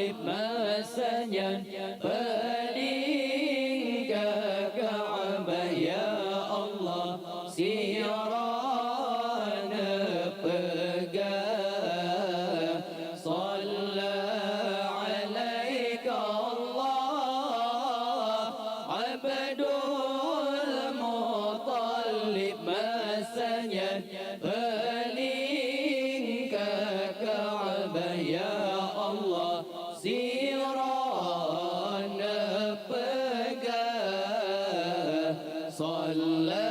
Muttalib masanya pening ke Ka'bah ya Allah sirana pegang Salla alaika Allah Abdul Muttalib masanya pening ke Ka'bah ya Allah sirana pegang Salla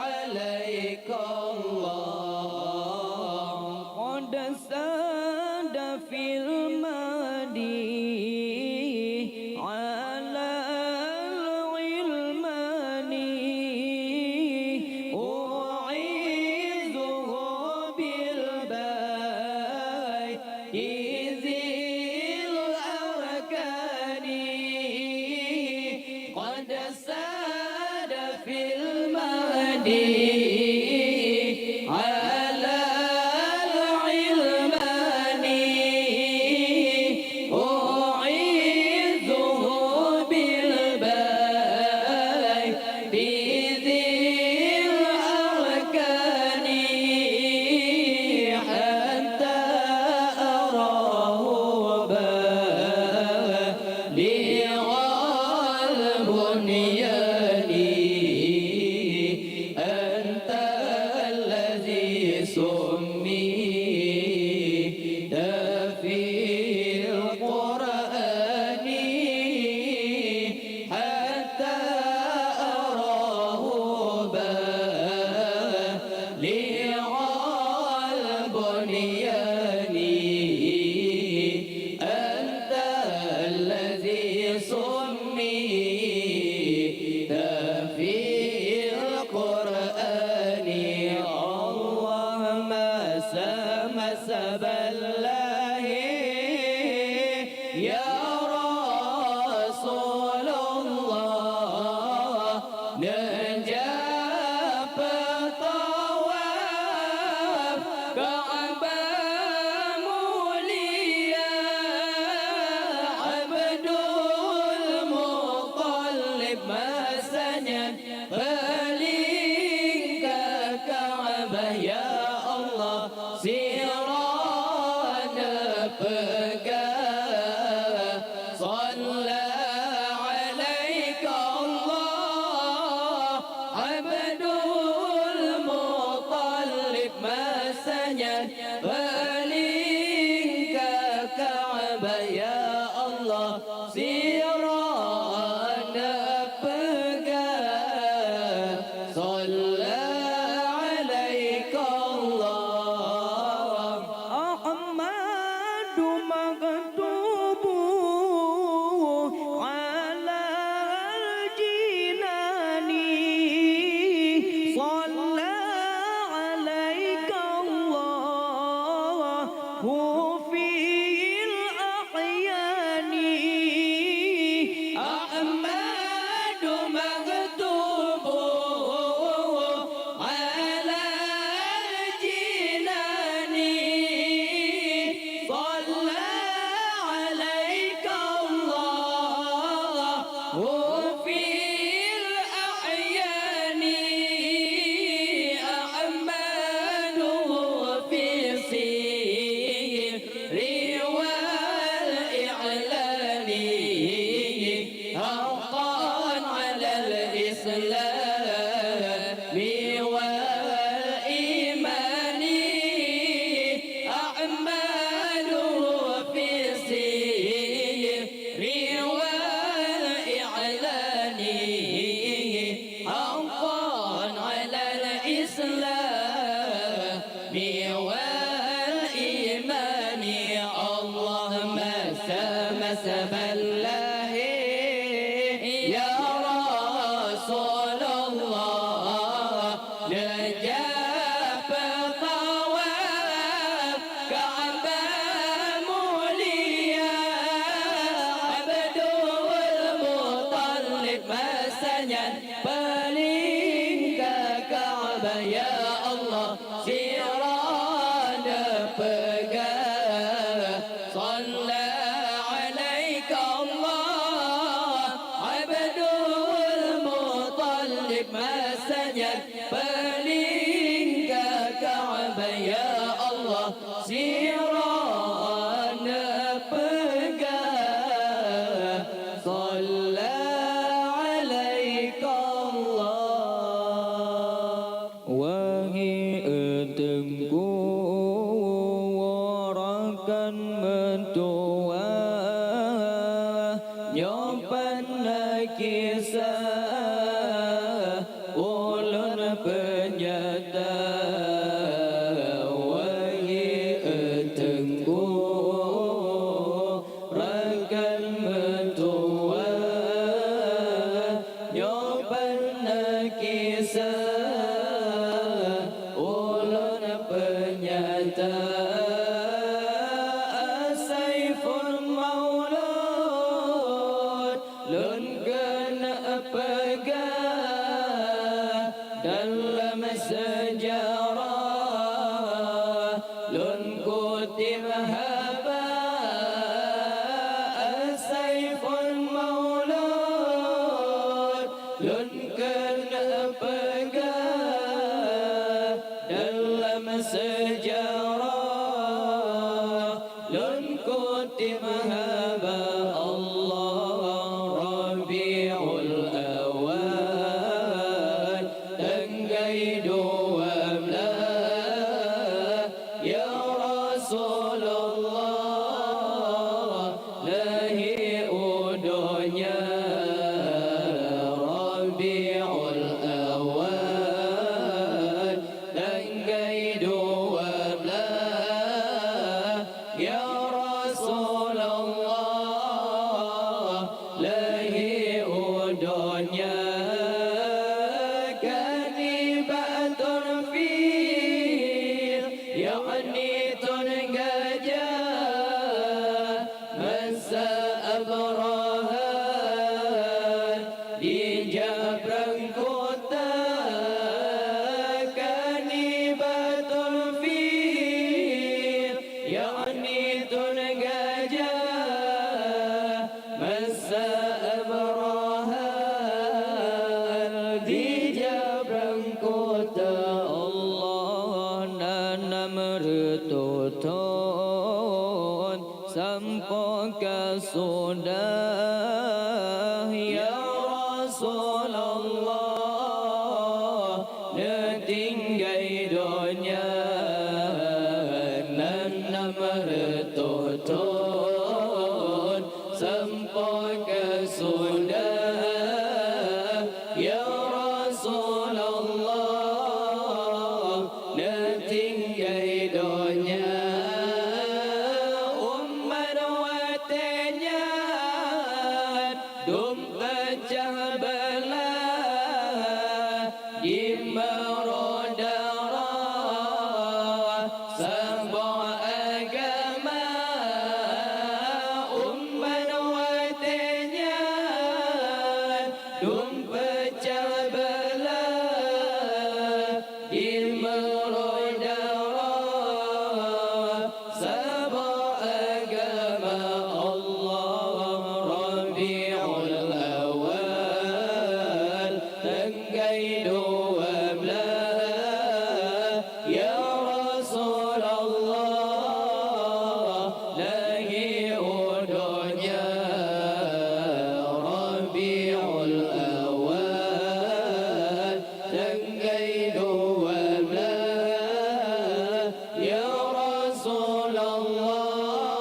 alaika Allah qad sada fil madi ala al-ilmani u'izuhu bil bayti zil arkani qad sada fil madi ala al-ilmani u'izuhu bil bayti zil arkani hatta arahu baligha al-bunyani anta alladhi summita fil Qur'ani hatta arahu baligha al-bunyani anta alladhi summita fil Qur'ani Allahumma sama saballahi ya Rasulullah najab tawaf Ka'bah mulia Abdul Muttalib masanya paling ke Ka'bah ya Allah sirana pegang Salla alaika Allah Abdul Muttalib masanya paling ke Ka'bah ya Allah sirana pegang Salla alaika Allah Ahmadu maktubu ala al-jinani Salla alaika Allah fil ahyani Ahmadu maktubu ala al-jinani Salla alaika Allah fil ahyani Ahmadu fi sirri wal i'lani haqqan ala al-islam wal imani Ahmadu fi sirri wal i'lani haqqan ala al-islam wal imani Allahumma sama saballahi ya Rasulullah najab tawaf Ka'bah mulia Abdul Muttalib masanya paling ke Ka'bah ya Allah sirana pegang Salla nyoban kisah ulun penyata wahi tengku rakan metua nyoban kisah ulun penyata Saiful Maulud lun kena pegang dalam sejarah lun kutip haba Saiful Maulud lun kena pegang dalam sejarah lun kutip haba Allah Rabiul Awal tanggai 12 ya Rasulullah lahi udunya Rabiul Awal tanggai 12 ya Rasulullah lahi udunya kanibatun fil yakni tun gajah masa abraha di jabrang kota kanibatun fil yakni tun gajah masa abraha di jabrang kota Allah nanam retutun sampai ke sudah ya Rasulullah netinggai dunia nanam retutun sampai ke sudah ya Rasulullah netinggai dunia umman watenya dum pecah belah di merodara sebuah agama umman watenya dum pecah belah di merodara sebuah agama Allah Rabiul Awal tanggai 12 ya Rasulullah lahi udunya Rabiul Awal tanggai 12 ya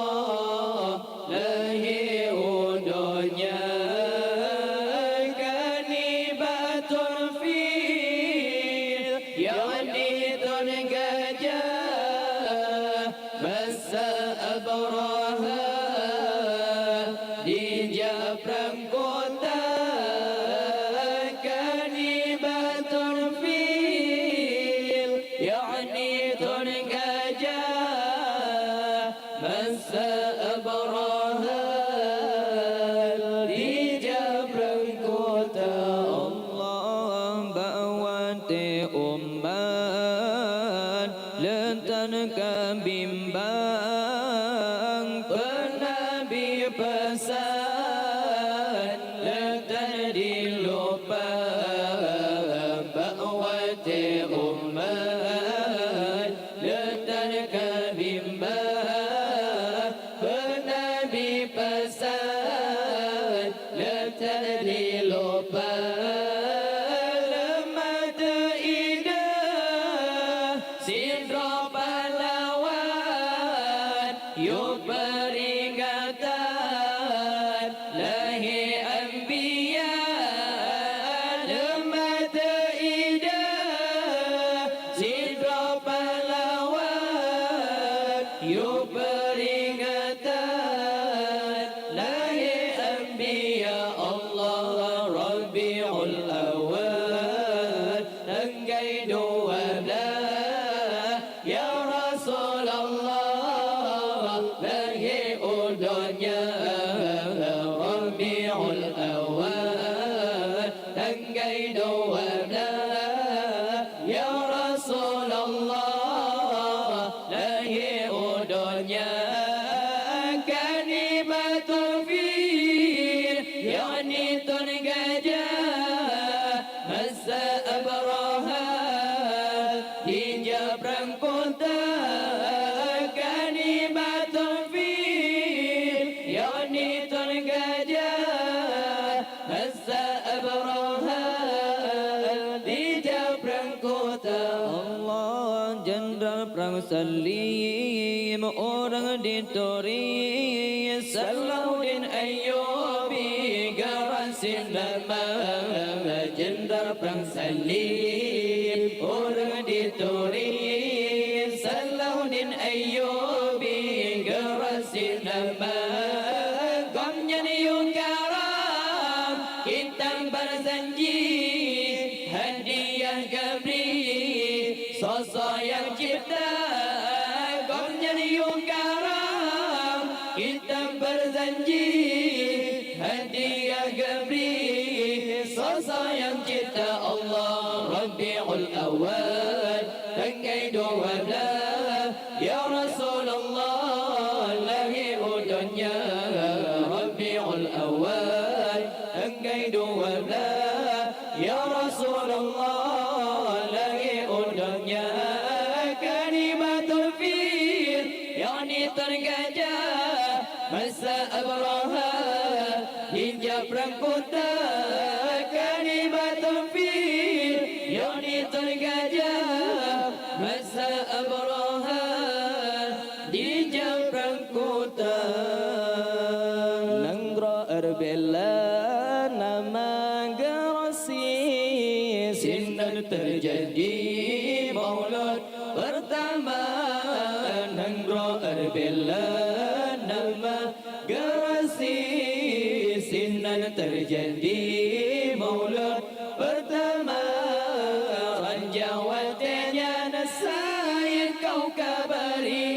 Rasulullah lahi udunya kanibatun fil yakni tun gajah masa abraha di jabrang kota kanibatun fil yakni tun gajah masa abraha di jabrang kota Allah bawati umman lentan kebimbang penabi pesan lentan dilupa bawati umman lentan kebimbang penabi pesan lentan dilupa lemah indah sindro pahlawan yuk peringatan lahir dunia Rabiul Awal tanggal 12 ya Rasulullah lahir dunia kalimatul fil yakni tun gajah masa abraha di Jabrang kota kalimatul fil yakni tun gajah masa abraha di Jabrang kota. Allah jenderal perang Salim orang ditori Salahuddin Ayyubi garasin nama jenderal perang Salim orang ditori Salahuddin Ayyubi garasin nama gomnya niung karam kita berjanji hadiah gabri sosok yang cipta gomnya niung karam kita berjanji hadiah gabri sosok yang cipta Allah Rabiul Awal tanggal 12 ya Rasulullah lahir dunia Rabiul Awal tanggal 12 ya Rasulullah lahir dunia kalimatul fil yakni tergajah masa abraha hingga perang kota kalimatul fil yakni tergajah masa abraha di Jabrang kota. Nangra Arbela nama garasi sinar terjadi maulud pertama. Nangra Arbela nama garasi sinar terjadi maulud pertama. Ranjawatnya nasayid kau kabari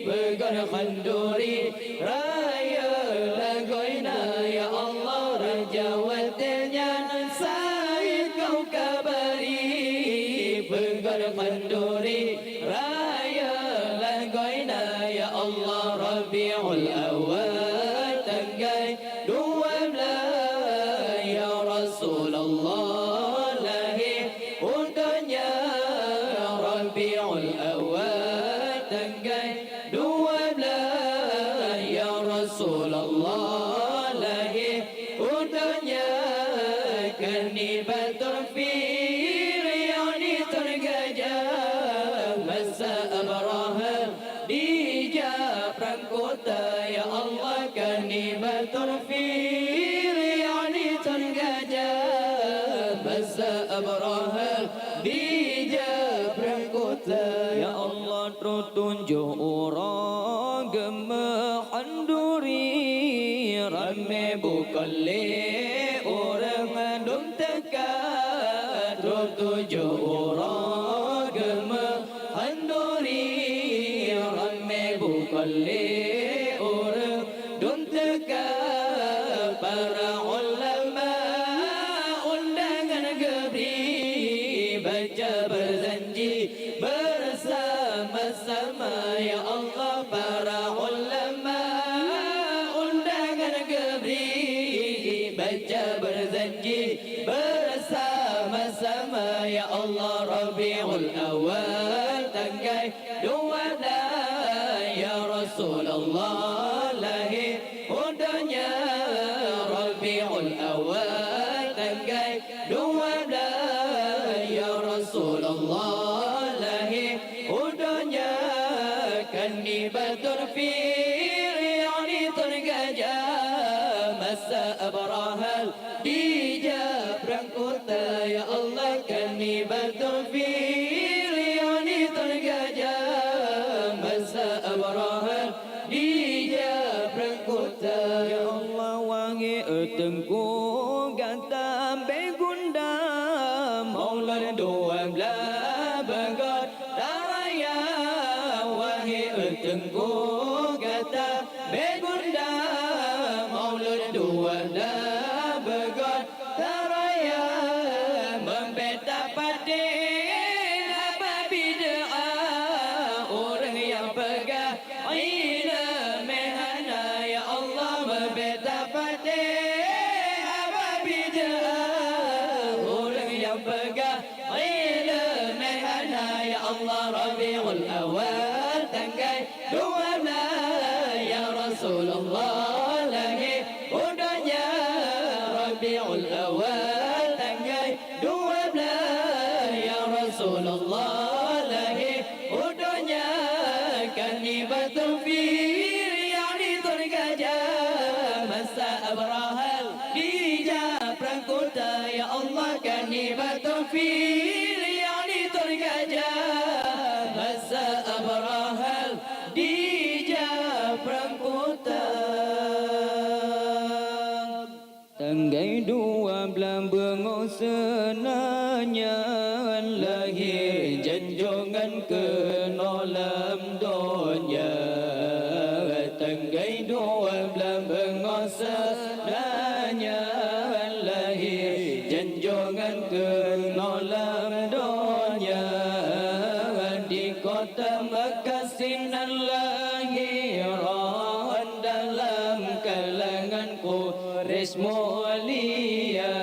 pegar khanduri raya lagoina ya Allah. Ranjawatnya nasayid kau kabari pegar khanduri raya lagoina ya Allah. Rabiul Awal tanggal 12 ya Rasulullah lahir dunia Rabiul Awal tanggal 12 ya Rasulullah lahir dunia kalimatul fil yakni tergajah masa abraha di Jabrang kota ya Allah. Kalimatul fil yakni tergajah masa abraha di Jabrang kota ya Allah. Terus tunjuk orang gemahan duri rame bukalle orang dum tekat. Terus tunjuk orang gemahan duri rame bukalle orang dum tekat. Para ulama undangan gebri baca berjanji bersama-sama ya Allah. Para ulama undangan gebri baca berjanji bersama-sama ya Allah. Rabiul Awal tanggal 12 ya Rasulullah lahir dunia Rabiul Awal tanggal 12 ya Rasulullah lahir dunia kalimatul fil yakni tergajah masa abraha di Jabrang kota ya Allah. Kalimatul fil yakni tergajah masa abraha di Jabrang kota ya Allah. Wangi tengku gata begunda maulad 12 bagat daraya. Wangi tengku gata begunda dua begot teraya membeda padin apa bid'ah orang yang pegang ilmu hana ya Allah membeda padin apa bid'ah orang yang pegang ilmu hana ya Allah Rabiul Awal tanggal 12 ya Rasulullah lahir udahnya Rabiul Awal tanggal 12 ya Rasulullah lahir udahnya kanibatul fil yani tergajah masa abrahal dijab perang kota ya Allah kanibatul fil yani tergajah masa abrahal dijab perang kota tanggai 12 bengok senanya lahir janjongan ke nolam donya tanggai 12 bengok senanya lahir janjongan ke nolam donya di kota Mekah sinan lahiran dalam kalangan Quraisy mulia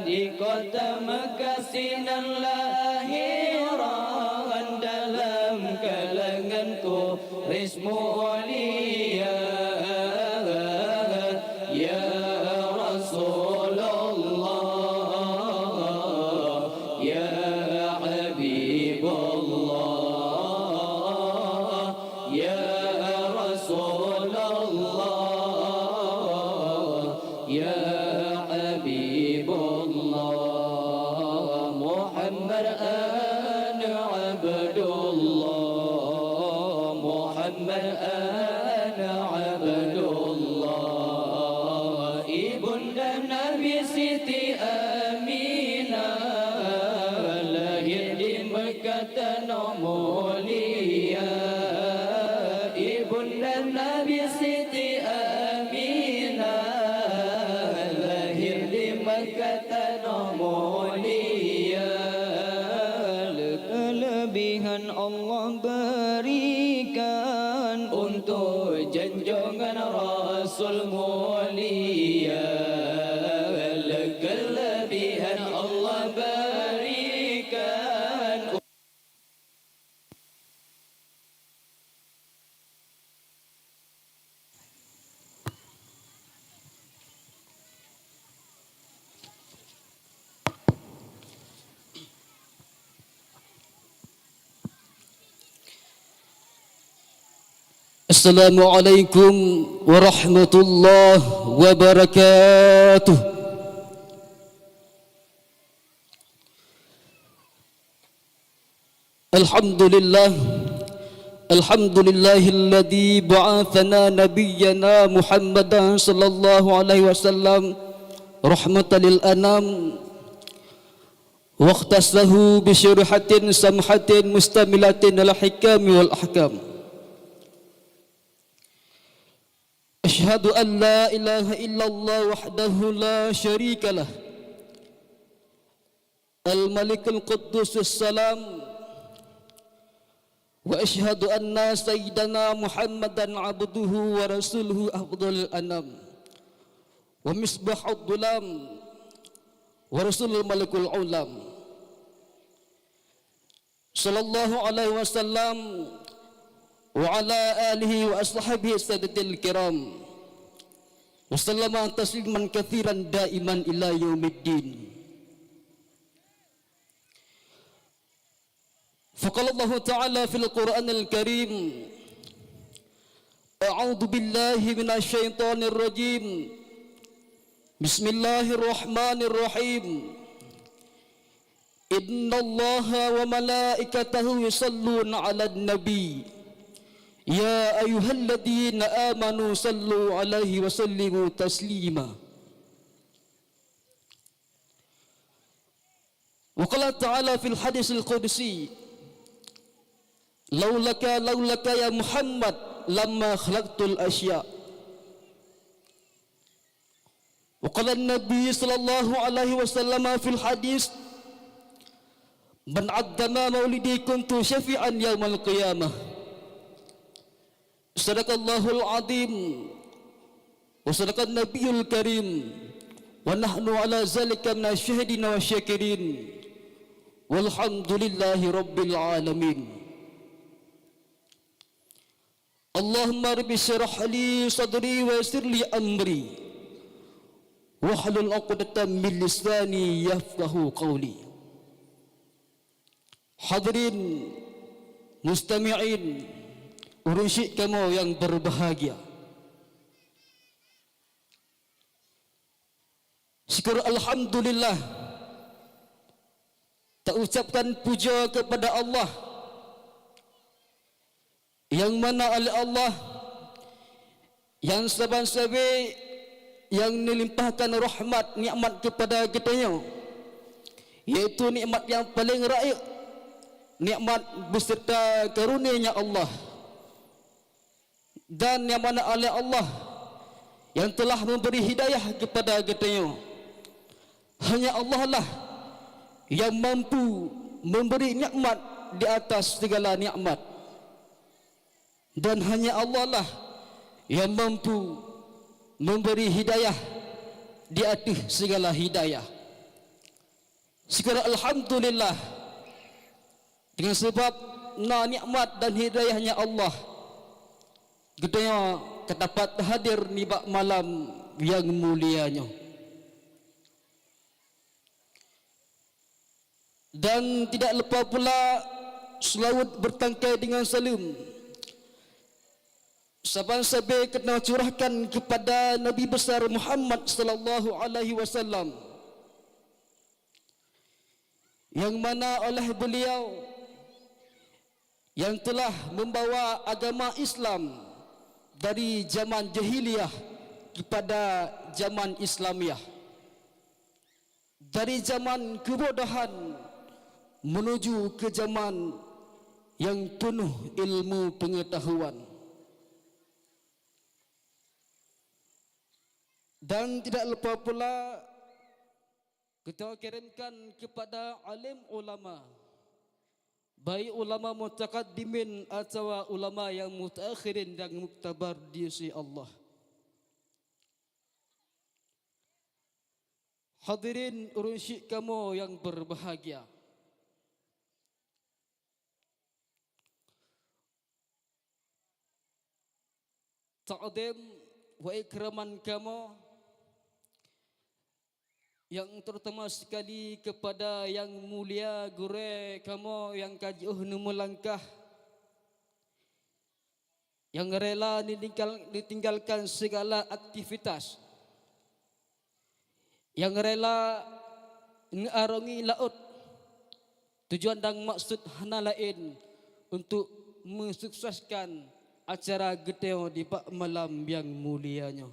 di kota Mekah sinan lahiran dalam kalangan Quraisy mulia ya Rasulullah ya Habibullah ya Rasulullah ya Habibullah Muhammad ana Abdullah Muhammad ana Abdullah ibunda Nabi Siti Aminah lahir di Mekah tanah mulia ibunda Nabi Siti Aminah lahir di Mekah tanah mulia kelebihan Allah berikan untuk janjongan Rasul mulia kelebihan Allah berikan Assalamualaikum warahmatullahi wabarakatuh. Alhamdulillah Alhamdulillahilladzi ba'athana nabiyyana Muhammadan sallallahu alaihi wasallam rahmatan lil anam wa ikhtasahu bi syurhatin samhatin mustamilatin al hikam wal ahkam. Asyhadu an la ilaha illallah wahdahu la syarika lah al-malikul quddusus salam wa asyhadu anna sayyidana Muhammadan abduhu wa rasuluhu afdhalul anam wa misbahud dulam wa rasulul malikul ulam sallallahu alaihi wasallam wa ala alihi wa ashabihi sadatil kiram wa sallama tasliman katsiran daiman ila yaumiddin. Faqala Allah Ta'ala fil Qur'anil Karim a'udzu billahi minasy syaithanir rajim bismillahirrahmanirrahim innallaha wa malaikatahu yusalluna 'alan nabi ya ayyuhalladzina amanu sallu 'alaihi wa sallimu taslima. Wa qala ta'ala fil hadisil qudsi laulaka ya Muhammad lamma khalaqtul asya. وقال النبي صلى الله عليه وسلم في الحديث من عظم مولدي كنت شفيعا يوم القيامة. صدق الله العظيم وصدق النبي الكريم ونحن على ذلك من الشاهدين والشاكرين والحمد لله رب العالمين. اللهم رب اشرح لي صدري ويسر لي أمري wahlul 'uqdatam min lisani yafqahu qawli. Hadirin mustami'in, urusi kamu yang berbahagia, syukur alhamdulillah, tak ucapkan puja kepada Allah yang mana oleh Allah yang saban-sabi yang melimpahkan rahmat nikmat kepada kitanya, yaitu nikmat yang paling raib, nikmat beserta karunia Allah, dan yang mana oleh Allah yang telah memberi hidayah kepada kitanya. Hanya Allah lah yang mampu memberi nikmat di atas segala nikmat, dan hanya Allah lah yang mampu memberi hidayah di atas segala hidayah. Syukur alhamdulillah, dengan sebab nikmat dan hidayahnya Allah, kita dapat hadir di malam yang mulianya. Dan tidak lupa pula selawat bertangkai dengan salam saban-sabi kena curahkan kepada Nabi besar Muhammad sallallahu alaihi wasallam, yang mana oleh beliau yang telah membawa agama Islam dari zaman jahiliyah kepada zaman Islamiah, dari zaman kebodohan menuju ke zaman yang penuh ilmu pengetahuan. Dan tidak lupa pula kita kirimkan kepada alim ulama, baik ulama mutaqaddimin atau ulama yang mutaakhirin dan muktabar di sisi Allah. Hadirin urusi kamu yang berbahagia, ta'zim wa ikraman kamu yang terutama sekali kepada yang mulia gure kamu yang kajuh nemu langkah, yang rela ditinggalkan segala aktivitas, yang rela mengarungi laut tujuan dan maksud hana lain untuk mensukseskan acara geteo di malam yang mulianya.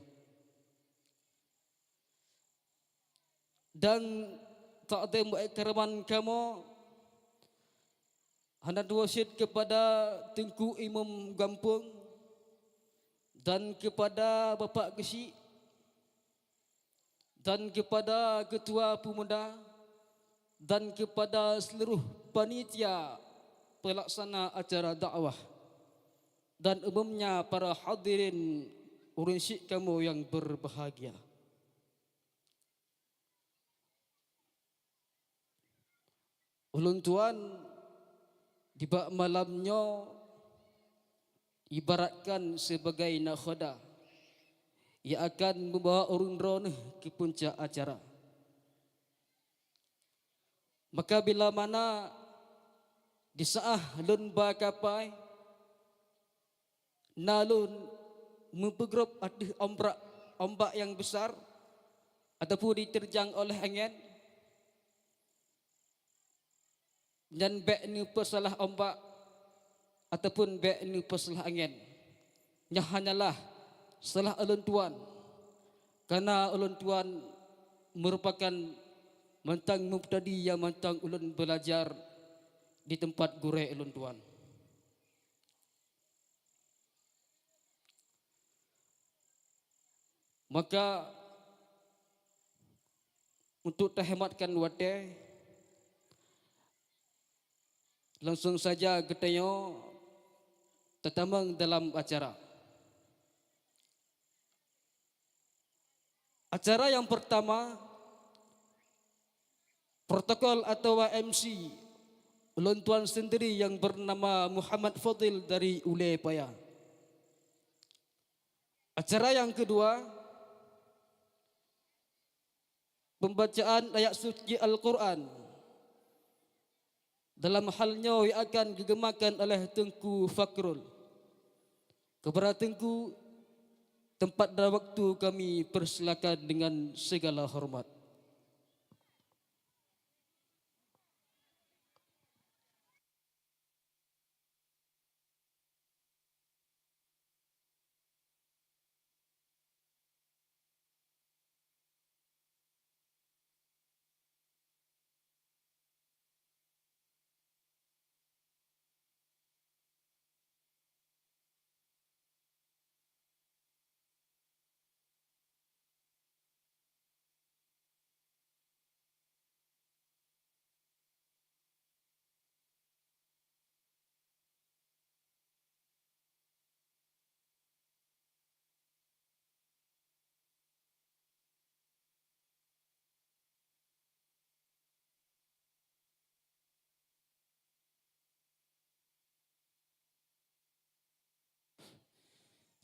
Dan ta'zim wa ikraman kamu hendak wasit kepada Tengku Imam Gampung dan kepada Bapak Gesi dan kepada Ketua Pemuda dan kepada seluruh panitia pelaksana acara dakwah dan umumnya para hadirin urusi kamu yang berbahagia. Ulun tuan di bak malamnya ibaratkan sebagai nakhoda yang akan membawa urun ron ke puncak acara. Maka bila mana di saat lun bakapai nalun mempergrup ada ombak yang besar ataupun diterjang oleh angin, dan bek ni pesalah ombak ataupun bek ni pesalah angin, nya hanyalah salah ulun tuan, karena ulun tuan merupakan mantang mubtadi yang mantang ulun belajar di tempat gure ulun tuan. Maka untuk terhematkan waktu, langsung saja kita tetamang dalam acara. Acara yang pertama, protokol atau MC ulun tuan sendiri yang bernama Muhammad Fadil dari Ulay Paya. Acara yang kedua, pembacaan ayat suci Al-Quran. Dalam halnya yang akan digemakan oleh Tengku Fakrul. Kepada Tengku, tempat dan waktu kami persilakan dengan segala hormat.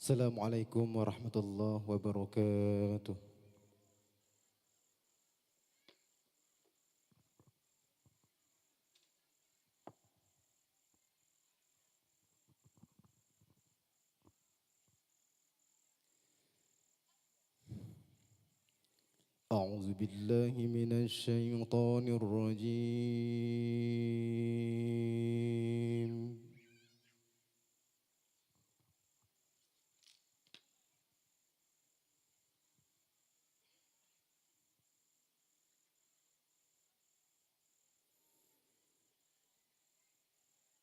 Assalamualaikum warahmatullahi wabarakatuh. أعوذ بالله من الشيطان الرجيم.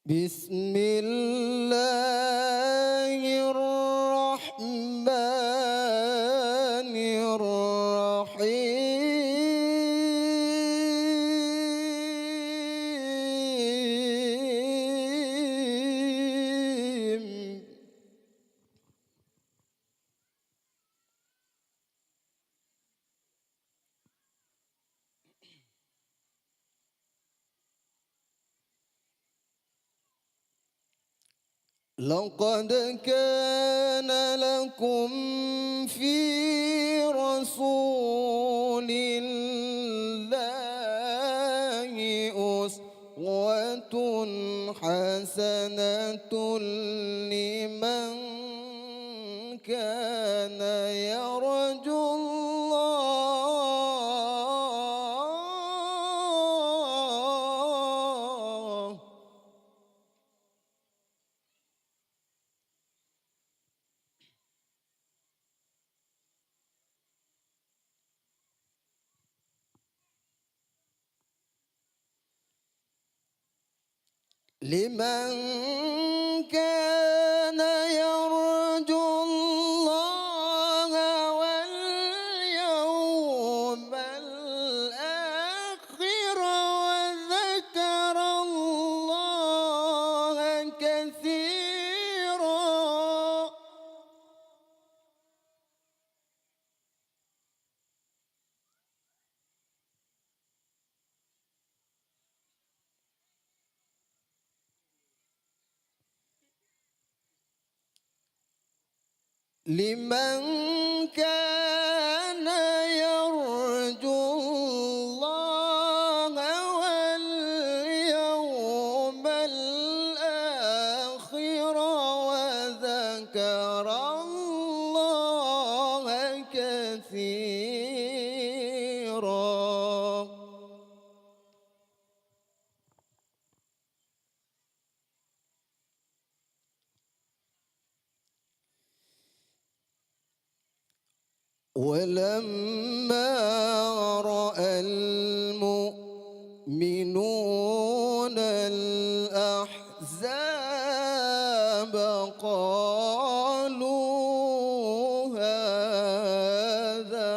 بسم الله الرحمن الرحيم. لقد كان لكم في رسول الله أسوة حسنة لمن كان يرجو الله لمن كان يرجو الله واليوم الآخر وذكر الله كثيرا. لمن كان يرجو الله واليوم الآخر وذكر الله كثيرا. ولما رأى المؤمنون الأحزاب قالوا هذا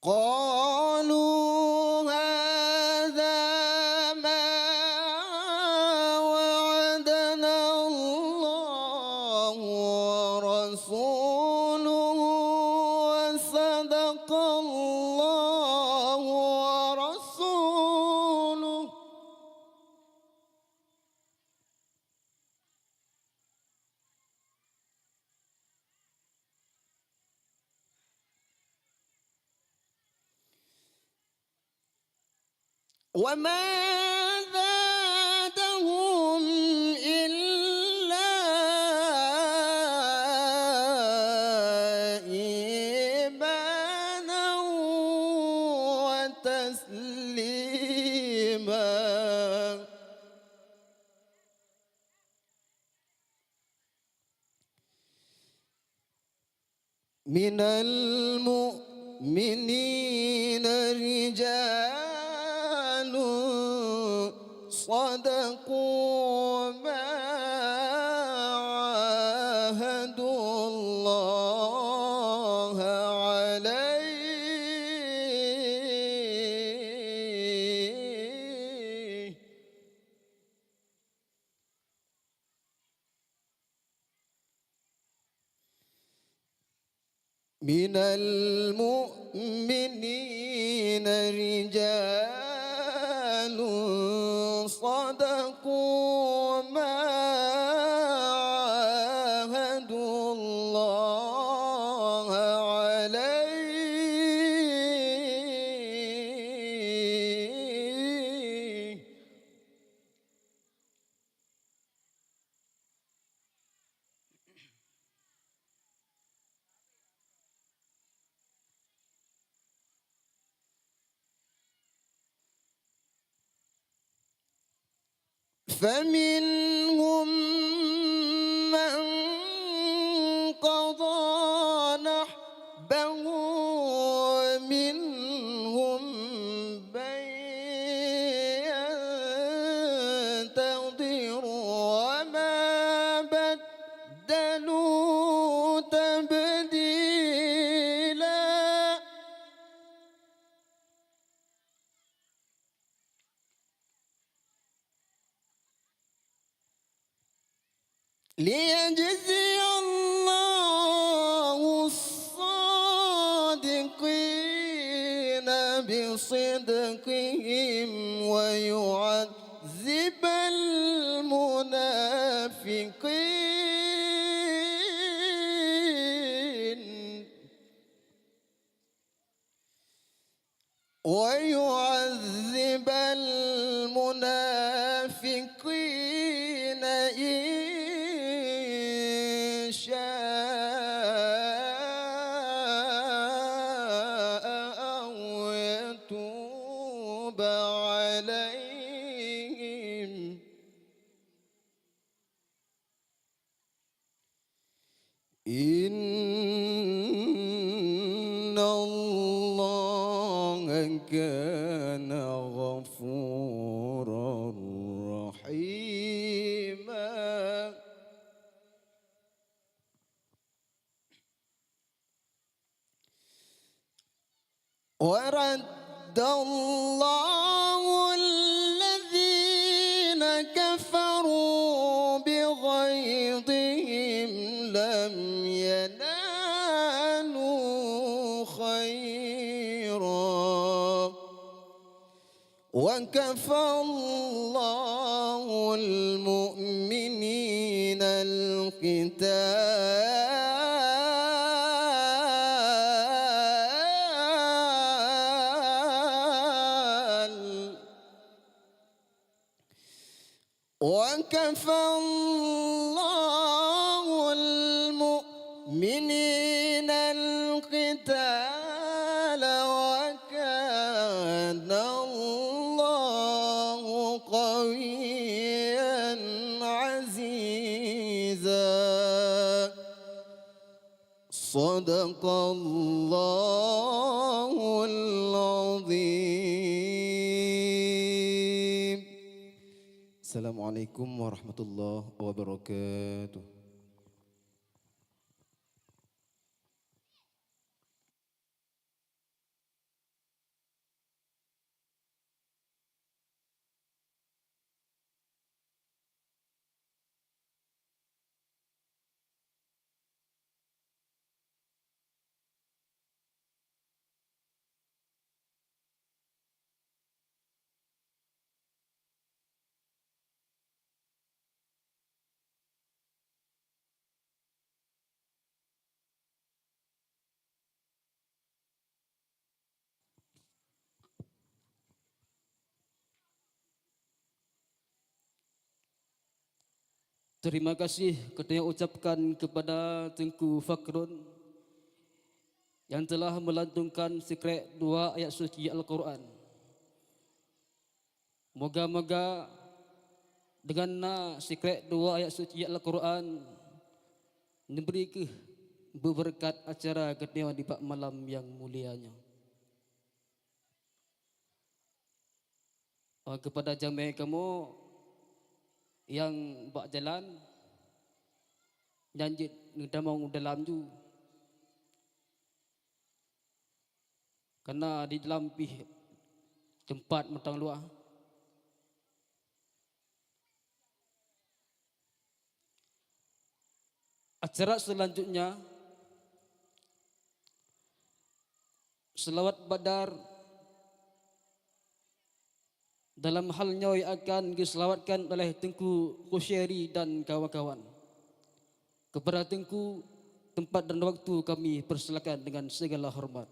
قالوا هذا ما وعدنا الله ورسوله وصدق الله ورسوله. وما زادهم إلا إيمانا وتسليما. من المؤمنين رجال صدقوا ما عاهدوا الله عليه. من المؤمنين رجال صدقوا ما عاهدوا الله عليه. فمنهم من قضى نحبه ومنهم من ينتظر وما بدلوا تبديلا. ليجزي الله الصادقين بصدقهم ويعذب المنافقين ويعذب المنافقين إن شاء أو يتوب عليهم. إن الله كان غفورا رحيما. ورد الله الذين كفروا بغيظهم لم ينالوا خيرا وكفى الله المؤمنين القتال وكفى الله المؤمنين القتال وكان الله قويا عزيزا. صدق الله العظيم. Assalamualaikum warahmatullahi wabarakatuh. Terima kasih kita ucapkan kepada Tengku Fakrun yang telah melantunkan sekret 2 ayat suci Al-Quran. Moga-moga dengan sekret 2 ayat suci Al-Quran memberi berberkat acara kita di pak malam yang mulianya. Kepada jamaah kamu yang buat jalan janji ngedamang dalam tu, karena di dalam tempat matang luar. Acara selanjutnya selawat badar, dalam halnya yang akan diselawatkan oleh Tengku Khusyari dan kawan-kawan. Kepada Tengku, tempat dan waktu kami persilakan dengan segala hormat.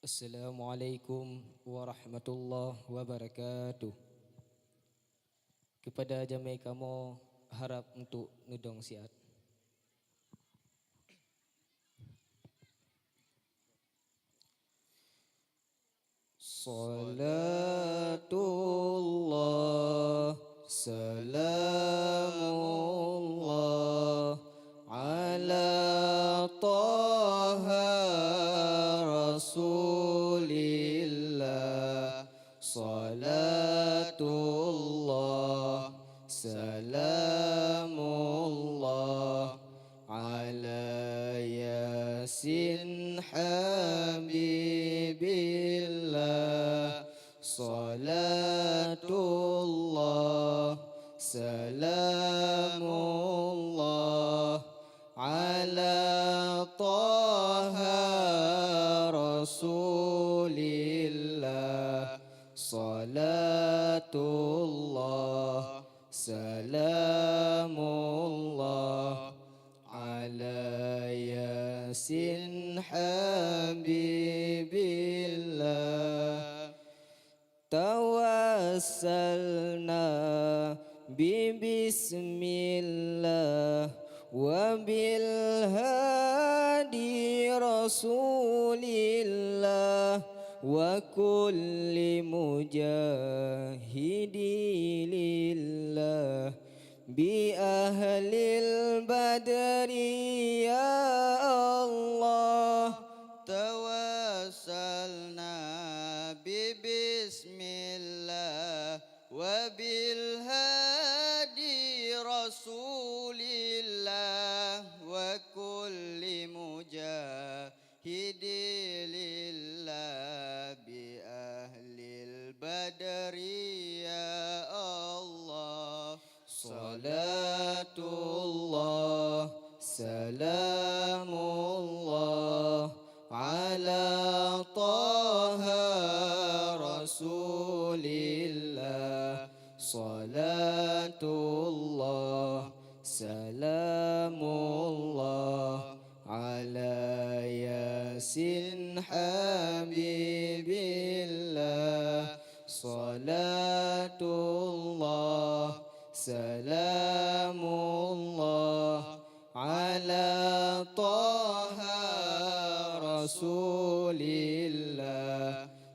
Assalamualaikum warahmatullahi wabarakatuh. Kepada jamaah kamu harap untuk nudong siat. Salatullah salamullah ala taha rasulillah. Salatullah salamullah ala yasin habibillah. Salatullah salamullah ala taha rasulillah. Salatullah salamullah ala yasin habibillah. Tawassalna bismillah wa bil hadi rasulillah wa kulli mujahidi lillah bi ahlil badri ya Allah. Tawassalna bismillah wa bil hadi rasulillah wa kulli mujahidi lillah bi ahlil badri ya Allah. Salatullah salamullah ala taha rasulillah. Salatullah salamullah ala yasin habibillah. Salatullah salamullah ala taha rasulillah.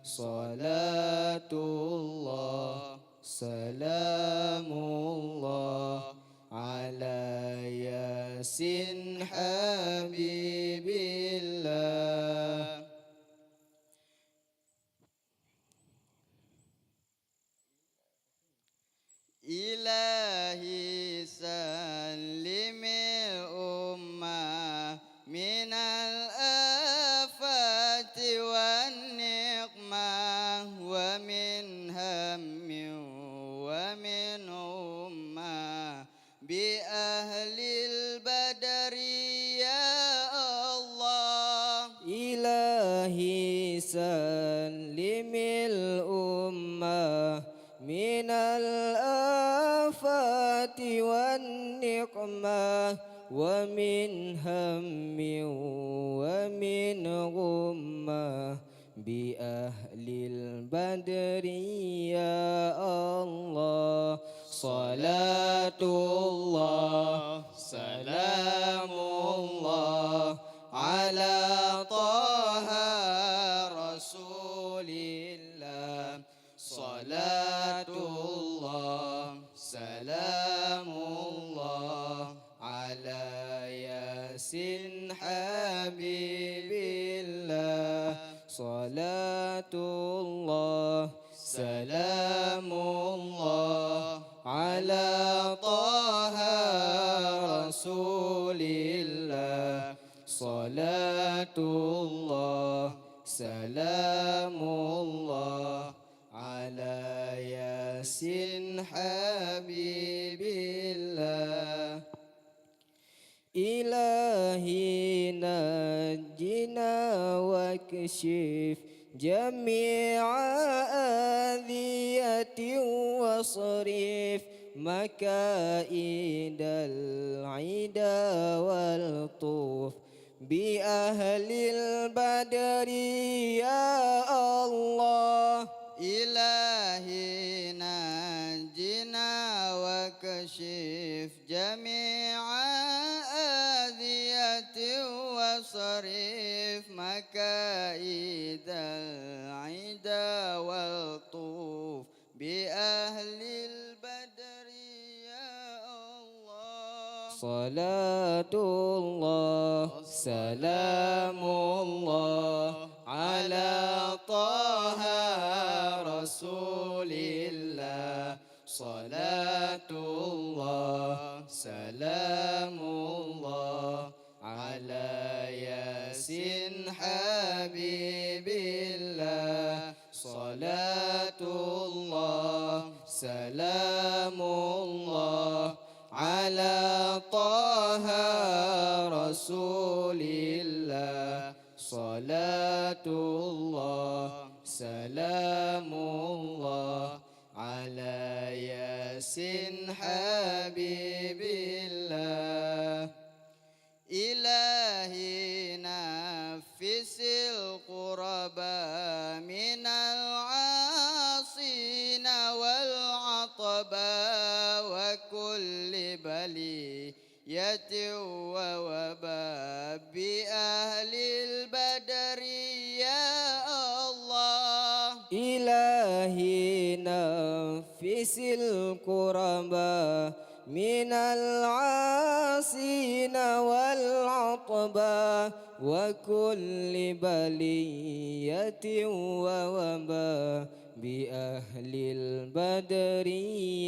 Salatullah salamullah ala yasin habibillah. Ilahi sallimil هم ومن غمة بأهل البدر يا الله إلهي سلم الأمة من الآفات والنقمة ومن هم ومن غمة بأهل البدر يا الله صلاة الله سلام الله على طه رسول الله صلاة الله سلام الله على ياسين حبيب الله صلاة الله سلام الله على طه رسول الله صلاة الله سلام الله على ياسين حبيب الله إلهي نجنا واكشف جميع آذية واصرف مكائد العدا والطوف بأهل البدر يا الله إلهي نجنا وكشف جميع آذية وصرف مكائد العدا والطوف بأهل البدر يا الله صلاة الله سلام الله على طه رسول الله صلاة الله سلام الله على ياسين حبيب الله صلاة الله سلام الله على طه رسول الله صلاة الله سلام الله على ياسين حبيب الله إلهي نفس القربى من العاصين والعطبى وكل بلية ووباء بأهل البدر يا الله إلهي نفس الكربى من العاصين والعطبى وكل بلية ووباء بأهل البدر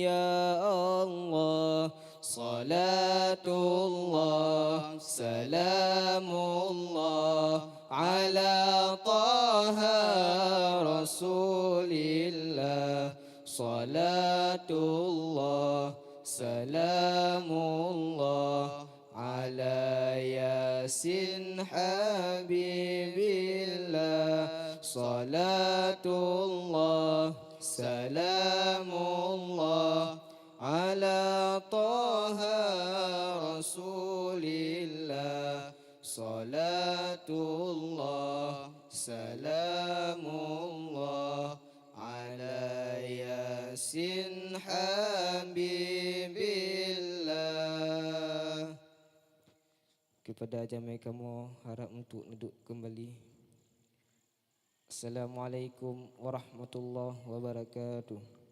يا الله صلاة الله سلام الله على طه رسول الله صلاة الله سلام الله على ياسين حبيب الله صلاة الله سلام الله على طه رسول الله صلاة الله سلام الله على ياسين حبيب الله. Kepada jamaah kamu harap untuk duduk kembali. Assalamualaikum warahmatullahi wabarakatuh.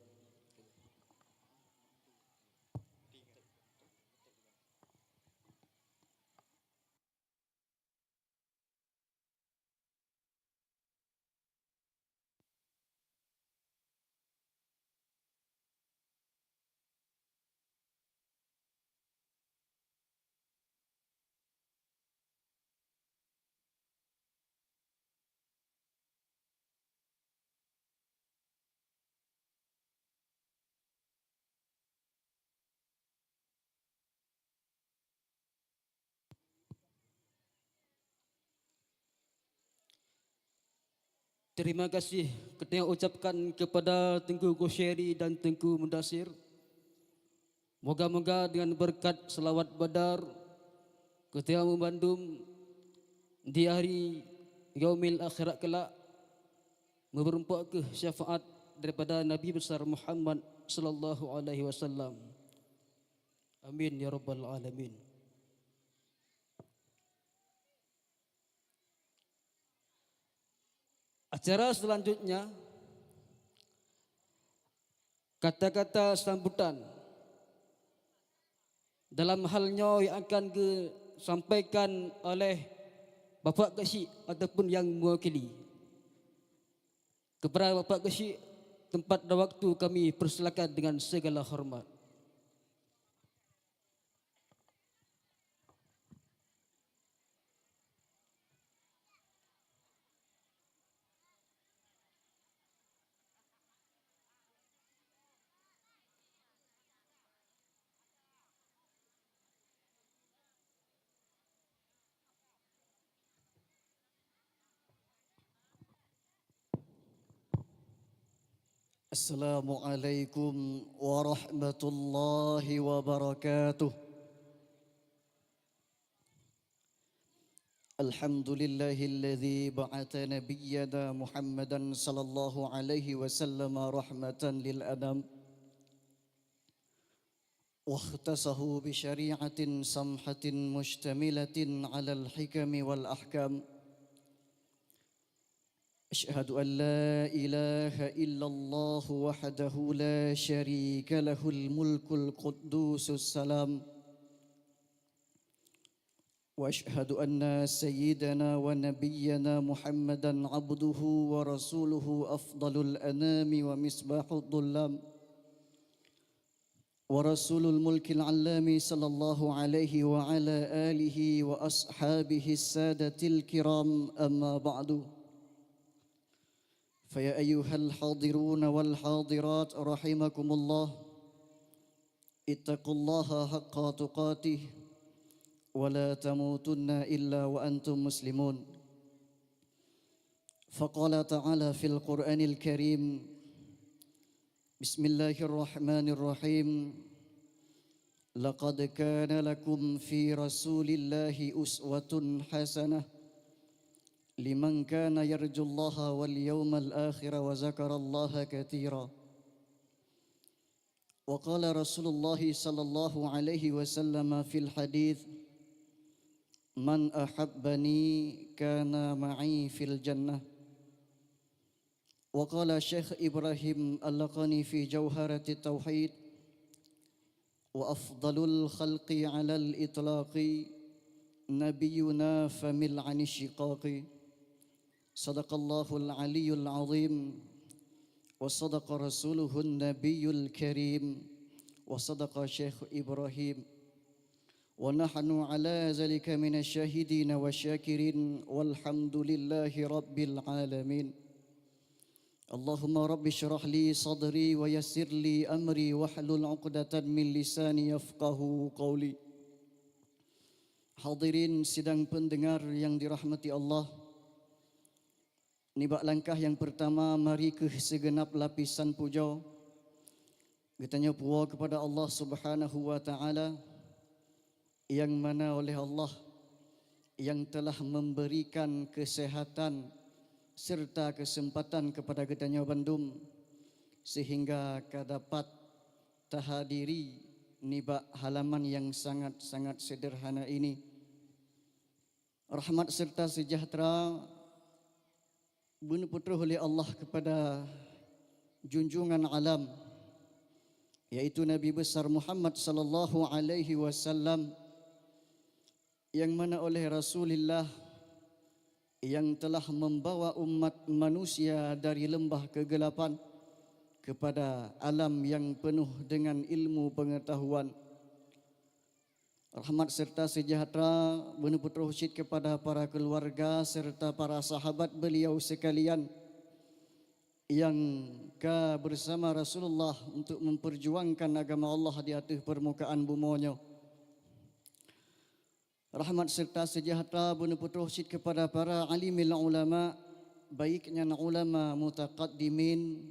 Terima kasih kita ucapkan kepada Tengku Gosyeri dan Tengku Mudasir. Moga-moga dengan berkat selawat badar kita membantu di hari yaumil akhirat kelak memperempat ke syafaat daripada Nabi besar Muhammad sallallahu alaihi wasallam. Amin ya rabbal alamin. Acara selanjutnya kata-kata sambutan dalam halnya yang akan disampaikan oleh Bapak Kesyik ataupun yang mewakili. Kepada Bapak Kesyik, tempat dan waktu kami persilakan dengan segala hormat. Assalamualaikum warahmatullahi wabarakatuh. Alhamdulillahilladzi ba'atha nabiyyana Muhammadan sallallahu alaihi wasallam rahmatan lil anam wa ikhtasahu bi syari'atin samhatin mushtamilatin 'alal hikami wal ahkam. أشهد أن لا إله إلا الله وحده لا شريك له الملك القدوس السلام وأشهد أن سيدنا ونبينا محمدا عبده ورسوله أفضل الأنام ومصباح الظلام ورسول الملك العلام صلى الله عليه وعلى آله وأصحابه السادة الكرام أما بعد فيا أيها الحاضرون والحاضرات رحمكم الله اتقوا الله حق تقاته ولا تموتن إلا وأنتم مسلمون فقال تعالى في القرآن الكريم بسم الله الرحمن الرحيم لقد كان لكم في رسول الله أسوة حسنة لمن كان يرجو الله واليوم الآخر وذكر الله كثيرا وقال رسول الله صلى الله عليه وسلم في الحديث من أحبني كان معي في الجنة وقال الشيخ إبراهيم اللقني في جوهرة التوحيد وأفضل الخلق على الإطلاق نبينا فمل عن الشقاق صدق الله العلي العظيم وصدق رسوله النبي الكريم وصدق الشيخ إبراهيم ونحن على ذلك من الشاهدين والشاكرين والحمد لله رب العالمين اللهم رب اشرح لي صدري ويسر لي أمري واحلل عقدة من لساني يفقه قولي. Hadirin sidang pendengar yang dirahmati Allah, nibak langkah yang pertama, mari ke segenap lapisan puja Getanya puas kepada Allah Subhanahu wa taala yang mana oleh Allah yang telah memberikan kesehatan serta kesempatan kepada getanya Bandung sehingga dapat terhadiri nibak halaman yang sangat-sangat sederhana ini. Rahmat serta sejahtera benar putra oleh Allah kepada junjungan alam yaitu Nabi besar Muhammad sallallahu alaihi wasallam yang mana oleh Rasulullah yang telah membawa umat manusia dari lembah kegelapan kepada alam yang penuh dengan ilmu pengetahuan. Rahmat serta sejahtera benar putra husyid kepada para keluarga serta para sahabat beliau sekalian yang bersama Rasulullah untuk memperjuangkan agama Allah di atas permukaan bumanya. Rahmat serta sejahtera benar putra husyid kepada para alimil ulama baiknya ulama mutaqaddimin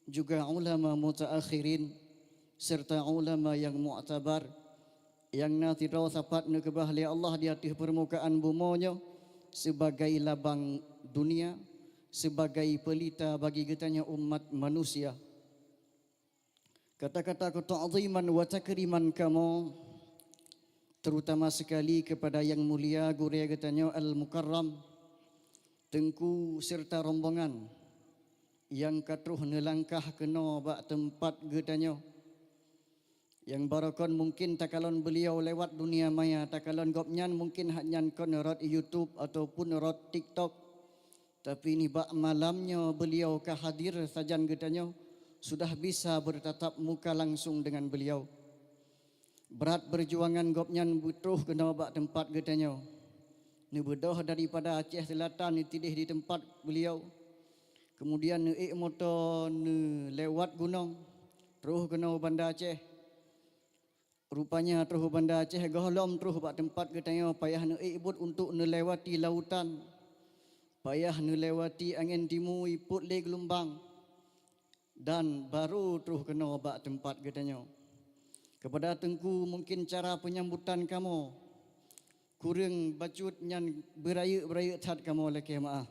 juga ulama mutaakhirin serta ulama yang mu'tabar yang nanti tahu sapat nu kebahli Allah di atas permukaan bumonya sebagai labang dunia, sebagai pelita bagi kitanya umat manusia. Kata-kata ta'ziman wa takriman kamu terutama sekali kepada yang mulia guru kitanya Al-Mukarram Tengku serta rombongan yang katruh nelangkah kena bak tempat kitanya. Yang barakon mungkin takalon beliau lewat dunia maya, takalon gopnyan mungkin hanyan kon rot YouTube ataupun rot TikTok. Tapi ni bak malamnya beliau kehadir sajan getanya sudah bisa bertatap muka langsung dengan beliau. Berat berjuangan gopnyan butuh kena bak tempat getanya. Ni bedoh daripada Aceh Selatan ni tidih di tempat beliau. Kemudian ni motor ni lewat gunung terus kena Banda Aceh. Rupanya terus Banda Aceh gohlom terus bak tempat getanya payah nu ibut untuk nelewati lautan. Payah nelewati angin timur iput le gelombang. Dan baru terus kena bak tempat getanya. Kepada Tengku mungkin cara penyambutan kamu kurang bacut nyan beraya-beraya tat kamu oleh maaf.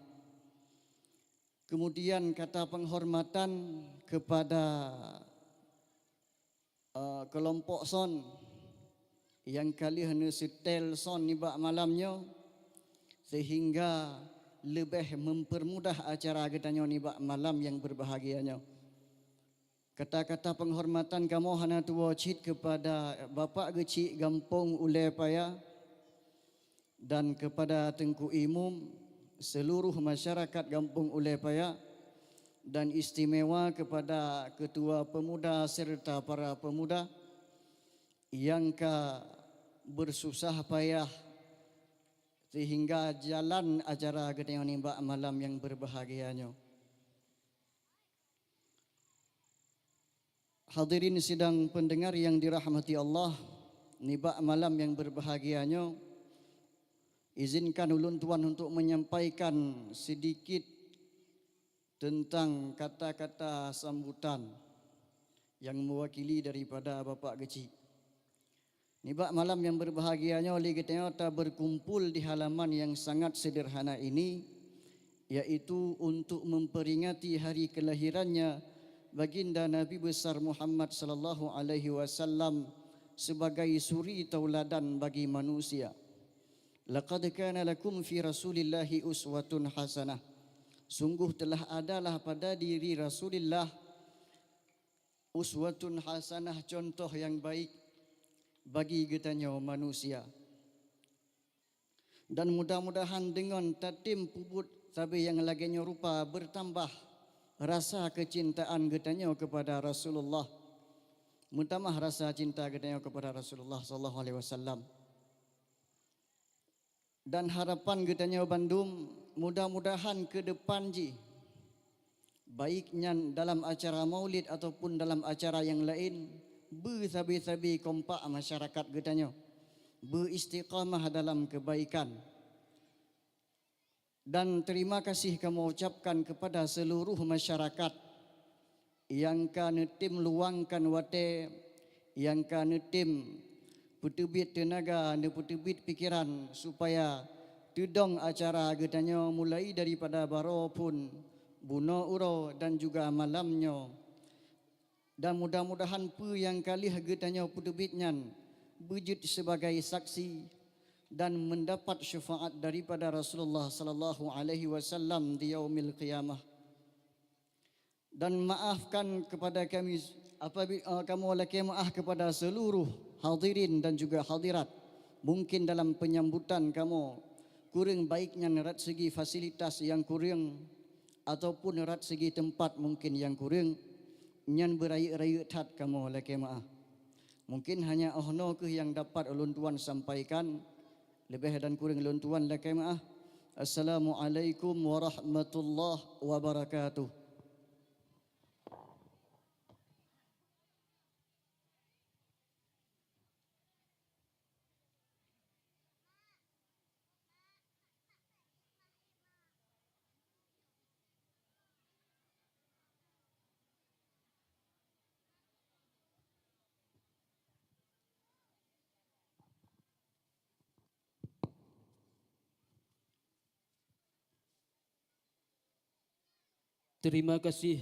Kemudian kata penghormatan kepada kelompok son yang kali hanya setel son ni bak malamnya sehingga lebih mempermudah acara getanya ni bak malam yang berbahagianya. Kata-kata penghormatan kamu hana tua cit kepada Bapak Gecik Gampung Ulay Paya dan kepada Tengku Imum seluruh masyarakat Gampung Ulay Paya dan istimewa kepada ketua pemuda serta para pemuda yang bersusah payah sehingga jalan acara getanya ni bak malam yang berbahagianya. Hadirin sidang pendengar yang dirahmati Allah, nibak malam yang berbahagianya, izinkan ulun tuan untuk menyampaikan sedikit tentang kata-kata sambutan yang mewakili daripada Bapak Gecik. Nibak malam yang berbahagianya oleh kita berkumpul di halaman yang sangat sederhana ini, yaitu untuk memperingati hari kelahirannya baginda Nabi besar Muhammad sallallahu alaihi wasallam sebagai suri tauladan bagi manusia. Laqad kana lakum fi Rasulillahi uswatun hasanah. Sungguh telah adalah pada diri Rasulullah uswatun hasanah, contoh yang baik bagi getanya manusia. Dan mudah-mudahan dengan tatim puput sabi yang laginya rupa bertambah rasa kecintaan getanya kepada Rasulullah. Mutamah rasa cinta getanya kepada Rasulullah sallallahu alaihi wasallam. Dan harapan getanya Bandung mudah-mudahan ke depan ji baiknya dalam acara maulid ataupun dalam acara yang lain bersabi-sabi kompak masyarakat getanya, beristiqamah dalam kebaikan. Dan terima kasih kami ucapkan kepada seluruh masyarakat yang kena tim luangkan wate, yang kena tim putubit tenaga, putubit pikiran supaya tudong acara getanya mulai daripada baro pun buno uro dan juga malamnya. Dan mudah-mudahan pu yang kali getanya putubitnya wujud sebagai saksi dan mendapat syafaat daripada Rasulullah sallallahu alaihi wasallam di yaumil qiyamah. Dan maafkan kepada kami apabila kamu laki maaf kepada seluruh hadirin dan juga hadirat. Mungkin dalam penyambutan kamu kurang baiknya nerat segi fasilitas yang kurang ataupun nerat segi tempat mungkin yang kurang, nyan berayu-rayu tat kamu laki maaf. Mungkin hanya ohno ke yang dapat ulun tuan sampaikan. Lebih dan kurang ulun tuan lakai maaf. Assalamualaikum warahmatullahi wabarakatuh. Terima kasih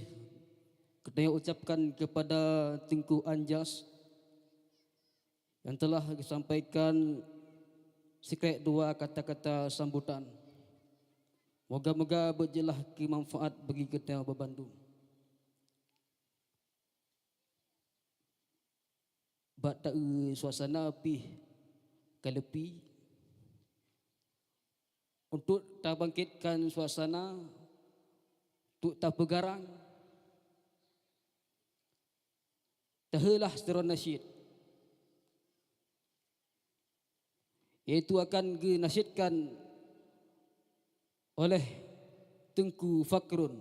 kita ucapkan kepada Tengku Anjas yang telah disampaikan sekret dua kata-kata sambutan. Moga-moga berjelah kemanfaat bagi kita berbandung. Bak tak suasana api kalepi untuk tak bangkitkan suasana, untuk tak bergarang, tahalah seteran nasyid, iaitu akan dinasyidkan oleh Tengku Fakrun.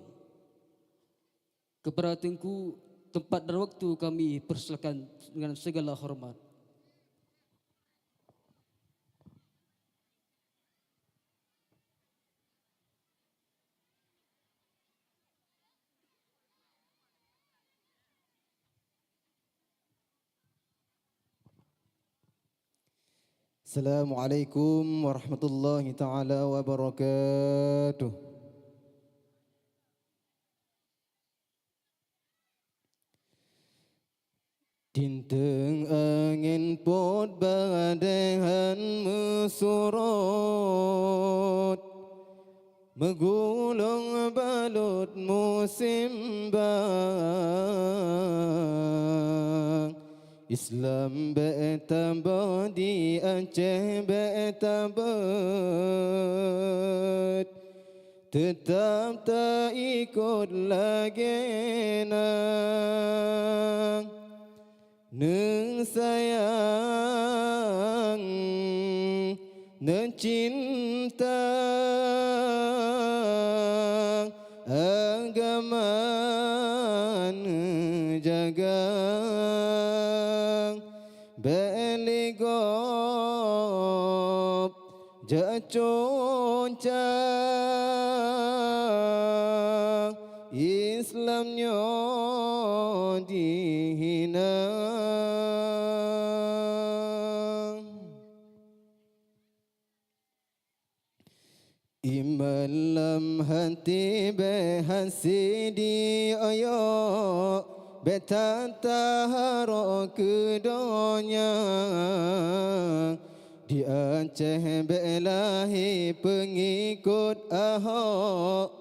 Kepada Tengku, tempat dan waktu kami persilakan dengan segala hormat. Assalamualaikum warahmatullahi taala wabarakatuh. Tinteng angin pot badehan mesurut, megulung balut musim bang. Islam bertambah di Aceh bertambah, tetap tak ikut lagi nang. Neng sayang, neng cinta, agama jaga. Beligop jaconca Islamnya dihina. Iman lam hati behasidi ayo betantaharo kedonya. Di Aceh belahi pengikut Ahok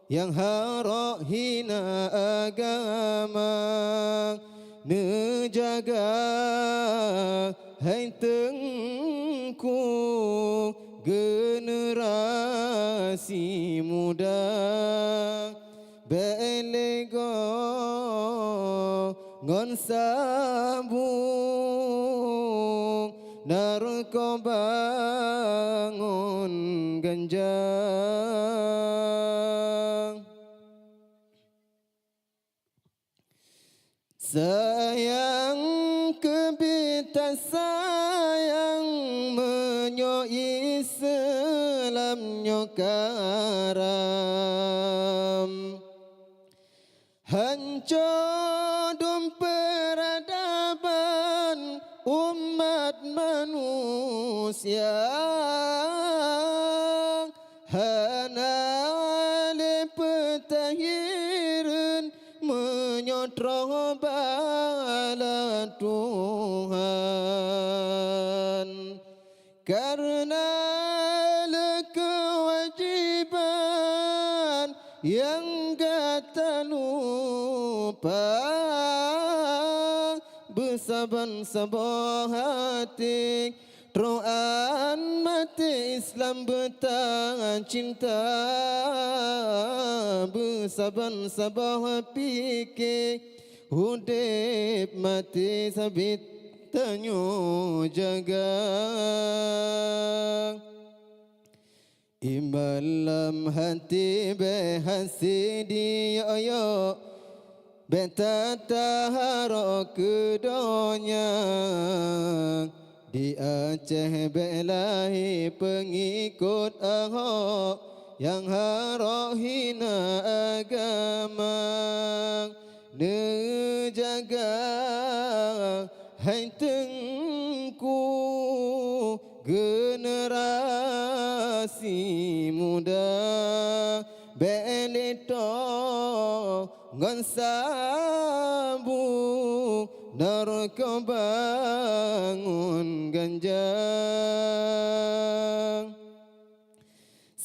yang harok hina agama. Nejaga hai Tengku generasi muda. Belego ngon sabung narkoba ngon ganja. Sayang kebita sayang menyo Islam nyokaram. Hancur peradaban umat manusia. Hanale petahiran menyodroh bala Tuhan. Karena kewajiban yang gata lupa, bersaban sabah hati Roan mati Islam bertahan cinta. Bersaban sabah pikir hudip mati sabit tanyo jaga. Iman lam hati behasidi ayo betataharo kedonya. Di Aceh belahi pengikut Ahok yang harok hina agama. Nejaga hai Tengku generasi muda. Belito ngan sabu narko bangun ganjang.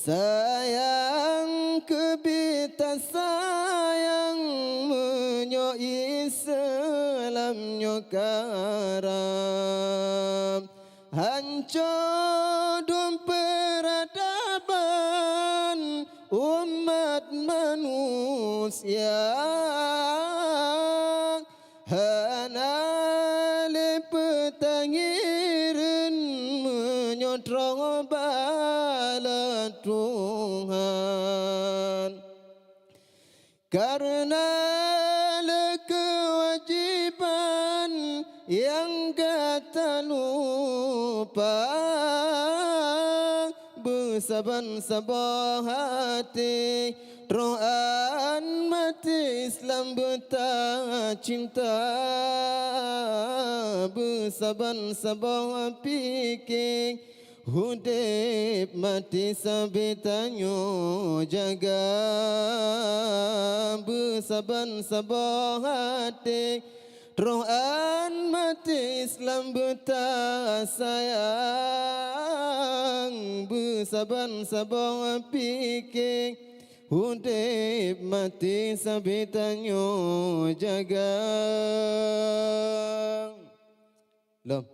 Sayang kebita sayang menyo Islam nyo karam hancur dum peradaban umat manusia hanale petangiren menyotrong bala Tuhan karena kewajiban yang kata lupa bersaban-sabar hati rohan mati Islam betah cinta bersaban-sabar fikir hudip mati sabitanyo jaga bersaban-sabar hati rohan mati Islam betah sayang bersaban-sabar fikir hudip mati sabitanyo jaga. Lom.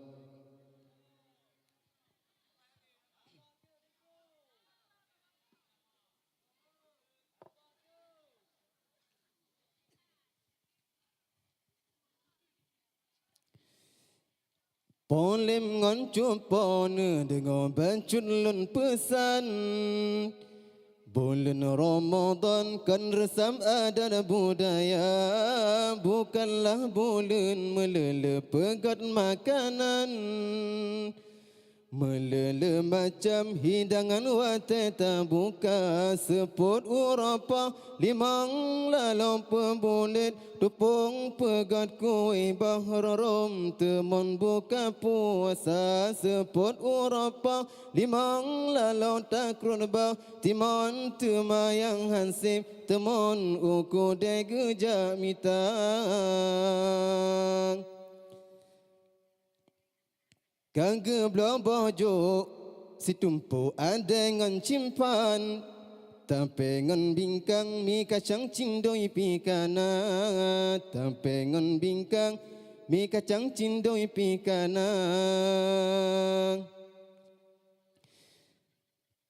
Polem ngon cupone dengan bancut lun pesan bulan Ramadan kan resam adat budaya bukanlah bulan melele pegat makanan melele macam hidangan wateta buka seput urapa limang lalau pembulit tupung pegat kuih bahar rom temon buka puasa seput urapa limang lalau takrun bah timon temayang hansip temon uku degeja mitang Gangga belah bojo si tumpu adengan cimpan tampengan bingkang mi kacang cindoi pikana tampengan bingkang mi kacang cindoi pikana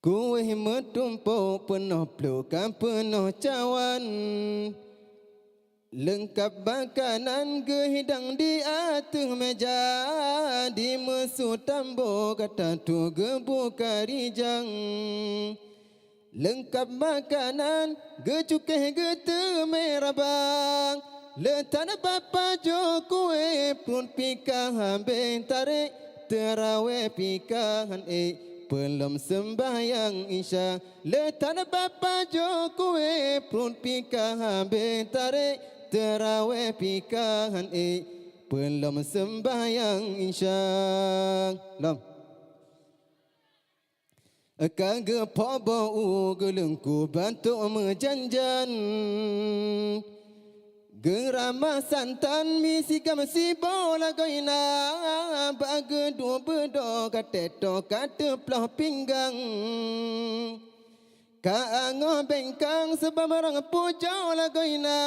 kue metumpu penuh pelukan penuh cawan lengkap makanan gehidang di atas meja di mesut tambo kata tu gebuka rijang lengkap makanan gecukeh gete merah bang letan bapa jo kue pun pikahan tarik terawih pikahan belum sembahyang isya letan bapa jo kue pun pikahan tarik terawih pikahan belum sembahyang isya lam kagak pobau gelengku bantu mejanjan gerama santan misi kamsi bola goina bagedu bedo kateto kateplah pinggang kaango bengkang sebab orang puja lagoina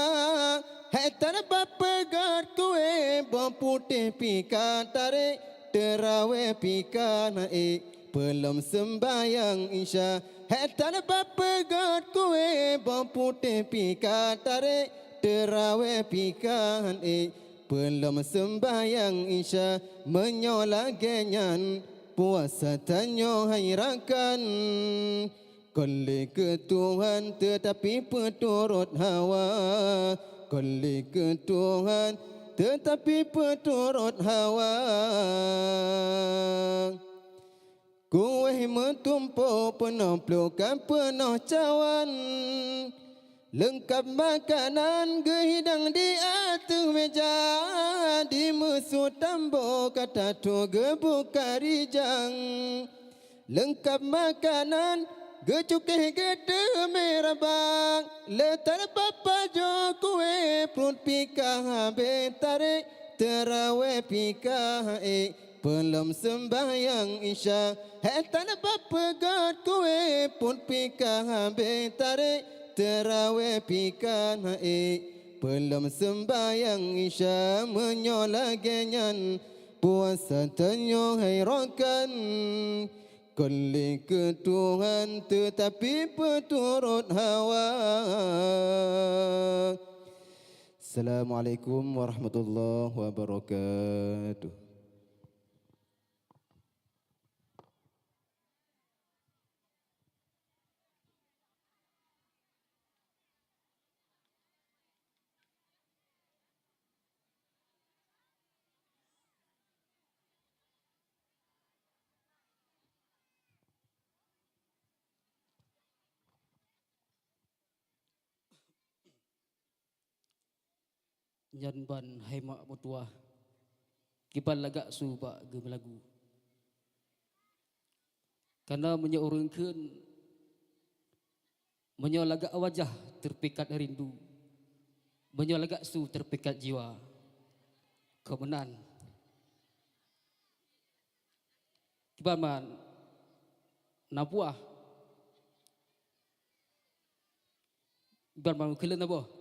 hetan bapegat kue bom putih pika tarik terawih pika naik belum sembahyang isya hetan bapegat kue bom putih pika tarik terawih pika naik belum sembahyang isya menyola genyan puasa tanyo hairakan kali ke Tuhan tetapi peturut hawa kali ke Tuhan tetapi peturut hawa kue metumpu penuh pelukan penuh cawan lengkap makanan gehidang di atas meja di mesut tambo kata tu gebuka rijang lengkap makanan Gecukeh gede merah bang, letar papa jo kue prut pika habe tarik terawih pika belum sembahyang isya. Hetan papa god kue prut pika habe tarik terawih pika belum sembahyang isya menyola genyan puasa tanyo hayrokan. Kali ke Tuhan tetapi peturut hawa. Assalamualaikum warahmatullahi wabarakatuh. Nyan ban hai mak mutua kibal lagak suba ge lagu karena menyeurungkeun menyolagak wajah terpikat rindu menyolagak su terpikat jiwa kemenan kibal man napuah kibal man keleun apa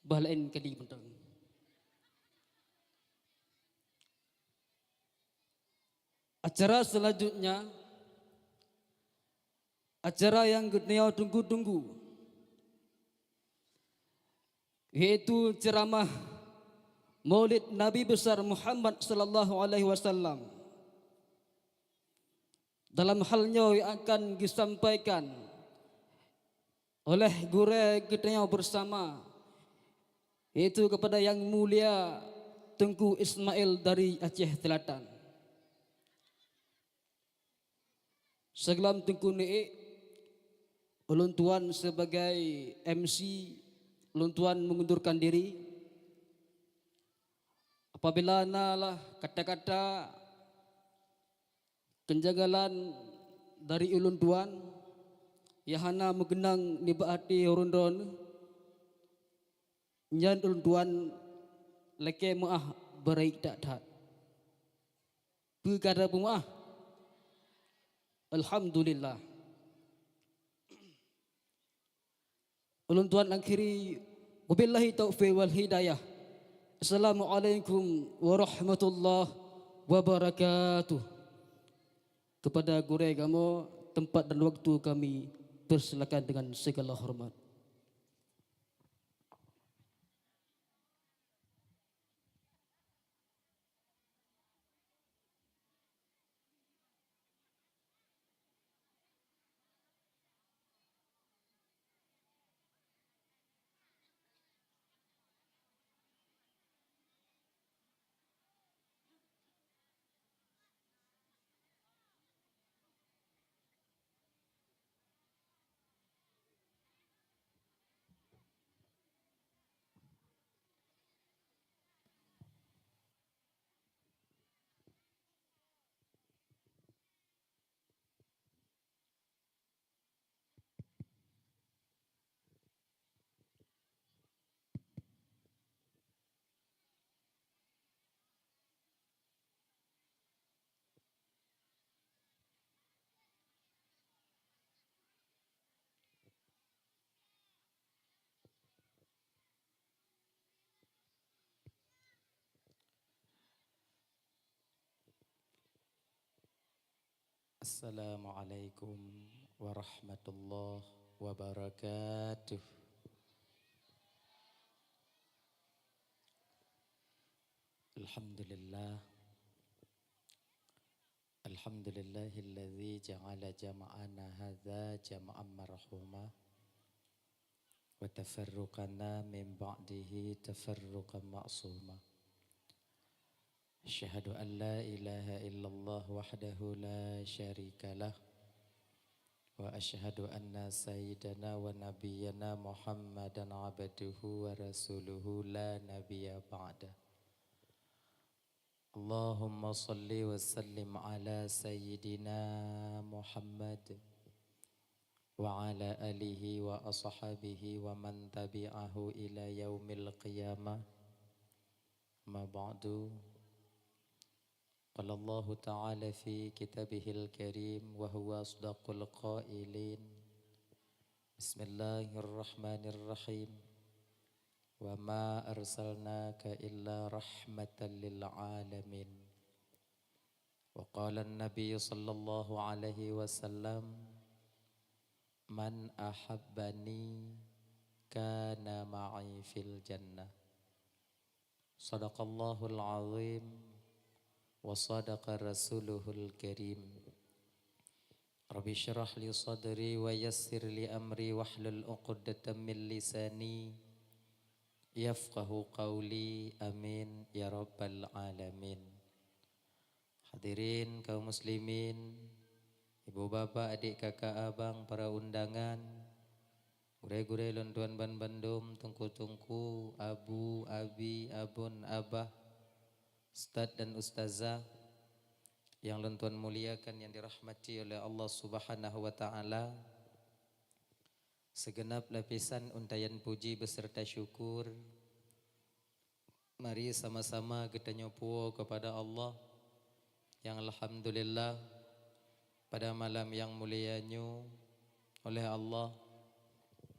balain kali mentang. Acara selanjutnya, acara yang kita tunggu-tunggu, yaitu ceramah Maulid Nabi besar Muhammad sallallahu alaihi wasallam. Dalam halnya yang akan disampaikan oleh guru kita bersama, yaitu kepada Yang Mulia Tengku Ismail dari Aceh Selatan. Sebelum Tengku ni, ulun tuan sebagai MC, ulun tuan mengundurkan diri. Apabila nalah kata-kata kenjagalan dari ulun tuan, yahana mengenang nibaati urundon, nyan ulun tuan leke maah berai tak. Perkara pemaah. Alhamdulillah. Ulun tuan akhiri wabillahi taufiq wal hidayah. Assalamualaikum warahmatullahi wabarakatuh. Kepada guru kamu tempat dan waktu kami persilakan dengan segala hormat. Assalamualaikum warahmatullahi wabarakatuh. Alhamdulillah. Alhamdulillahilladzi ja'ala jama'ana hadza jama'an marhuma wa tafarruqana min ba'dihi tafarruqan ma'suma. Asyhadu an la ilaha illallah wahdahu la syarika lah wa asyhadu anna sayyidana wa nabiyyana Muhammadan abduhu wa rasuluhu la nabiyya ba'da. اللهم صل وسلم على سيدنا محمد وعلى آله وأصحابه ومن تبعه إلى يوم القيامة. ما بعد، قال الله تعالى في كتابه الكريم وهو أصدق القائلين: بسم الله الرحمن الرحيم وما أرسلناك إلا رحمة للعالمين. وقال النبي صلى الله عليه وسلم: من أحبني كان معي في الجنة. صدق الله العظيم وصدق رسوله الكريم. رب اشرح لي صدري ويسر لي أمري واحلل عقدة من لساني yafqahu qawli, amin ya rabbal alamin. Hadirin kaum muslimin, ibu bapak, adik kakak abang, para undangan, gure-gure lontuan ban bandum, tungku-tungku, abu, abi, abun, abah, ustadz dan ustazah yang lontuan muliakan, yang dirahmati oleh Allah Subhanahu wa taala. Segenap lapisan untayan puji beserta syukur, mari sama-sama kita nyopo kepada Allah yang alhamdulillah pada malam yang mulianya oleh Allah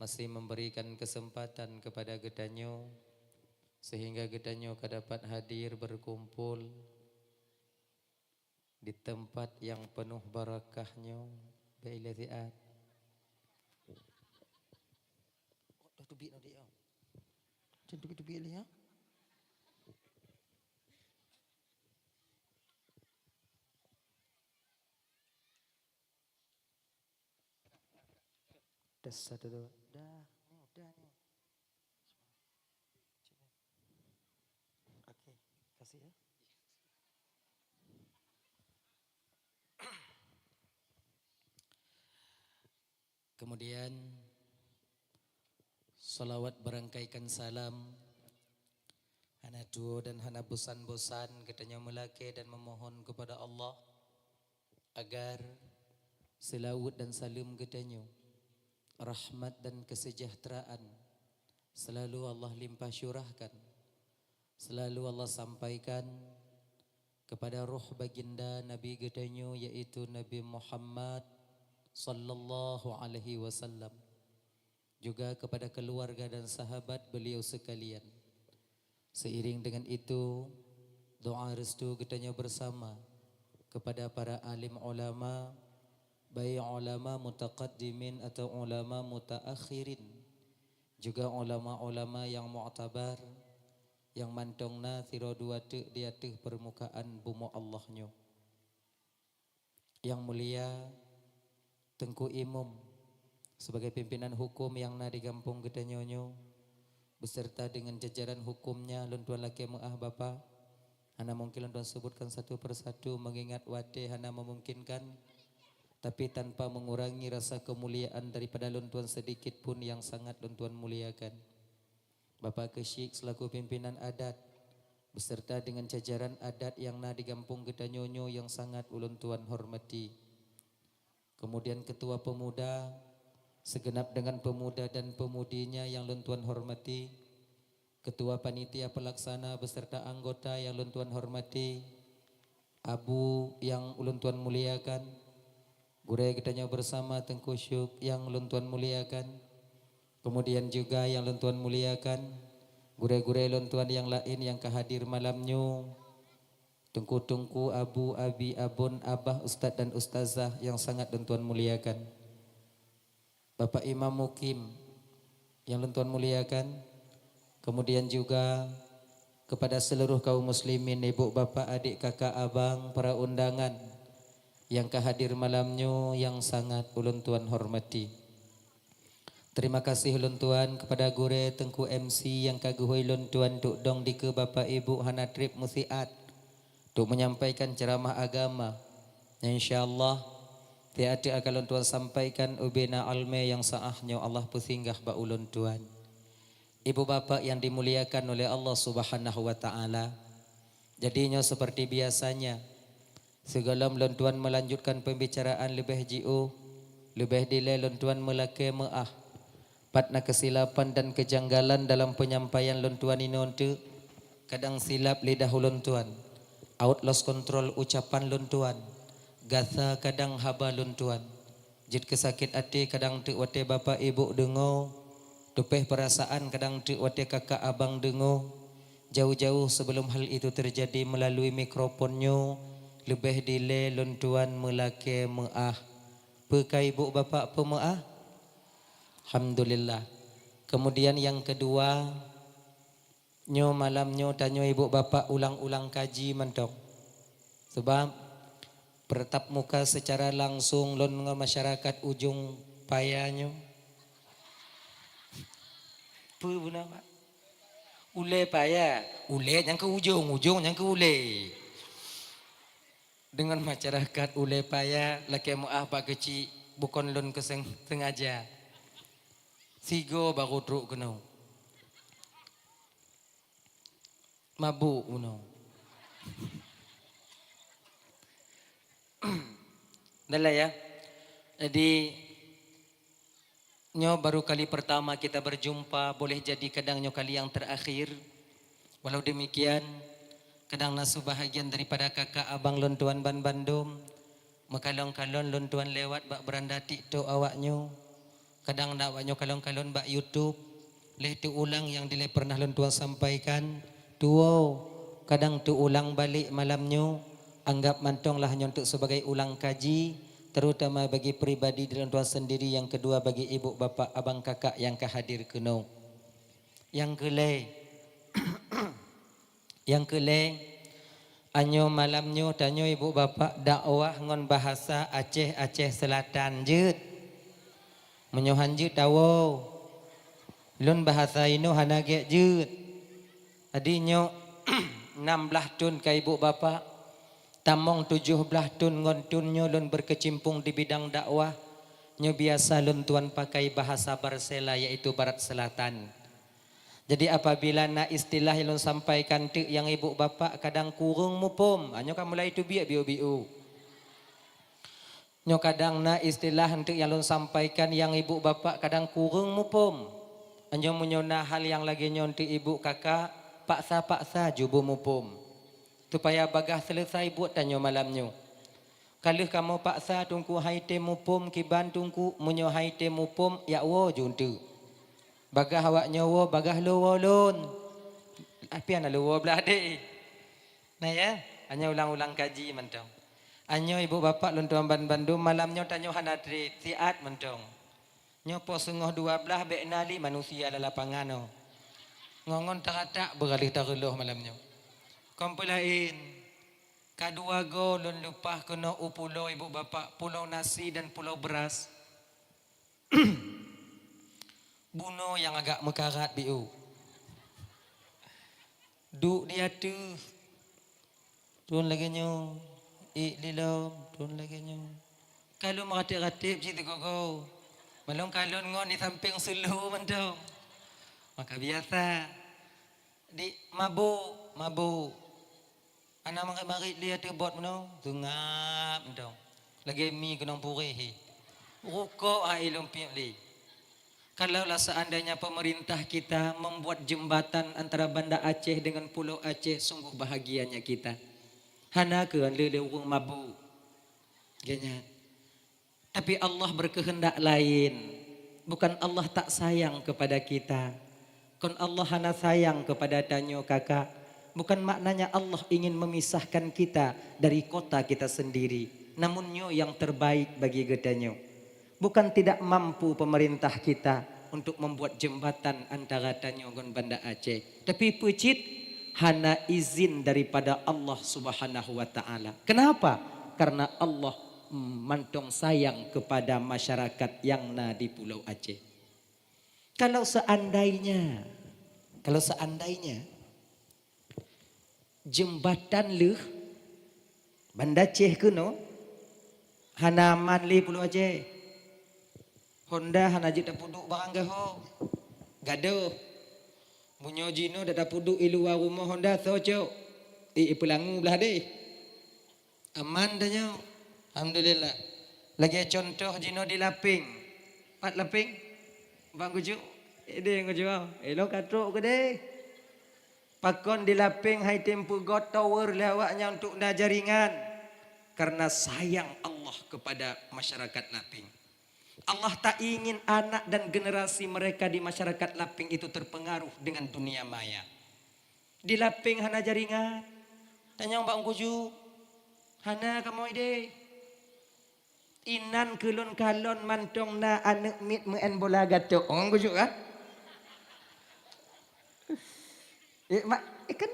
masih memberikan kesempatan kepada getanyo sehingga getanyo dapat hadir berkumpul di tempat yang penuh barakahnya. Bailatiat tubik nanti ya. Jangan tubik-tubik ya. Dah satu dua. Dah, ni udah ni. Okey, kasih ya. Kemudian salawat berangkaikan salam hana duo dan hana bosan-bosan katanya melake dan memohon kepada Allah agar selawat dan salam katanya rahmat dan kesejahteraan selalu Allah limpah syurahkan, selalu Allah sampaikan kepada roh baginda Nabi katanya yaitu Nabi Muhammad sallallahu alaihi wasallam, juga kepada keluarga dan sahabat beliau sekalian. Seiring dengan itu, doa restu kitanya bersama kepada para alim ulama, baik ulama mutaqaddimin atau ulama mutaakhirin, juga ulama-ulama yang mu'tabar, yang mantongna thiroduate di atas permukaan bumi Allahnya. Yang mulia Tengku Imam sebagai pimpinan hukum yang na di kampung kita nyonyo beserta dengan jajaran hukumnya lontuan laki muah bapa hana mungkin lontuan sebutkan satu persatu mengingat wate hana memungkinkan, tapi tanpa mengurangi rasa kemuliaan daripada lontuan sedikit pun yang sangat lontuan muliakan. Bapak Kesyik selaku pimpinan adat beserta dengan jajaran adat yang na di kampung kita nyonyo yang sangat uluntuan hormati. Kemudian ketua pemuda segenap dengan pemuda dan pemudinya yang luntuan hormati, ketua panitia pelaksana beserta anggota yang luntuan hormati, abu yang luntuan muliakan, gure kitanya bersama Tengku Syuk yang luntuan muliakan, kemudian juga yang luntuan muliakan, gure-gure luntuan yang lain yang kehadir malamnya, tengku-tengku, abu, abi, abun, abah, ustaz dan ustazah yang sangat luntuan muliakan. Bapak Imam Mukim yang luntuan muliakan, kemudian juga kepada seluruh kaum muslimin, ibu, bapak, adik, kakak, abang, para undangan yang kehadir malamnya yang sangat ulun tuan hormati. Terima kasih ulun tuan kepada gure Tengku MC yang kaguhui ulun tuan duk dong di ke bapak ibu hana trip musiat untuk menyampaikan ceramah agama. InsyaAllah tiada akan ulun tuan sampaikan ubina alme yang saahnya Allah pusinggah ba ulun tuan. Ibu bapak yang dimuliakan oleh Allah Subhanahu wa taala, Jadinya seperti biasanya, sebelum lontuan melanjutkan pembicaraan lebih jiu, lebih dile lontuan melake meah. Patna kesilapan dan kejanggalan dalam penyampaian lontuan ini untuk kadang silap lidah lontuan, out lost control ucapan lontuan, gasa kadang haba lontuan. Jid kesakit hati kadang tu wate bapa ibu dengo, tupeh perasaan kadang tu wate kakak abang dengo. Jauh-jauh sebelum hal itu terjadi melalui mikrofonnya, lebih dile lontuan melake meah. Pekai ibu bapa pemeah? Alhamdulillah. Kemudian yang kedua, nyo malamnyo tanyo ibu bapa ulang-ulang kaji mentok. Sebab bertatap muka secara langsung lon masyarakat ujung payahnya. Apa guna Pak? Ule payah, ule yang ke ujung, ujung yang ke ule. Dengan masyarakat ule payah, laki muah pak kecil, bukan lon sengaja. Sigo baru truk kena. Mabuk kena. Dah ya. Jadi nyo baru kali pertama kita berjumpa, boleh jadi kadang nyo kali yang terakhir. Walau demikian, kadang nasu bahagian daripada kakak abang lontuan ban Bandung, makalong-kalon lontuan lewat bak beranda TikTok awaknyo. Kadang nak awaknyo kalong-kalon bak YouTube, leh tu ulang yang dile pernah lontuan sampaikan. Tuo, kadang tu ulang balik malamnyo, anggap mantonglah nyo untuk sebagai ulang kaji. Terutama bagi pribadi dan tuan sendiri, yang kedua bagi ibu bapa abang kakak yang kehadir keno. Yang kele anyo malamnyo tanyo ibu bapa dakwah ngon bahasa Aceh Selatan jeut. Menyohan jeut tawo. Lun bahasa ino hanage jeut. Adinyo 16 tahun ka ibu bapa. Tamong 17 tahun ngontunnya lun berkecimpung di bidang dakwah. Nyo biasa lun tuan pakai bahasa Barsela, yaitu Barat Selatan. Jadi apabila nak istilah yang lun sampaikan tu yang ibu bapa kadang kurung mupum. Nyo kan mulai tu biu. Nyo kadang nak istilah untuk yang lun sampaikan yang ibu bapa kadang kurung mupum. Nyo menyona hal yang lagi nyo untuk ibu kakak paksa jubu mupum. Supaya bagah selesai buat tanyo malamnyo. Kalau kamu paksa tungku haite mupum kiban tungku munyo haite mupum ya wo juntu. Bagah awaknyo wo bagah lo wolon. Api ana lo wo belade. Nah ya, hanya ulang-ulang kaji mentong. Anyo ibu bapak lontuan ban Bandung malamnyo tanyo hanadri siat mentong. Nyo po sengah 12 bek nali manusia dalam lapangan no. Ngongon tak beralih tareluh malamnyo. Kompulain kadua go lun lupa kena pulau ibu bapa, pulau nasi dan pulau beras. Buno yang agak mekarat biu. Duk dia tu. Tuan lagi nyo. Lilom, tuan lagi nyo. Kalau meratip-ratip cerita gogo. Malong kalon ngon di samping sulu mentong. Maka biasa. Di mabuk. Anak marit dia tu buat mana? Tungap entong. Lagi mi kena purih. Rokok ai lumpiak li. Kalaulah seandainya pemerintah kita membuat jembatan antara Banda Aceh dengan Pulau Aceh, sungguh bahagianya kita. Hana ke lele urung mabuk. Ganya. Tapi Allah berkehendak lain. Bukan Allah tak sayang kepada kita. Kon Allah hana sayang kepada tanyo kakak. Bukan maknanya Allah ingin memisahkan kita dari kota kita sendiri. Namun nyo yang terbaik bagi gedanyo. Bukan tidak mampu pemerintah kita untuk membuat jembatan antara tanyo dengan Banda Aceh. Tapi pecit hana izin daripada Allah Subhanahu wa taala. Kenapa? Karena Allah mantong sayang kepada masyarakat yang na di Pulau Aceh. Kalau seandainya jembatan leh Banda Aceh kuno hanaman li Pulau Aceh. Honda hana jita puduk barang gaho. Gado. Munyo jino dada puduk iluwa rumah Honda sojo. Pelangu belah deh. Aman dah nyo. Alhamdulillah. Lagi contoh jino di laping. Pat laping. Bang kujuk. Dia kujuk. Lo katruk ke deh. Pakon di laping hai tempu got tower lawaknya untuk dah jaringan. Karena sayang Allah kepada masyarakat laping. Allah tak ingin anak dan generasi mereka di masyarakat laping itu terpengaruh dengan dunia maya. Di laping hana jaringan. Tanya Mbak Kuju. Hana kamu ide. Inan kelon kalon mantong na anak mit meen bola gatok. Orang Kuju kan? Kan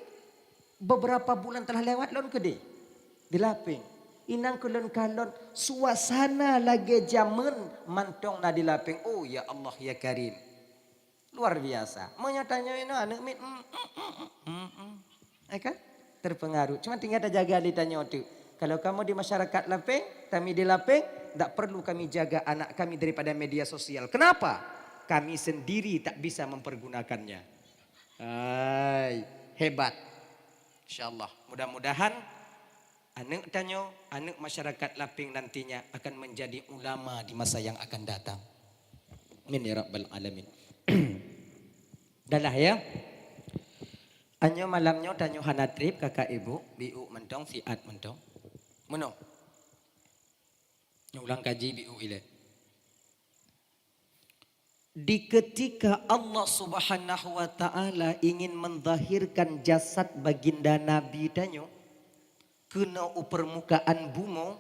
beberapa bulan telah lewat lon ke de. Di laping. Inang kelon kalon suasana lagi jaman mantong na di laping. Oh ya Allah ya Karim. Luar biasa. Mau nyatanya ini anak mit. Kan? Terpengaruh. Cuma tinggal ada jaga ditanya itu. Kalau kamu di masyarakat laping, kami di laping, tak perlu kami jaga anak kami daripada media sosial. Kenapa? Kami sendiri tak bisa mempergunakannya. Hai, hebat. InsyaAllah. Mudah-mudahan anak tanya, anak masyarakat laping nantinya akan menjadi ulama di masa yang akan datang. Amin ya Rabbal Alamin. Dah lah ya. Anyo malamnya tanyo hana trip kakak ibu, biu mentong, fiat mentong. Meno. Ulang kaji biu ile. Di ketika Allah Subhanahu wa taala ingin menzahirkan jasad baginda Nabi tanyo kena permukaan bumi,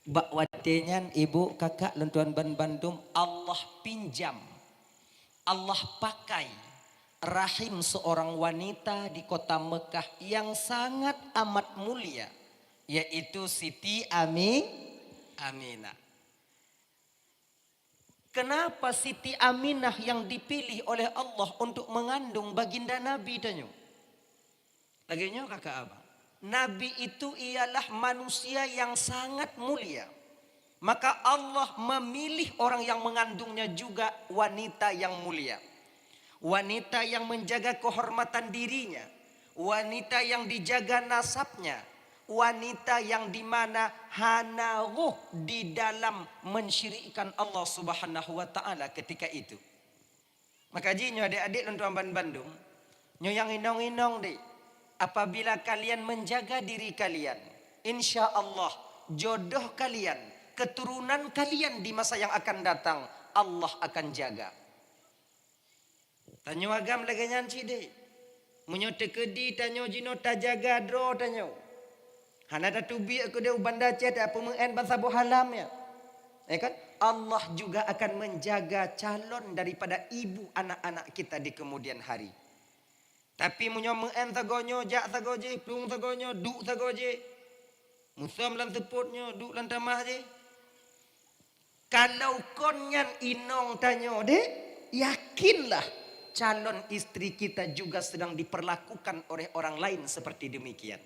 bak watenyan ibu kakak lentuan ban Bandung Allah pinjam. Allah pakai rahim seorang wanita di kota Mekah yang sangat amat mulia, yaitu Siti Aminah. Kenapa Siti Aminah yang dipilih oleh Allah untuk mengandung baginda Nabi tanyo? Laginya kakak abang, Nabi itu ialah manusia yang sangat mulia. Maka Allah memilih orang yang mengandungnya juga wanita yang mulia. Wanita yang menjaga kehormatan dirinya, wanita yang dijaga nasabnya, wanita yang dimana hana ruh di dalam mensyirikkan Allah Subhanahu wa taala ketika itu. Maka jinyo adik-adik lentuan Bandung, nyo yang inong-inong deh. Apabila kalian menjaga diri kalian, insya Allah jodoh kalian, keturunan kalian di masa yang akan datang Allah akan jaga. Tanyo agam lagi nyanci deh. Munyo tekedi tanyo jino tajaga dro tanyo. Hana tatubi aku dia banda cet apa mengen bangsa bohalam ya. Kan? Allah juga akan menjaga calon daripada ibu anak-anak kita di kemudian hari. Tapi munyo mengen tagonyo, jak tagoje, plung tagonyo, duk tagoje. Musam lan teputnyo, duk lan tamah je. Kalau konyan inong tanyo deh, yakinlah calon istri kita juga sedang diperlakukan oleh orang lain seperti demikian.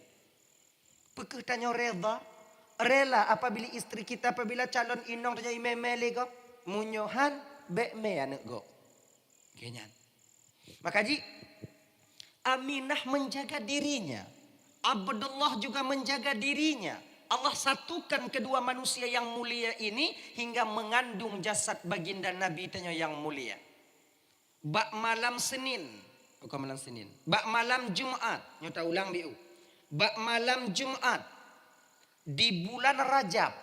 Pekeh tanyo rela apabila istri kita apabila calon inong tanyo imemele go, munyohan bekme anak go. Kenyan. Maka ji Aminah menjaga dirinya. Abdullah juga menjaga dirinya. Allah satukan kedua manusia yang mulia ini hingga mengandung jasad baginda Nabi tanyo yang mulia. Bak malam Senin, bukan malam Senin. Bak malam Jumat, nyata ulang biu. Bak malam Jumat di bulan Rajab.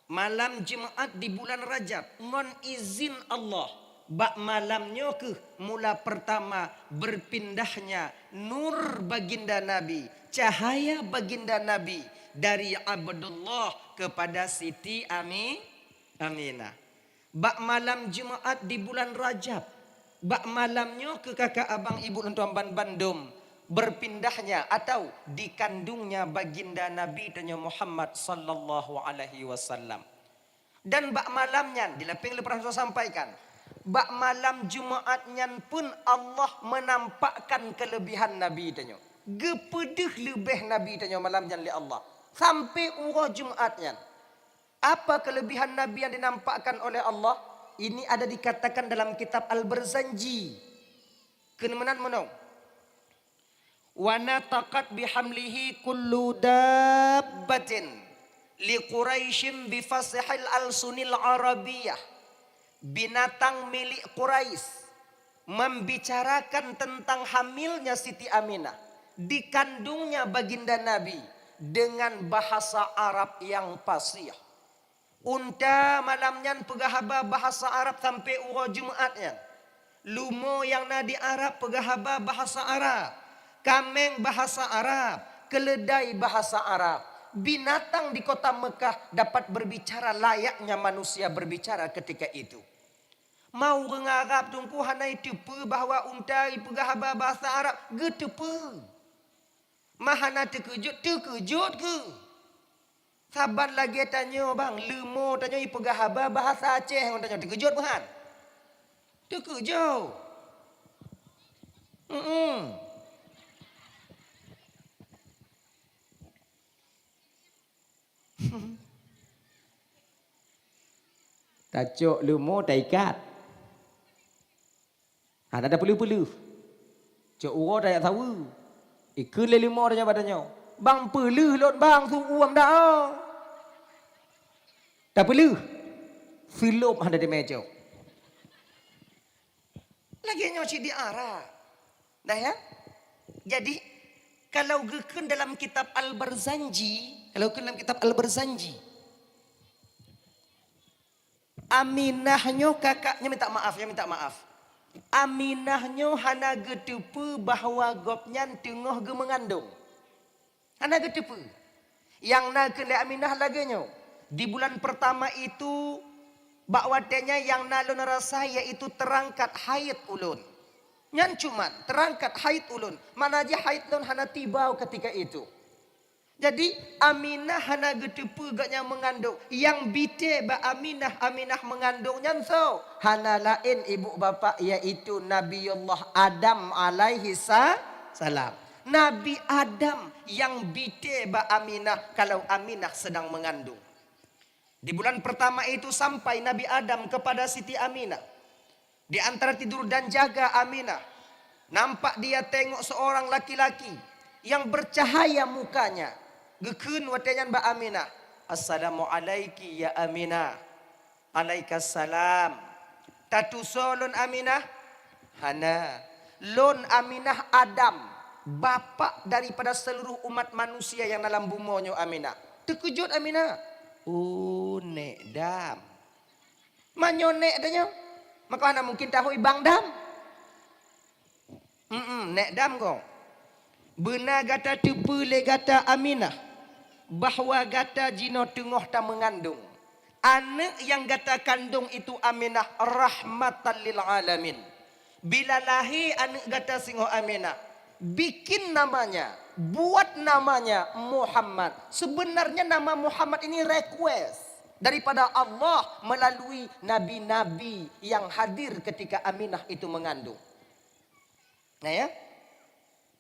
Malam Jumat di bulan Rajab, ngon izin Allah. Bak malamnya ke mula pertama berpindahnya nur baginda Nabi, cahaya baginda Nabi dari Abdullah kepada Siti Aminah. Bak malam Jumat di bulan Rajab. Bak malamnya ke kakak abang ibu lentuan Bandung berpindahnya atau dikandungnya baginda Nabi tanya Muhammad sallallahu alaihi wasallam. Dan bak malamnya dilaping lepas saya sampaikan. Bak malam Jumatnya pun Allah menampakkan kelebihan Nabi tanya. Gepedeh lebih Nabi tanya malamnya li Allah. Sampai urah Jumatnya. Apa kelebihan Nabi yang dinampakkan oleh Allah? Ini ada dikatakan dalam kitab Al-Barzanji. Kenemenan menong. Wa nataqat bihamlihi kullu dabbatin li Quraisyin bi fasihil alsunil arabiyah. Binatang milik Quraisy membicarakan tentang hamilnya Siti Aminah, dikandungnya baginda Nabi dengan bahasa Arab yang fasih. Unta malamnya pegahaba bahasa Arab sampai ura Jumatnya. Lumo yang nadi Arab pegahaba bahasa Arab. Kameng bahasa Arab, keledai bahasa Arab. Binatang di kota Mekah dapat berbicara layaknya manusia berbicara ketika itu. Mau ngarap tungku hanai tepe bahawa unta pegahaba bahasa Arab, getepe. Mahana terkejut ke? Saban lagi tanya bang, lemo tanya pegahaba bahasa Aceh, orang tanya terkejut bukan? Terkejut. Tacuk lemo taikat. Ada perlu-perlu. Cuk uro tak tahu. Ikun le lemo tanya badannya. Bang perlu lot bang tu uam dah. Tak perlu. Filop ada di meja. Lagi nyoci di arah. Dah ya? Jadi kalau gekun dalam kitab Al-Barzanji, Aminahnya kakaknya minta maaf. Aminahnya hana getepe bahawa gopnya tengah ge mengandung. Hana getepe. Yang nak kena Aminah laganya. Di bulan pertama itu bakwatenya yang nalun rasa iaitu terangkat haid ulun. Nyan cuman terangkat haid ulun. Mana aja haid ulun hana tibau ketika itu. Jadi Aminah hana getepe gaknya mengandung. Yang bite ba Aminah mengandungnya so. Hana lain ibu bapa iaitu Nabiullah Adam alaihi salam. Nabi Adam yang bite ba Aminah kalau Aminah sedang mengandung. Di bulan pertama itu sampai Nabi Adam kepada Siti Aminah. Di antara tidur dan jaga Aminah, nampak dia tengok seorang laki-laki yang bercahaya mukanya. Gekun watanyan ba Aminah. Assalamualaikum ya Aminah. Alaikassalam. Tatusolon Aminah. Hana. Lon Aminah Adam. Bapa daripada seluruh umat manusia yang dalam bumonyo Aminah. Terkejut Aminah. Oh nek dam. Manyo nek adanya. Maka mana mungkin tahu ibang dam. Nek dam kong. Benar gata tepule gata Aminah. Bahawa gata jino tengah tak mengandung. Anak yang gata kandung itu Aminah rahmatan lil alamin. Bila lahir anak gata singo Aminah, bikin namanya, buat namanya Muhammad. Sebenarnya nama Muhammad ini request daripada Allah melalui nabi-nabi yang hadir ketika Aminah itu mengandung. Nah ya.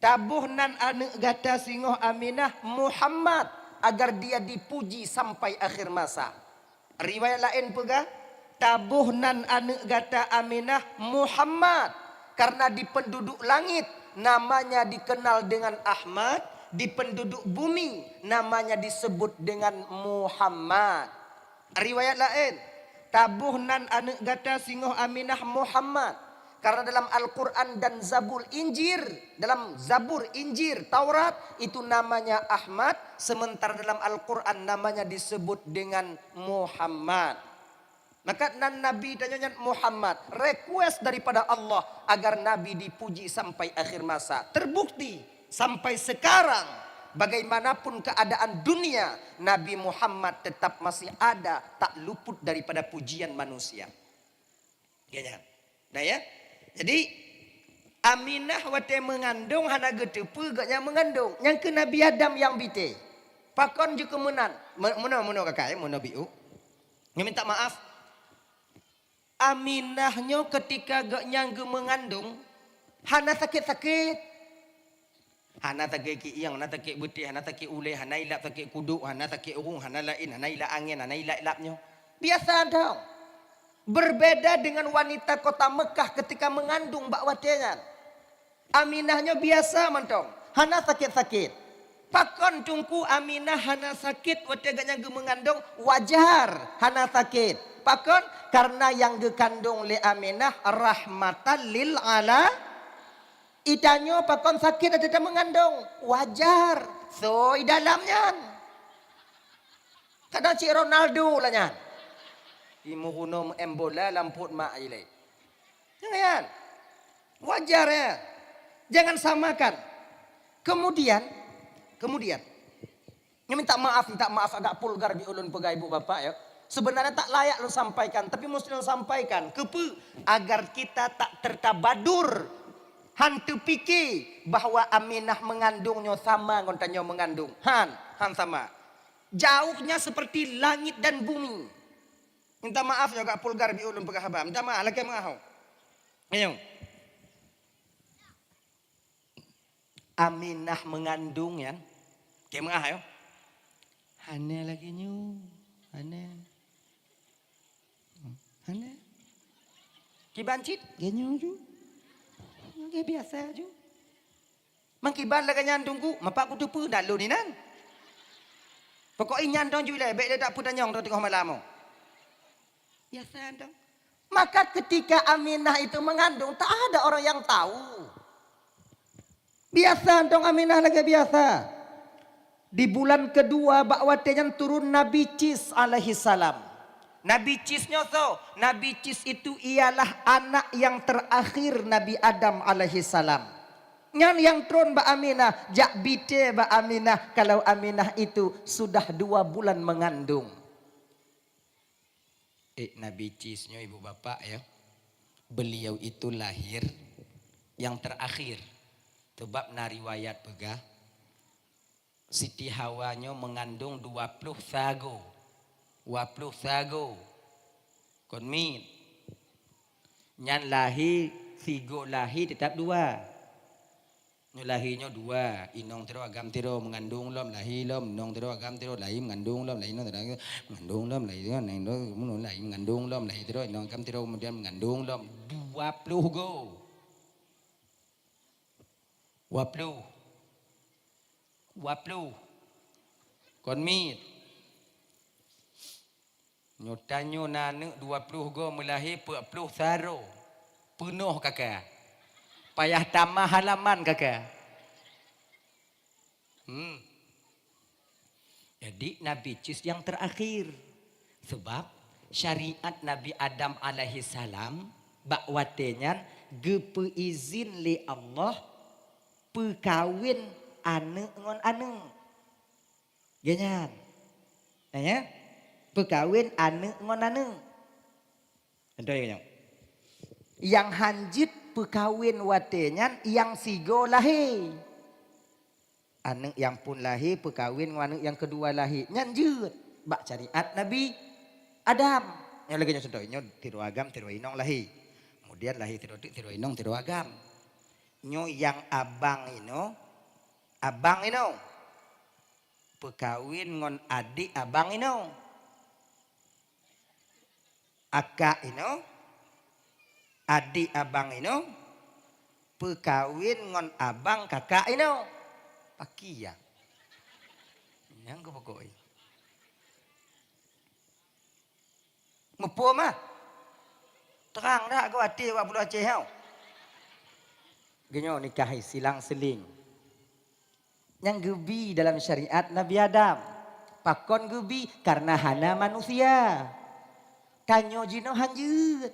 Tabuh nan anak gata singo Aminah Muhammad agar dia dipuji sampai akhir masa. Riwayat lain pega tabuh nan anak gata Aminah Muhammad karena di penduduk langit namanya dikenal dengan Ahmad, di penduduk bumi namanya disebut dengan Muhammad. Riwayat lain tabuh nan anak gata singo Aminah Muhammad karena dalam Al-Quran dan Zabur Injil, dalam Zabur Injil Taurat itu namanya Ahmad, sementara dalam Al-Quran namanya disebut dengan Muhammad. Maka nan Nabi tanya Muhammad, request daripada Allah agar Nabi dipuji sampai akhir masa. Terbukti sampai sekarang bagaimanapun keadaan dunia, Nabi Muhammad tetap masih ada, tak luput daripada pujian manusia. Ya, nah ya. Jadi Aminah wate mengandung hana getepe gaknya mengandung. Yang ke Nabi Adam yang bite. Pakon juga menan. Mono kakak ya, mono biu. Yang minta maaf. Aminahnya ketika gaknya mengandung hana sakit-sakit. Hana sakit kiang, hana sakit betih, hana sakit uleh, hana ilap sakit kuduk, hana sakit urung, hana lain, hana ilap angin, hana ilap-ilapnya. Biasa dong. Berbeda dengan wanita kota Mekah ketika mengandung bak watenya. Aminahnya biasa mantong. hana sakit-sakit. Pakon tungku Aminah hana sakit waktu agaknya ge mengandung wajar hana sakit. Pakon karena yang ge kandung le Aminah rahmatan lil ala. Idanyo pakon sakit ada mengandung wajar. So i dalamnya. Kadang Cik Ronaldo lah nya. Imuhuno embola lamput mak ile. Jangan. Wajar ya. Jangan samakan. Kemudian minta maaf agak pulgar di ulun pegawai ibu bapak ya. Sebenarnya tak layak lu sampaikan, tapi mesti lu sampaikan. Kepe agar kita tak tertabadur. Hantu pikir bahwa Aminah mengandungnya sama ngontannya mengandung. Han sama. Jauhnya seperti langit dan bumi. Minta maaf ya agak pulgar di ulun pegawai. Minta maaf lagi maaf. Ayo. Aminah mengandung ya. Kemah ayo. Hane lagi nyu. Hane. Kibancit genyu ju. Ge biasa ju. Mangkiban lagi nyandungku, mapak ku tupu dalu ni nan. Pokok nyandong ju le, bek dia tak punya nyong tengah malam. Biasa dong. Maka ketika Aminah itu mengandung, tak ada orang yang tahu. Biasa dong Aminah lagi biasa. Di bulan kedua bakwatenya turun Nabi Cis alaihi salam. Nabi Cisnya so, Nabi Cis itu ialah anak yang terakhir Nabi Adam alaihi salam. Yang turun Mbak Aminah, jak bite Mbak Aminah kalau Aminah itu sudah 2 bulan mengandung. Nabi Cisnya ibu bapak ya. Beliau itu lahir yang terakhir. Sebab na riwayat pegah Siti Hawanya mengandung 20 sago. 20 sago. Konmin. Nyan lahir, sigo lahir tetap 2. Nyo lahirnya 2. Inong tiro agam tiro mengandung lom lahir lom. Inong tiro agam tiro lahir mengandung lom lahir inong tiro mengandung lom lahir inong lahir mengandung lom lahir tiro inong agam tiro kemudian mengandung lom 20 go. 20 konmit nyotanyo nane 20 go melahir 40 saro penuh kakak payah tambah halaman kakak jadi Nabi Cis yang terakhir sebab syariat Nabi Adam alaihi salam bakwatenya gepe izin li Allah pekawin ane ngon ane. Ganyan. Ya. Pekawin ane ngon ane. Ada yang yang hanjit pekawin watenyan yang sigo lahir. Ane yang pun lahir pekawin ane yang kedua lahir. Nyanjut. Bak syariat Nabi Adam. Yang lagi contohnya tiru agam tiru inong lahir. Kemudian lahir tiru inong tiru agam. Nyo yang abang ino pekawin ngon adik abang ino akak ino adik abang ino pekawin ngon abang kakak ino pakia yang ke pokok mepo mah terang dah kau hati awak bulu Aceh hau. Genyo nikahi silang seling. Yang gebi dalam syariat Nabi Adam. Pakon gebi karena hana manusia. Kanyo jino hanjut.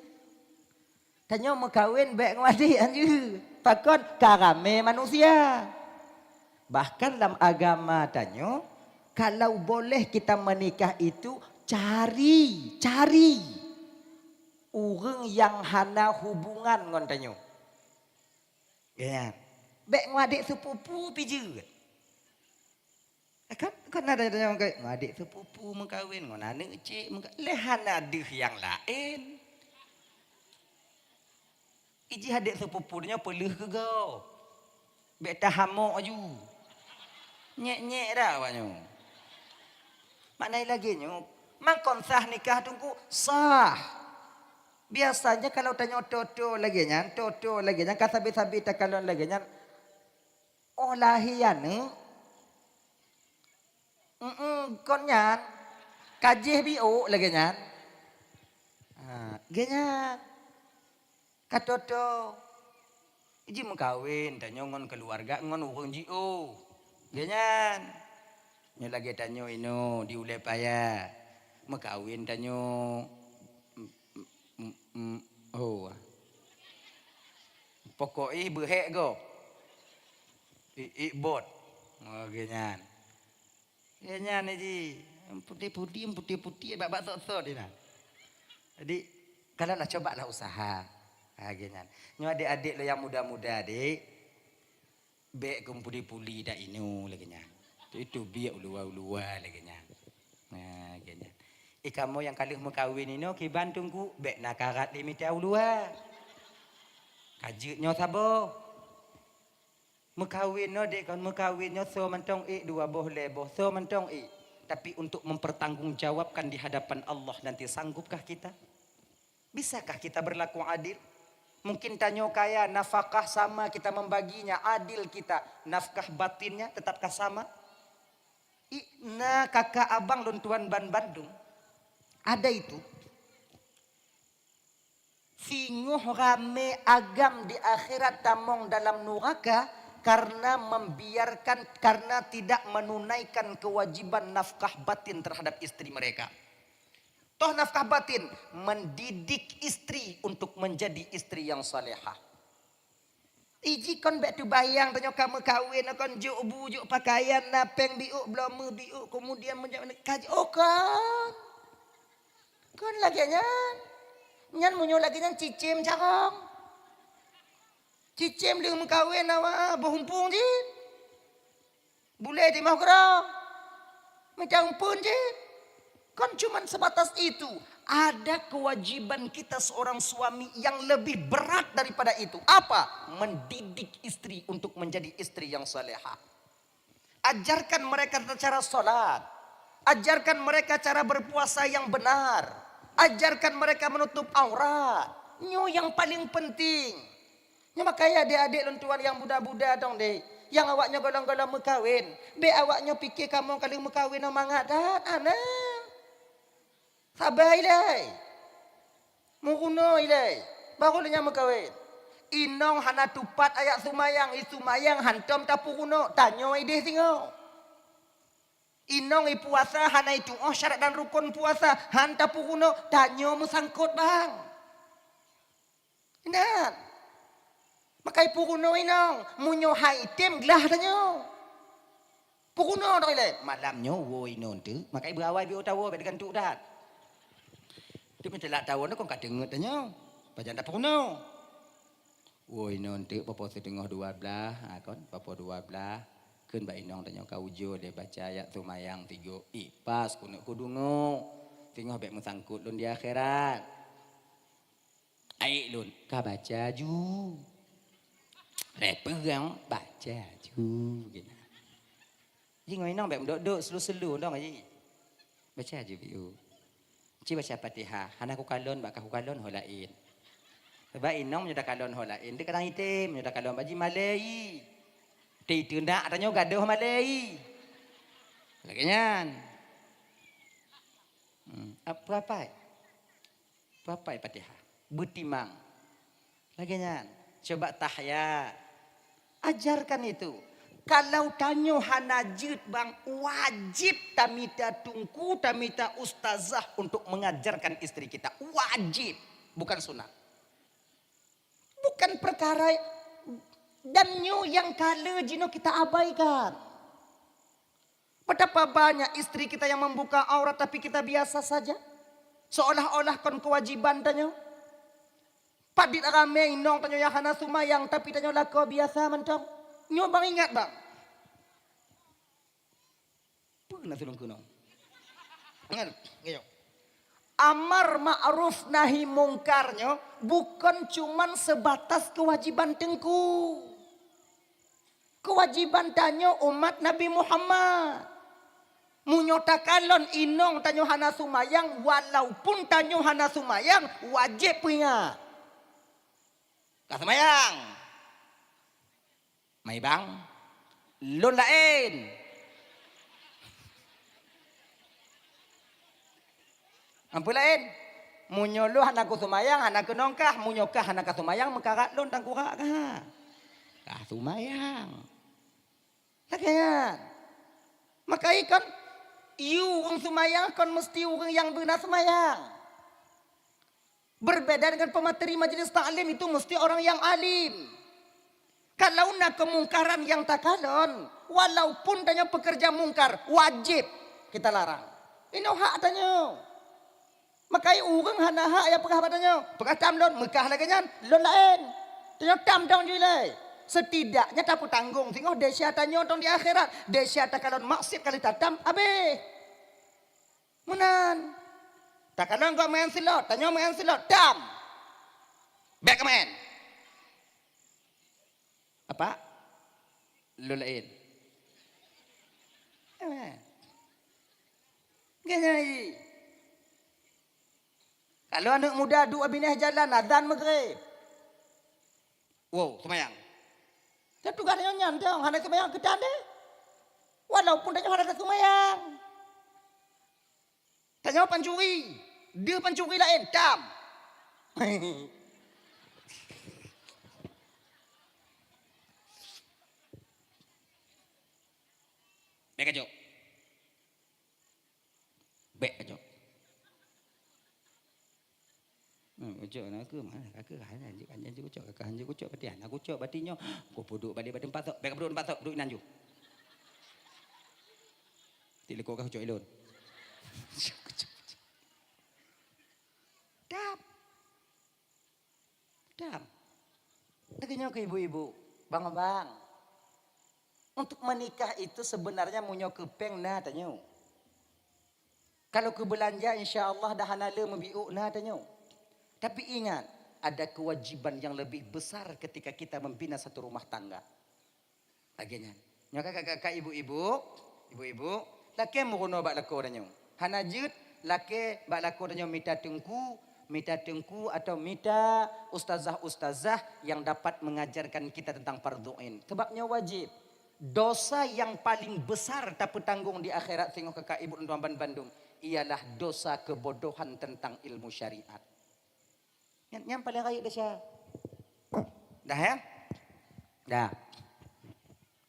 Kanyo mekawin baik ngwadi hanjut. Pakon karame manusia. Bahkan dalam agama tanyo, kalau boleh kita menikah itu cari orang yang hana hubungan ngon tanyo. Ya, bek ngadik sepupu pijut. Kan ada yang kayak ngadik sepupu mengkawin, ngonane cik lehan ada yang lain. Iji adik sepupunya pelih ke kau. Bek tahamok aju. Nyek dah banyak. Maknai lagi nyu, mangkon sah nikah tunggu sah. Biasanya kalau tanya toto lagi nyan, kata sabi-sabi tak kalau lagi nyan, Oh lahian kon nyan kajih biu lagi nyan. Genyan. Katoto. Iji mengkawin tanyo ngon keluarga ngon urang jiu. Genyan. Nyo lagi tanyo ino diule paya. Mengkawin tanyo pokoknya berhek go. Bot. Oh genyan. Genyan aja. Putih-putih babak sok-sok dia. Jadi kalau lah coba lah usaha. Genyan. Nyo adik-adik lo yang muda-muda adik. Bek kumpuli-puli dak inu lagi nya. Itu biak ulua-ulua lagi nya. Nah genyan. Kamu yang kali mau kawin ini ki bantungku bek nakarat limite ulua. Kajutnya sabo. Mekawin no dek kan mekawinnya so mentong dua boleh boh so mentong tapi untuk mempertanggungjawabkan di hadapan Allah nanti sanggupkah kita? Bisakah kita berlaku adil? Mungkin tanyo kaya nafkah sama kita membaginya adil kita nafkah batinnya tetapkah sama? Nah kakak abang dan tuan ban Bandung ada itu. Singuh rame agam di akhirat tamong dalam neraka karena tidak menunaikan kewajiban nafkah batin terhadap istri mereka. Toh nafkah batin mendidik istri untuk menjadi istri yang salehah. Iji kon bek tu bayang tanyo kamu kawin kon juk bujuk pakaian napeng biuk blomu biuk kemudian menjadi kaji kon lagi nyan munyo lagi nyan cicim carong. Cicim dia mengkawin awak berhumpung je. Boleh di mau kera. Macam pun je. Kan cuma sebatas itu. Ada kewajiban kita seorang suami yang lebih berat daripada itu. Apa? Mendidik istri untuk menjadi istri yang salehah. Ajarkan mereka cara sholat. Ajarkan mereka cara berpuasa yang benar. Ajarkan mereka menutup aurat. Nyo yang paling penting. Nyo makanya adik-adik lentuan yang budak-budak dong deh. Yang awaknya golong-golong mekawin. Be awaknya pikir kamu kali mekawin mangat dan anak. Sabar ilai. Muruno ilai. Baru nya mekawin. Inong hana tupat ayat sumayang. Sumayang hantom tapuruno. Tanyo ide singo. Inong puasa hana itu syarat dan rukun puasa hanta pukuno tanyo musangkut bang. Ingat. Makai pukuno inong munyo haitem gelah tanyo. Pukuno doi le malamnyo wo inon tu makai berawai bi utawo be digantuk dah. Tu mencelak tawon kau kadeng tanyo. Pajan tak pukuno. Wo inon tu popo setengah 12 kon popo 12 kun ba inong tanyo ka ujo dia baca ayat sumayang 3 pas kuno kudungo tengah bek musangkut lun di akhirat ai lun ka baca ju repegang baca ju gina jing inong bek dok selu-selu dong ai baca ju biu ci baca Fatihah hanaku kalon bak aku kalon holain ba inong nyoda kalon holain de kadang item nyoda kalon baji malai Tidak nak tanya gaduh malai. Lagi nyan. Apa? Fatihah. Butimang. Lagi nyan. Coba tahya. Ajarkan itu. Kalau tanyo hanajut bang wajib tamita tungku tamita ustazah untuk mengajarkan istri kita. Wajib. Bukan sunat. Bukan perkara dan nyu yang kala jino kita abaikan. Betapa banyak istri kita yang membuka aurat tapi kita biasa saja. Seolah-olah kon kewajiban tanyo. Padit ramai nong tanyo yang hana sumayang tapi tanyo lako biasa mentong. Nyu bang ingat bang. Pernah tulung kuno. Ingat, ngayo. Amar ma'ruf nahi mungkarnya bukan cuman sebatas kewajiban tengku. Kewajiban tanyo umat Nabi Muhammad. Munyota kalon inong tanyo hana sumayang walaupun tanyo hana sumayang wajib punya. Ka sumayang. Mai bang. Lon lain. Apa lain? Munyolo anak ku sumayang, anak ku nongkah, munyokah anak ku sumayang, mekarat lon tang kurak kah? Kah sumayang. Takkan. Maka ikan, you orang sumayang kan mesti orang yang benar sumayang. Berbeda dengan pemateri majelis taklim itu mesti orang yang alim. Kalau nak kemungkaran yang takalon, walaupun tanya pekerja mungkar, wajib kita larang. Ini hak tanya. Makai orang hana hak yang pegah padanya. Pegah tam lon, mekah lagi nyan, lon lain. Tanya tam dong jilai. Setidaknya tak tanggung. Tengok desya tanya tong di akhirat. Desya takalon maksud kali tatam, abe. Menan. Takalon kau main silot, tanya main silot, tam. Back main. Apa? Lon lain. Gini. Kalau anak muda duk abinah jalan azan maghrib. Wow, semayang. Dia tugas dia nyandang, hendak semayang kedan deh. Walaupun dia hendak semayang. Tanya pencuri, dia pencuri lain, tam. Baik aja. Baik aja. Ucap nak ke mana? Kakak anjing ucap, kakak anjing ucap berarti anak ucap berartinya. Kau duduk balik badan patok, baik duduk patok, duduk nanju. Tidak kau ucap elon. Dam. Dengarnya ke ibu-ibu, bang. Untuk menikah itu sebenarnya munyo kepeng na tanya. Kalau ke belanja insya Allah dah hanala membiuk na tanya. Tapi ingat, ada kewajiban yang lebih besar ketika kita membina satu rumah tangga. Akhirnya, kakak-kakak, ibu-ibu, laki murono bak lako danyo. Hanajut laki bak lako danyo mita tengku atau mita ustazah yang dapat mengajarkan kita tentang fardhu'ain. Sebabnya wajib. Dosa yang paling besar tak tanggung di akhirat tengok kakak ibu dan tuan Bandung ialah dosa kebodohan tentang ilmu syariat. Yang paling raya dah Syah. Dah ya? Dah.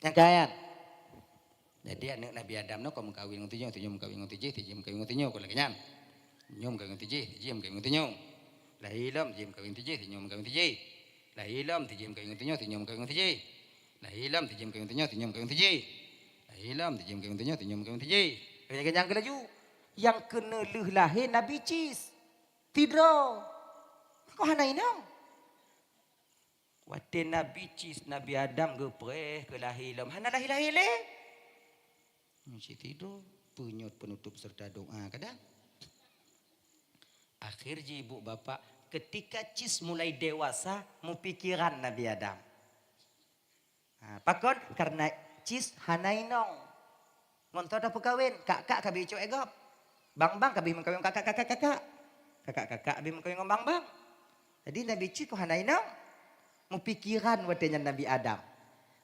Yang kaya. Jadi anak Nabi Adam no kau mengkawin dengan tujuh mengkawin dengan tujuh mengkawin dengan tujuh kau lagi nyan. Nyom kawin tujuh mengkawin dengan tujuh. Lahilam tujuh mengkawin tujuh mengkawin tujuh. Lahilam tujuh mengkawin tujuh mengkawin tujuh. Lahilam tujuh mengkawin tujuh mengkawin tujuh. Lahilam tujuh mengkawin tujuh mengkawin tujuh. Yang kelaju yang kena leh lahir Nabi Cis. Tidak. Kau hana inang. Waktu Nabi Cis, Nabi Adam ke pereh ke lahilam. Hana lahir-lahir le. Mesti tidur. Penyut penutup serta doa kadang. Akhir je ibu bapa. Ketika Cis mulai dewasa. Mupikiran Nabi Adam. Pakon karena Cis hana inang. Ngontau dah perkahwin. Kak-kak kabi icok egop. Bang-bang kabi mengkawin kakak-kakak. Kakak-kakak kabi mengkawin dengan bang-bang. Jadi Nabi Cis kau hana inang. Mupikiran wadahnya Nabi Adam.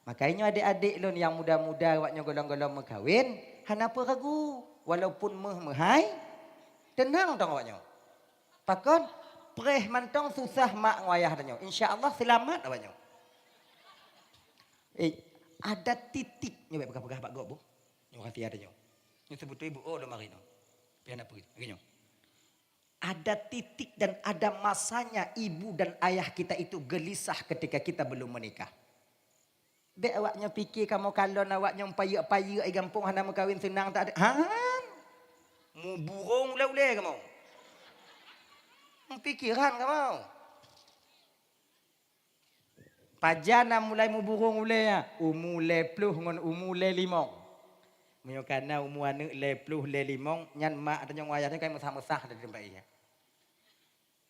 Makanya adik-adik lon yang muda-muda waknya golong-golong mengkawin. Hana apa ragu. Walaupun meh-mehai. Tenang dong waknya. Pakon. Pereh mantong susah mak ngwayah danyo. InsyaAllah selamat awaknya. Ada titik. Nyoba pegah-pegah pak gok bu. Nyoba hati adanya. Ini sebut ibu. Oh dah mari no. Biar nak pergi. Begini. Ada titik dan ada masanya ibu dan ayah kita itu gelisah ketika kita belum menikah. Dek awaknya fikir kamu kalau awaknya payuk-payuk ai gampung hana mengkawin senang tak ada. Han. Mu burung ule kamu. Pikiran kamu. Pajana mulai mu burung ule ya. Umule pluh ngon umule limong. Mio kana umu anu le pluh le limong nyan mak tanya wayahnya kai mesah-mesah dari tempat iya.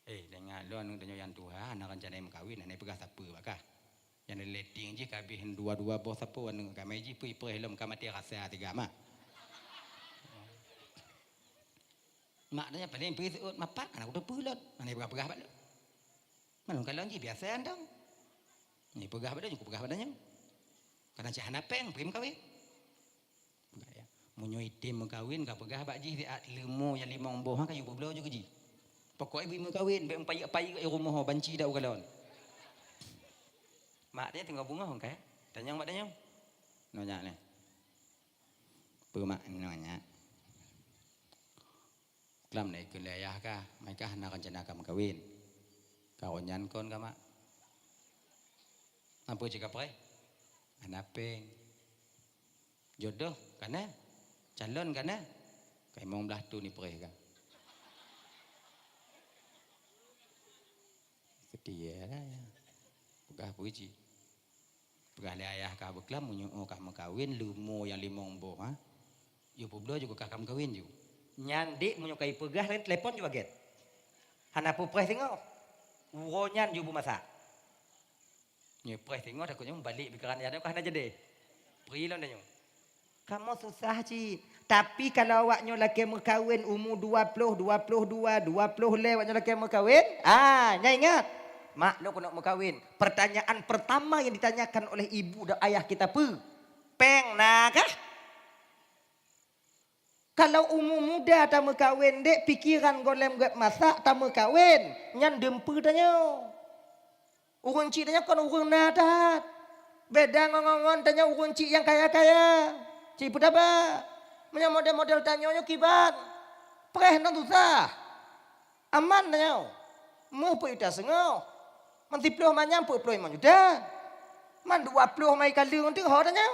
Dengan lo anu tanya yang Tuhan anak rencana mengkawin anak pegah siapa bakah. Yang letting je kabeh dua-dua bos siapa anu kami je pi helom kamati rasa tiga mak. Mak tanya paling pergi ut mapak anak udah pulot. Anak pegah-pegah bak. Malung kalau je biasa andang. Ni pegah badan cukup pegah badannya. Karena cah hanapeng prim kawin. Ya. Munyo itim kawin ka pegah bak ji lemo yang limong boh kan you belau juga ji. Pokok ibu kawin be pai rumah banci dak ugalon. Maknya tinggal bunga hong kaya. Tanya mak tanya. Nanya ni. Pemak nanya. Kelam ni kun ayah kah, mai kah nak rencana kam kawin. Kau nyan kon ka mak. Apa cakap pai? Anapeng. Jodoh kana? Calon kana? Kai mong belah tu ni perih kan. Setia lah ya. Pegah puji. Pegah le ayah kah beklam munyo kah makawin lumo yang limong boh ha. Yo publo juga kah kam kawin ju. Nyandik munyo kai pegah lain telepon juga get. Hana pu perih tengok. Uronyan ju bu masak. Nyo perih tengok takutnya balik pikiran ya kah na jadi. Perih lah nyo. Kamu susah ci. Tapi kalau awaknya laki makawin umur 20, 22, 20 lewatnya laki makawin, nyai ingat. Mak lo nak makawin. Pertanyaan pertama yang ditanyakan oleh ibu dan ayah kita peng nakah? Kalau umur muda tak makawin dek pikiran golem buat masak tak makawin, nyan dempu tanya. Urang cik tanya kan urang nadat. Beda ngongon tanya urang cik yang kaya-kaya. Cik pun apa? Punya model-model tanyanya kibat. Pereh nang susah. Aman tanya. Mau pun ita sengau. Man 10 manyam pun 10 man juta. Man 20 mai kali nanti ho tanya.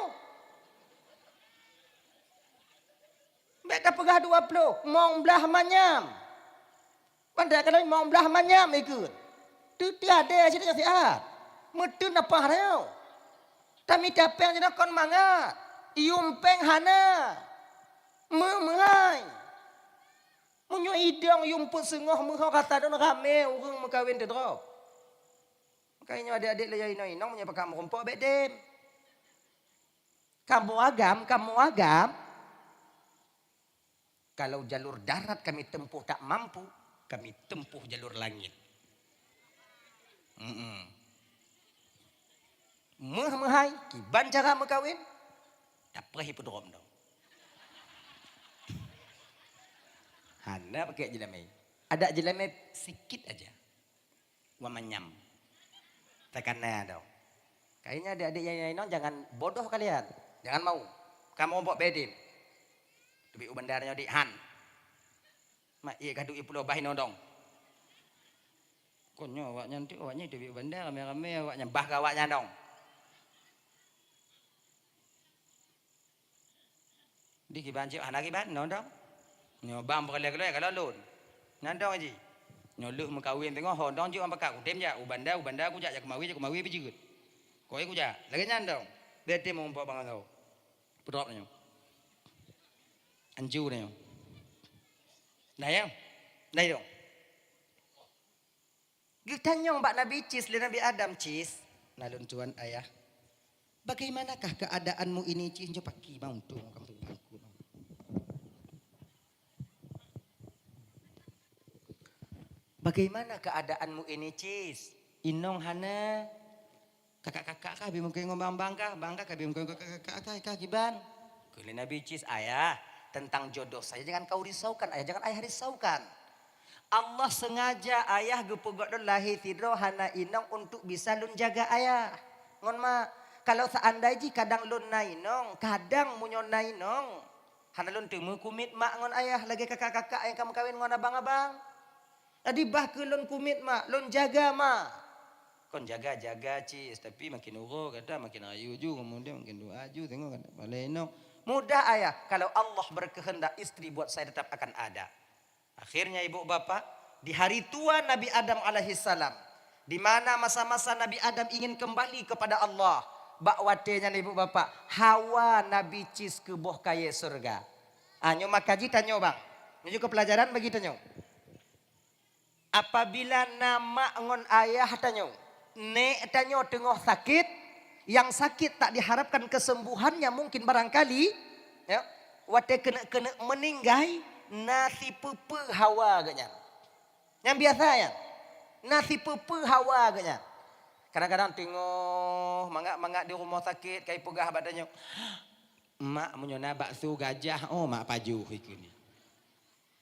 Beta pegah 20, mong belah manyam. Pandai kalau mong belah manyam ikut. Tu tiada cerita sihat. Mutun apa tanya. Tapi tapeng jadi kon mangat. Ium peng hana. Mengai. Munyo idang ium pun sengoh mengoh kata don rame urang makawin te drop. Makanya adik-adik le inong punya pakam rompok bedem. Kamu agam. Kalau jalur darat kami tempuh tak mampu, kami tempuh jalur langit. Mehai kiban cara makawin. Tak perih pedrom dong. Hana pakai jelamai. Ada jelamai sikit aja. Wamanyam. Takana dong. Kayaknya adik-adik yang jangan bodoh kalian. Jangan mau. Kamu ombok bedim. Tapi bandarnya di Han. Mak iya kadu pulau bahin dong. Konyo awaknya nanti awaknya di bandar rame-rame awaknya bah awaknya dong. Di kiban cik anak kiban dong. Nyo bang berkelai-kelai kalau lun. Nandong aja. Nyo luh makawin tengok hondong cik ambak aku dem ja ubanda aku jak kemawi bejigut. Koi ku jak. Lagi nyandong. Bete mau bawa bang kau. Pedrop nyo. Anju nyo. Nah ya. Nah dong. Ditanya mbak Nabi Cis, Nabi Adam Cis. Nalun tuan ayah. Bagaimanakah keadaanmu ini Cis? Coba kima untuk kamu bangku. Bagaimana keadaanmu ini Cis? Inong hana. Kakak-kakak kah bimungkin ngomong bangka kah bimungkin kakak kah kiban. Kuli Nabi Cis ayah tentang jodoh saya jangan kau risaukan ayah, jangan ayah risaukan. Allah sengaja ayah gepugot lahir tidro hana inong untuk bisa lun jaga ayah. Ngon ma kalau seandainya kadang lun nainong, kadang munyon nainong, hana lun temu kumit mak ngon ayah lagi kakak-kakak yang kamu kawin ngon abang-abang. Tadi bah ke lun kumit mak, lun jaga mak. Kon jaga-jaga Cis, tapi makin uro kata makin ayu ju, kemudian makin doa ju tengok kata baleno. Mudah ayah kalau Allah berkehendak istri buat saya tetap akan ada. Akhirnya ibu bapak di hari tua Nabi Adam alaihissalam, di mana masa-masa Nabi Adam ingin kembali kepada Allah, bak watenya ibu bapak Hawa Nabi Cis ke boh kaya surga. Nyo makaji tanyo bang, nyo ke pelajaran bagi tanyo. Apabila nama ngon ayah tanyo, nek tanyo tengah sakit, yang sakit tak diharapkan kesembuhannya mungkin barangkali, ya, wate kena meninggai. Nasi pupu Hawa agaknya. Yang biasa ya. Nasi pupu Hawa agaknya. Kadang-kadang tengok mangak-mangak di rumah sakit kai pegah badannya. Mak menyona bakso gajah, oh mak paju ikuni.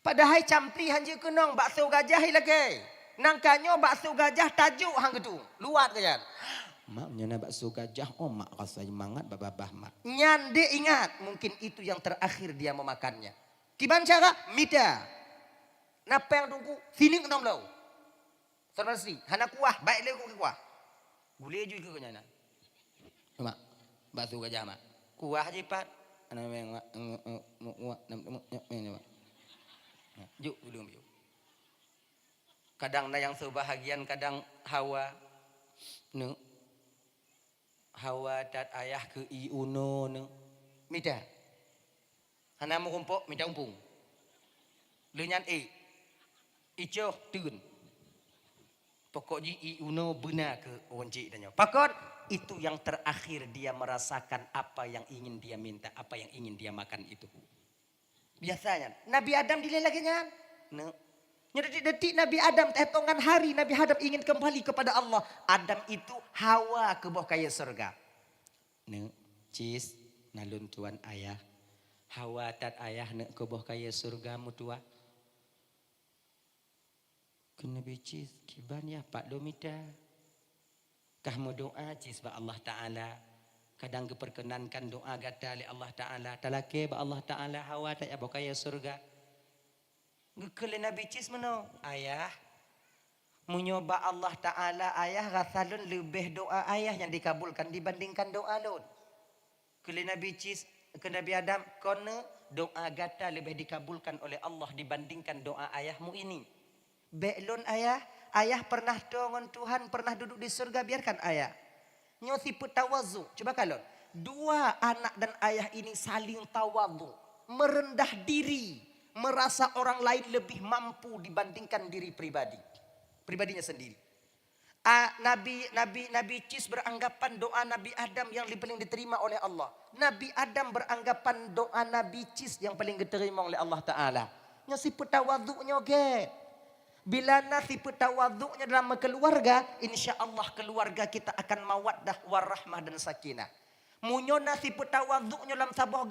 Padahal campri hanje kenong bakso gajah lagi. Nangkanyo bakso gajah tajuk hang gitu. Luat kajan. Mak menyona bakso gajah, oh mak rasa mangat babah mak. Nyande ingat, mungkin itu yang terakhir dia memakannya. Kiban cara mida. Napa yang tunggu? Sini kenong lau. Termasih, hana kuah, baik lagi kuah. Boleh juga kenyana. Mak, bakso gajah mak. Kuah je pat. Ana memang juk belum yuk. Kadang na yang sebahagian kadang Hawa nu Hawa dat ayah ke iuno nu mida. Hana mu kumpuk mida umpung. Lenyan ijo turun. Pokoknya iuno benar ke onci danyo. Pakot itu yang terakhir dia merasakan apa yang ingin dia minta, apa yang ingin dia makan itu. Biasanya Nabi Adam dilelaginya. Detik Nabi Adam hitungan hari Nabi Adam ingin kembali kepada Allah. Adam itu Hawa ke bawah kaya surga. Cis nalun tuan ayah. Hawa tat ayah ke bawah kaya surga mutua. Kena bicis kiban ya Pak Domita. Kahmu doa cis ba Allah Ta'ala. Kadang keperkenankan doa gata oleh Allah Ta'ala. Talake ba Allah Ta'ala Hawa tak ya bokaya surga. Ngekele Nabi cis mano. Ayah. Menyoba Allah Ta'ala ayah rasalun lebih doa ayah yang dikabulkan dibandingkan doa lun. Kele Nabi cis ke Nabi Adam. Kone doa gata lebih dikabulkan oleh Allah dibandingkan doa ayahmu ini. Beklon ayah, ayah pernah dongon Tuhan, pernah duduk di surga, biarkan ayah. Nyosi tawazu, coba kalon. Dua anak dan ayah ini saling tawazu, merendah diri, merasa orang lain lebih mampu dibandingkan diri pribadinya sendiri. Nabi Cis beranggapan doa Nabi Adam yang paling diterima oleh Allah. Nabi Adam beranggapan doa Nabi Cis yang paling diterima oleh Allah Ta'ala. Nyosi tawazunya ge. Bila nasi tawaduknya dalam keluarga, insya Allah keluarga kita akan mawaddah warahmah dan sakinah. Munyo nasi tawaduknya dalam sebuah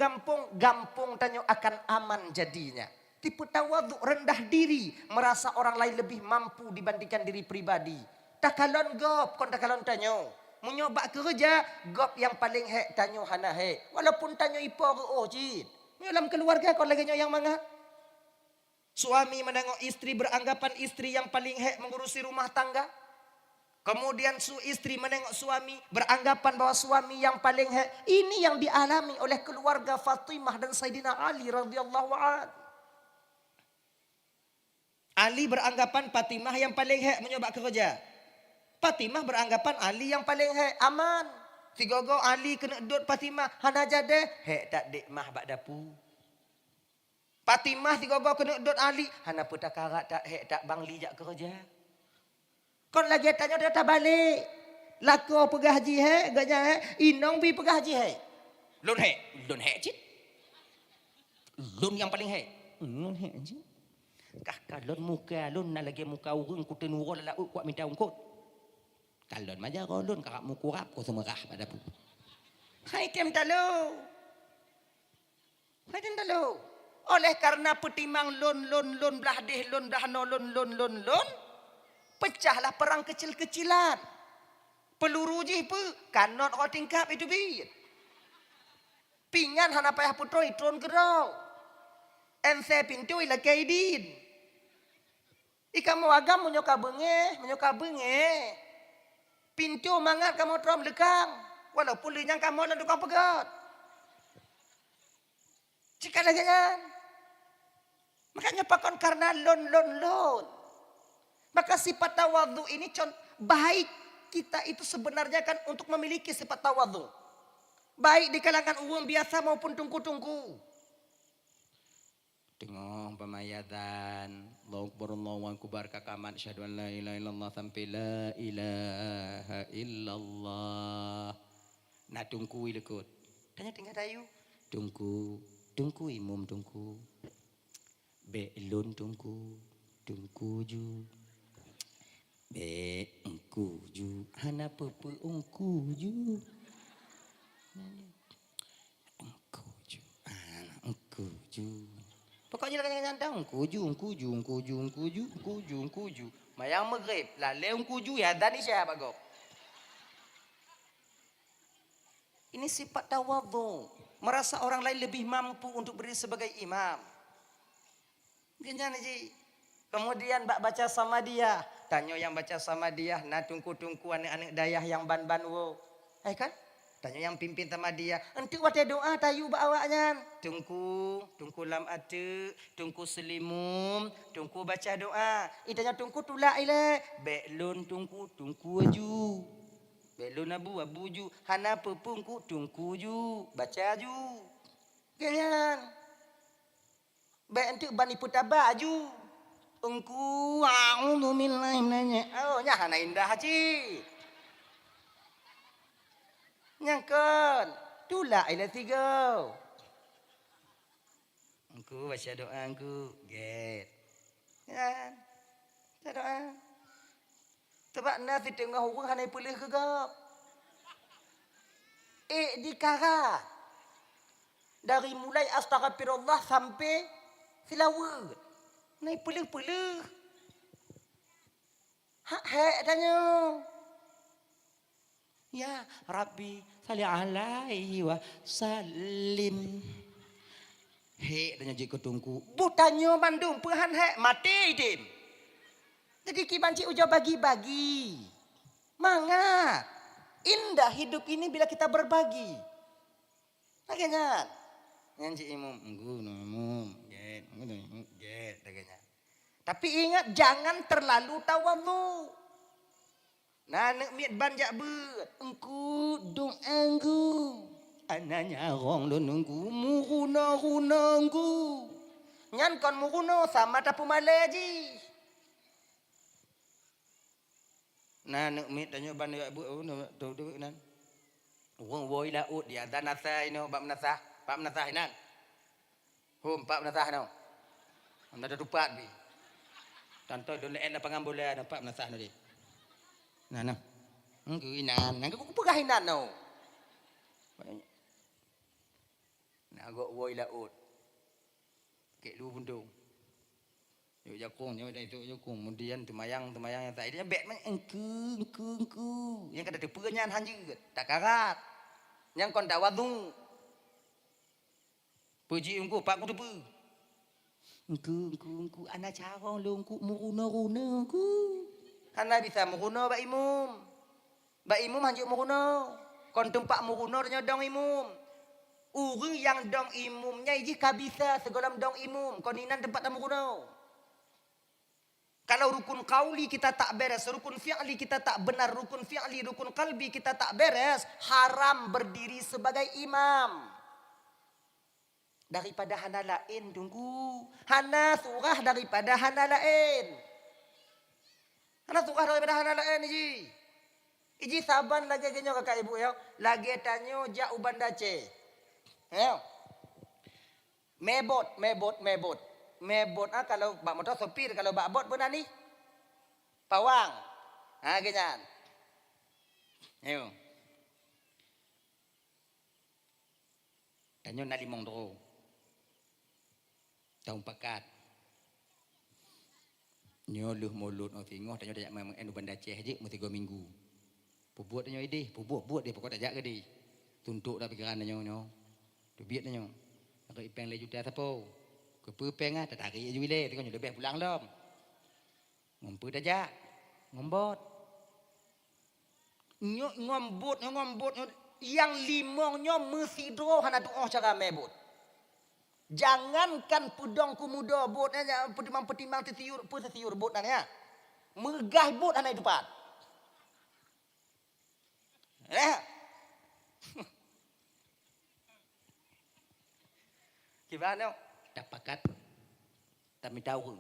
gampung tanyo akan aman jadinya. Tipe tawaduk rendah diri, merasa orang lain lebih mampu dibandingkan diri pribadi. Takalon gop, kon takalon tanyo. Munyo bak kerja, gop yang paling hek tanyo hana hek. Walaupun tanyo ipo oh jid. Dalam keluarga kon lagi yang mangat. Suami menengok istri beranggapan istri yang paling hek mengurusi rumah tangga. Kemudian istri menengok suami beranggapan bahwa suami yang paling hek. Ini yang dialami oleh keluarga Fatimah dan Sayyidina Ali radhiyallahu anhu. Ali beranggapan Fatimah yang paling hek menyoba kerja. Fatimah beranggapan Ali yang paling hek aman. Tigogo Ali kena dot Fatimah hana jade hek tak dek mah bak dapu. Fatimah tiga-tiga kena dot Ali. Hana pun tak karat tak hek tak bangli jak kerja. Kon lagi tanya dia tak balik. Lako pegah haji hek, gajah hek, inong bi pegah haji hek. Lun hek cik. Lun yang paling hek. Lun hek cik. Kakak lun muka lun na lagi muka urung ku tenuro la kuat minta ungkut. Kalon maja ko lun kakak mu kurap ko semerah pada pu. Hai tem talo. Hai tem talo. Oleh karena petimang lon belah deh lon dah no lon pecahlah perang kecil-kecilan. Peluru je pe kanot kau tingkap itu bir. Pingan hana payah putro itron gerau. Ense pintu ila kaidin. Ikamu agam menyoka benge. Pintu mangat kamu trom lekang. Walaupun linyang kamu lan tukang pegat. Jika lagi kan. Makanya pakon karena lon. Maka sifat tawadhu ini baik kita itu sebenarnya kan untuk memiliki sifat tawadhu. Baik di kalangan umum biasa maupun tungku-tungku. Tengok pemayatan. Allahu akbar kakaman syahadu an la ilaha illallah sampai la ilaha illallah. Nak tungku ilekut. Tanya tinggal dayu. Tungku imum tungku. Belon tungku ju. Be engku ju hana pepe engku ju. Engku ju anak engku ju. Pokoknya dengan nyandang kuju. Mayang maghrib lah leung kuju ya dan isya bagok. Ini sifat tawadhu, merasa orang lain lebih mampu untuk berdiri sebagai imam. Ganyan aja. Kemudian baca sama dia, tanya yang baca sama dia, na tungku anak-anak dayah yang ban-ban wo. Kan? Tanya yang pimpin sama dia, enti wate doa tayu bawanya. Tungku lam ate, tungku selimum, tungku baca doa. Itanya tungku tulak ile, belon tungku aju. Belon abu ju, hana pepungku tungku ju, baca ju. Ganyan. Be enti bani putaba aju. Engku a'udzu billahi minanya. Oh, nya hana indah haji. Nyangkon, tulak ila tiga. Engku baca doa engku, get. Ya, baca doa. Sebab nasi tengah orang hanai pelih kegap. Dikarat. Dari mulai astaghfirullah sampai silawat. Nai pelih-pelih. Hak tanya. Ya Rabbi salli alaihi wa sallim. Tanya jika tungku. Butanyo mandung pehan mati dim. Jadi kibanci ujo bagi-bagi. Mangat. Indah hidup ini bila kita berbagi. Agaknya. Nganci imum. Get. Agaknya. Tapi ingat jangan terlalu tawadhu. Nah, nak miat banjak ber. Engku doangku. Ananya rong lo nunggu. Muruna engku. Nyan kon muruna sama tapu malaji. Nah, nak miat tanya banjak ber. Tu nan. Wong woi laut dia dan nasa ino bab nasa. Bab nasa inan. Bab nasa no. Anda tupat bi. Tanto don en pangambola nampak nasa no di. Nah. Engku inan. Engku pegah inan no. Nak agak woi laut. Kek lu bundung. Yo jakung nyo itu jakung kemudian temayang yang tak dia bek engku. Yang kada tepenyan hanjeut tak karat. Yang kon dawadhu. Puji engku pak ku tepe. Engku ana carong lu engku muruna engku. Hana bisa muruna ba imum. Ba imum hanjuk muruna. Kon tempat muruna dong imum. Urang yang dong imumnya iji kabisa segolam dong imum. Kon inan tempat muruna. Kalau rukun kauli kita tak beres, rukun fi'li kita tak benar, rukun fi'li, rukun kalbi kita tak beres, haram berdiri sebagai imam. Daripada hana lain tunggu. Hana surah daripada hana lain. Hana surah daripada hana lain iji. Iji saban lagi genyo kakak ibu ya. Lagi tanyo ja uban dace. Ya. Mebot. Mebot kalau bak motor sopir, kalau bak bot pun ni. Pawang. Ganyan. Ayo. Tanyo na limong dro. Tahun pakat. Nyo luh mulut no tingoh tanyo dak memang enu banda ceh je mu 3 minggu. Pubuat tanyo ide, buat dia pokok tak jak ke di. Tuntuk dah pikiran tanyo. Dubiat tanyo. Agak ipeng le juta sapo. Kepepeng ah tak tarik je wile tengok lebih pulang lom. Ngompu dajak. Ngombot. Ngombot yang limongnya mesti doa hana doa cara mebot. Jangankan pudong kumudo bot aja petimbang sesiur bot ya. Megah bot hana depan. Gimana? Dapakat tapi tahu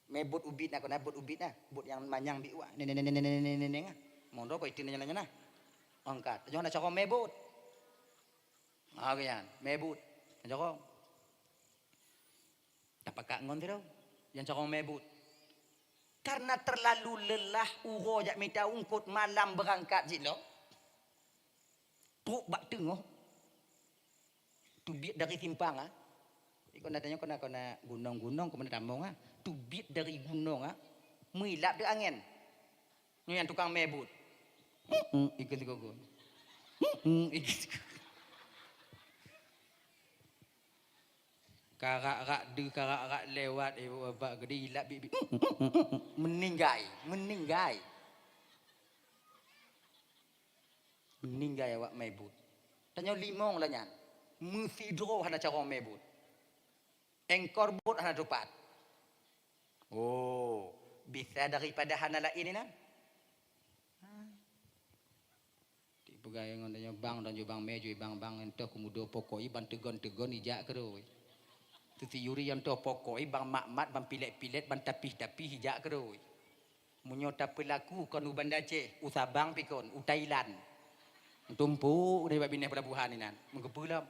mebot ubit nak kena bot ubit nah bot yang manyang biwa neneng mondo apa itu nyala angkat jangan nak cakap mebot kan mebot cakap dapakat ngon tu yang cakap mebot Karena terlalu lelah uro jak minta ungkut malam berangkat jilo. Truk bak tengah. Tubit dari simpang ah. Kau nak tanya kau nak gunung-gunung kau mana tambang ah. Tubit dari gunung ah. Milap de angin. Ni yang tukang mebut. Ikut kau. Ikut. Karak-rak lewat babak gede hilap bibi. Meninggai awak mebut. Tanya limong lah nyan. Mufidro hana cara mebut. Engkor but hana dupat. Oh, bisa daripada hana lain ni nan. Di pegawai ngondanya bang dan bang meju bang entah kemudian pokok iban tegon ijak keroi. Tu yuri yang tu pokok bang mak bang pilet bang tapi hijak keroi. Munyota pelaku kon u Banda Aceh, u Sabang pikon, u Thailand. Tumpuk dari babineh pelabuhan ni nan. Menggepulam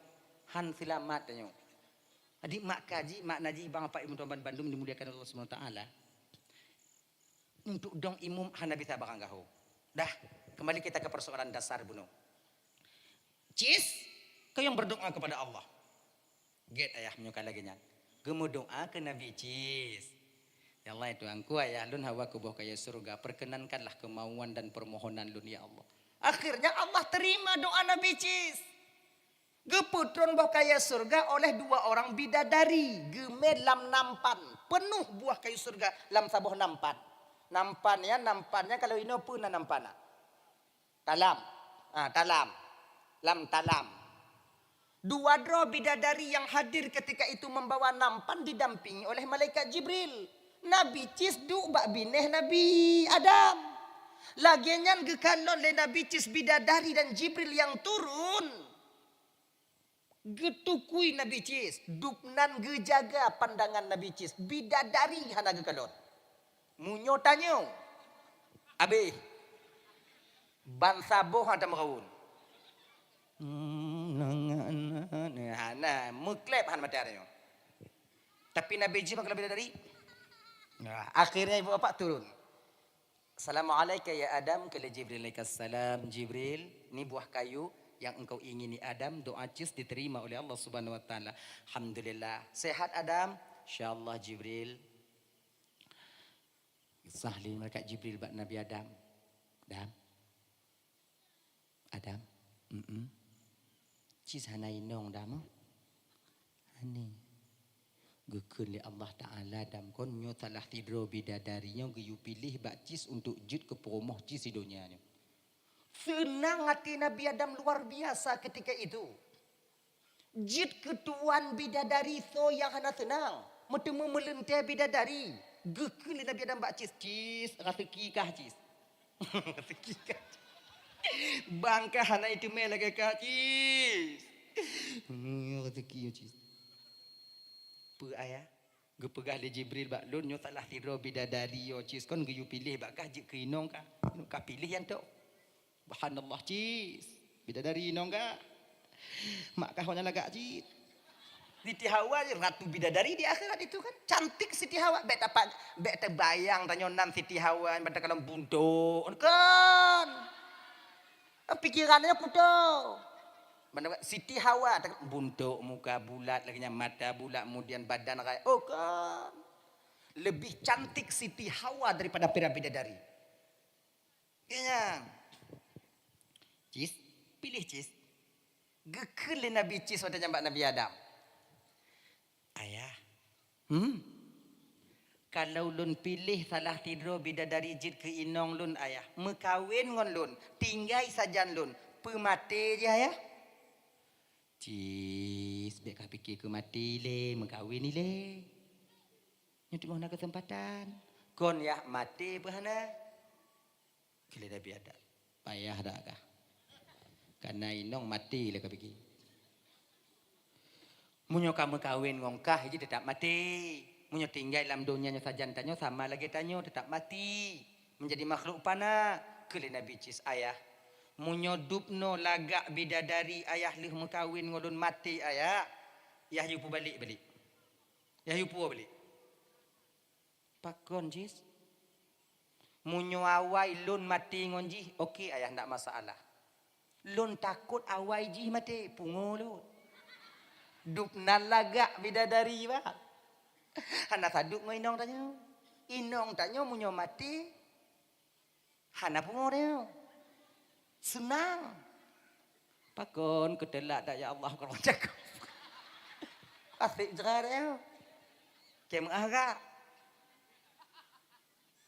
han selamat tanyo. Adik mak kaji, mak naji bang apa Imam Tuan Bandung dimuliakan Allah Subhanahu taala. Untuk dong imum hana bisa bakang gaho. Dah, kembali kita ke persoalan dasar buno. Cis, kau yang berdoa kepada Allah. Get ayah menyukai lagi nyan. Gemu doa ke Nabi Cis. Ya Allah itu angku ayah lun hawa kubuh kaya surga. Perkenankanlah kemauan dan permohonan lun ya Allah. Akhirnya Allah terima doa Nabi Cis. Geputron buah kaya surga oleh dua orang bidadari. Geme lam nampan. Penuh buah kayu surga lam sabuh nampan. Nampannya kalau ino pun nampana. Talam. Talam. Lam talam. Dua dro bidadari yang hadir ketika itu membawa nampan didampingi oleh malaikat Jibril. Nabi Cis du bak bineh Nabi Adam. Lagiannya gekalon le Nabi Cis bidadari dan Jibril yang turun. Getukui Nabi Cis. Dupnan gejaga pandangan Nabi Cis. Bidadari hana gekalon. Munyo tanyo. Abi. Bansaboh ada merawun. Nah, muklep han materi. Tapi Nabi Jibril kalau bidadari. Nah, akhirnya ibu bapak turun. Assalamualaikum ya Adam. Kala Jibril alaikassalam. Jibril, ini buah kayu yang engkau ingini Adam. Doa Cis diterima oleh Allah Subhanahu wa taala. Alhamdulillah. Sehat Adam? Insyaallah Jibril. Sahli mereka Jibril bak Nabi Adam. Adam. Cis hana inong dam. Ani. Gekun li Allah Ta'ala dam kon nyo talah tidro bidadarinya geyu pilih bak Cis untuk jut ke promoh Cis di dunianya. Senang hati Nabi Adam luar biasa ketika itu. Jut ketuan bidadari so yang hana senang. Metemu melentai bidadari. Gekun li Nabi Adam bak Cis rasa kikah Cis. Rasa kikah Cis. Bangka hana itu melaka Cis. Rasa kikah Cis. Ayah gepegah le Jibril bak lun nyo taklah tiro bidadari yo Cis kon geyu pilih bak gaji ke inong ka pilih yang tu subhanallah Cis bidadari inong ka mak kah hanya lagak Cis Siti Hawa ratu bidadari di akhirat itu kan cantik Siti Hawa bet terbayang tanyo nan Siti Hawa pada kalau buntu kan pikirannya putus. Siti Hawa buntuk muka bulat lagi mata bulat kemudian badan raya. Oh kan. Lebih cantik Siti Hawa daripada pira bidadari. Kayaknya. Cis, pilih Cis. Gekel Nabi Cis pada jambak Nabi Adam. Ayah. Kalau lun pilih salah tidro bidadari jid ke inong lun ayah. Mekawin ngon lun. Tinggai sajan lun. Pemate je ayah. Cis, biar kau fikir ke mati le, mengkawin ni le. Nyutuk mana kesempatan. Kon ya mati berhana. Kila dah biar dah. Payah dah kah. Karena inong mati le kau fikir. Munyo kamu kawin ngongkah, jadi tetap mati. Munyo tinggal dalam dunianya saja tanya sama lagi tanya tetap mati. Menjadi makhluk panah. Kila Nabi Cis ayah. Munyo dupno lagak bidadari ayah lih mekawin ngolun mati ayah. Yah yupu balik. Yah yupu balik. Pakon Cis. Munyo awai lun mati ngonji, okey ayah ndak masalah. Lun takut awai ji mati, pungo lu. Duk nalagak bidadari ba. Hana saduk ngo inong tanya. Inong tanya munyo mati. Hana pungo dia. Senang. Pakon kedelak dak ya Allah kalau cakap. Asik jerar dia. Kem agak.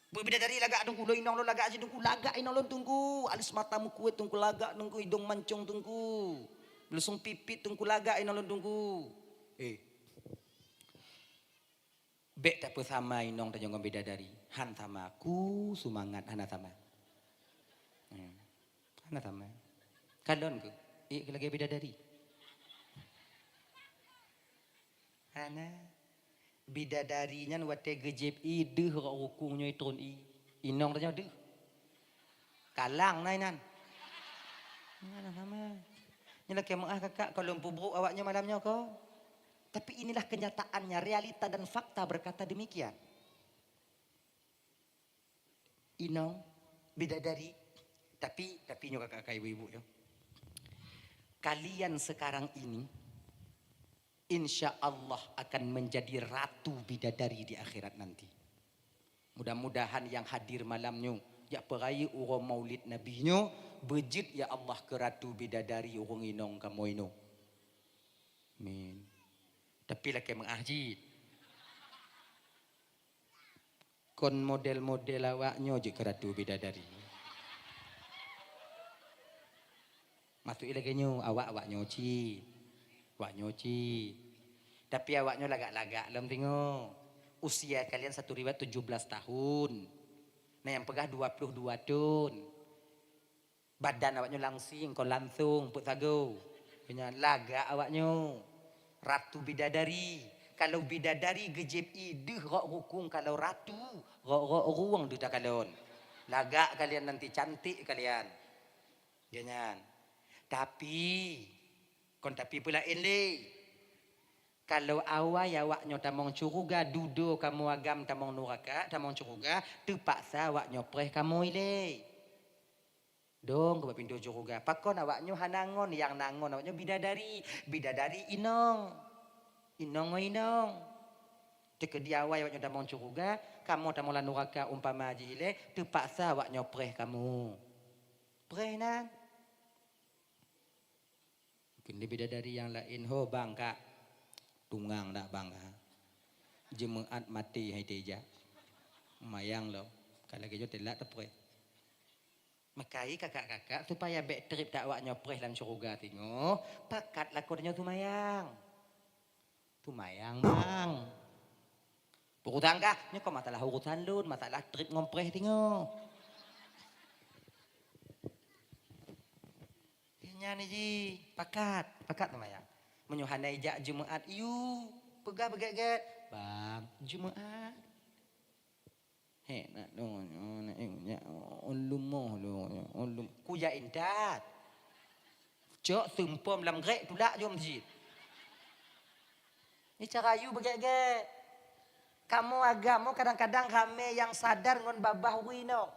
Bidadari lagak tunggu lo inong lo lagak aja tunggu lagak inong lo tunggu alis matamu kuat tunggu lagak tunggu hidung mancung tunggu belusung pipit tunggu lagak inong lo tunggu bek tak sama inong tanya ngom bidadari han sama aku semangat hana sama hana sama kalon ke lagi bidadari hana bidadarinya wate gejep i deh ro rukungnya itron i inong tanya deh kalang nainan mana sama nyala kemah kakak kalau pubruk awaknya malamnya kau tapi inilah kenyataannya realita dan fakta berkata demikian inong bidadari tapi nyo kakak ibu-ibu yo kalian sekarang ini insya Allah akan menjadi ratu bidadari di akhirat nanti. Mudah-mudahan yang hadir malamnya, ya peraya urang maulid nabinya, bejit ya Allah ke ratu bidadari urang inong kamu ino. Amin. Tapi laki mengajid. Kon model-model awaknya je ke ratu bidadari. Masuk lagi nyo, awak-awaknya ci. Wak nyoci. Tapi awaknya lagak-lagak dalam tengok. Usia kalian satu riwayat 17 tahun. Nah yang pegah 22 tahun. Badan awaknya langsing, kau langsung, put sago. Punya lagak awaknya. Ratu bidadari. Kalau bidadari gejep ide rok rukung kalau ratu. Rok ruang duta kalian. Lagak kalian nanti cantik kalian. Jangan. Tapi kon tapi pula ele. Kalau awai awaknya tamong curuga dudo kamu agam tamong nuraka tamong curuga terpaksa awaknya preh kamu ile. Dong ke pintu curuga. Pakon awaknya hanangon yang nangon awaknya bidadari. Bidadari inong. Inong. Jika dia awai awaknya tamong curuga kamu tamong lanuraka umpama haji ile terpaksa awaknya preh kamu. Preh nang. Kini bidadari yang lain ho bang kak tunggang tak bang ha jemaat mati hai teja mayang lo kalau gitu telak tepre makai kakak-kakak supaya bek trip tak awaknya preh dalam syurga tengok pakat lakonnya tu mayang bang urutan kah ni kau masalah urutan lun masalah trip ngompreh tengok nyanyi ji pakat namanya menyuhanai jak Jumaat iu pegah begat bang Jumaat nak dong nak ulum ku ya indat cok tumpom lam grek tulak jom masjid ni cara you begat kamu agama kadang-kadang rame yang sadar ngon babah wino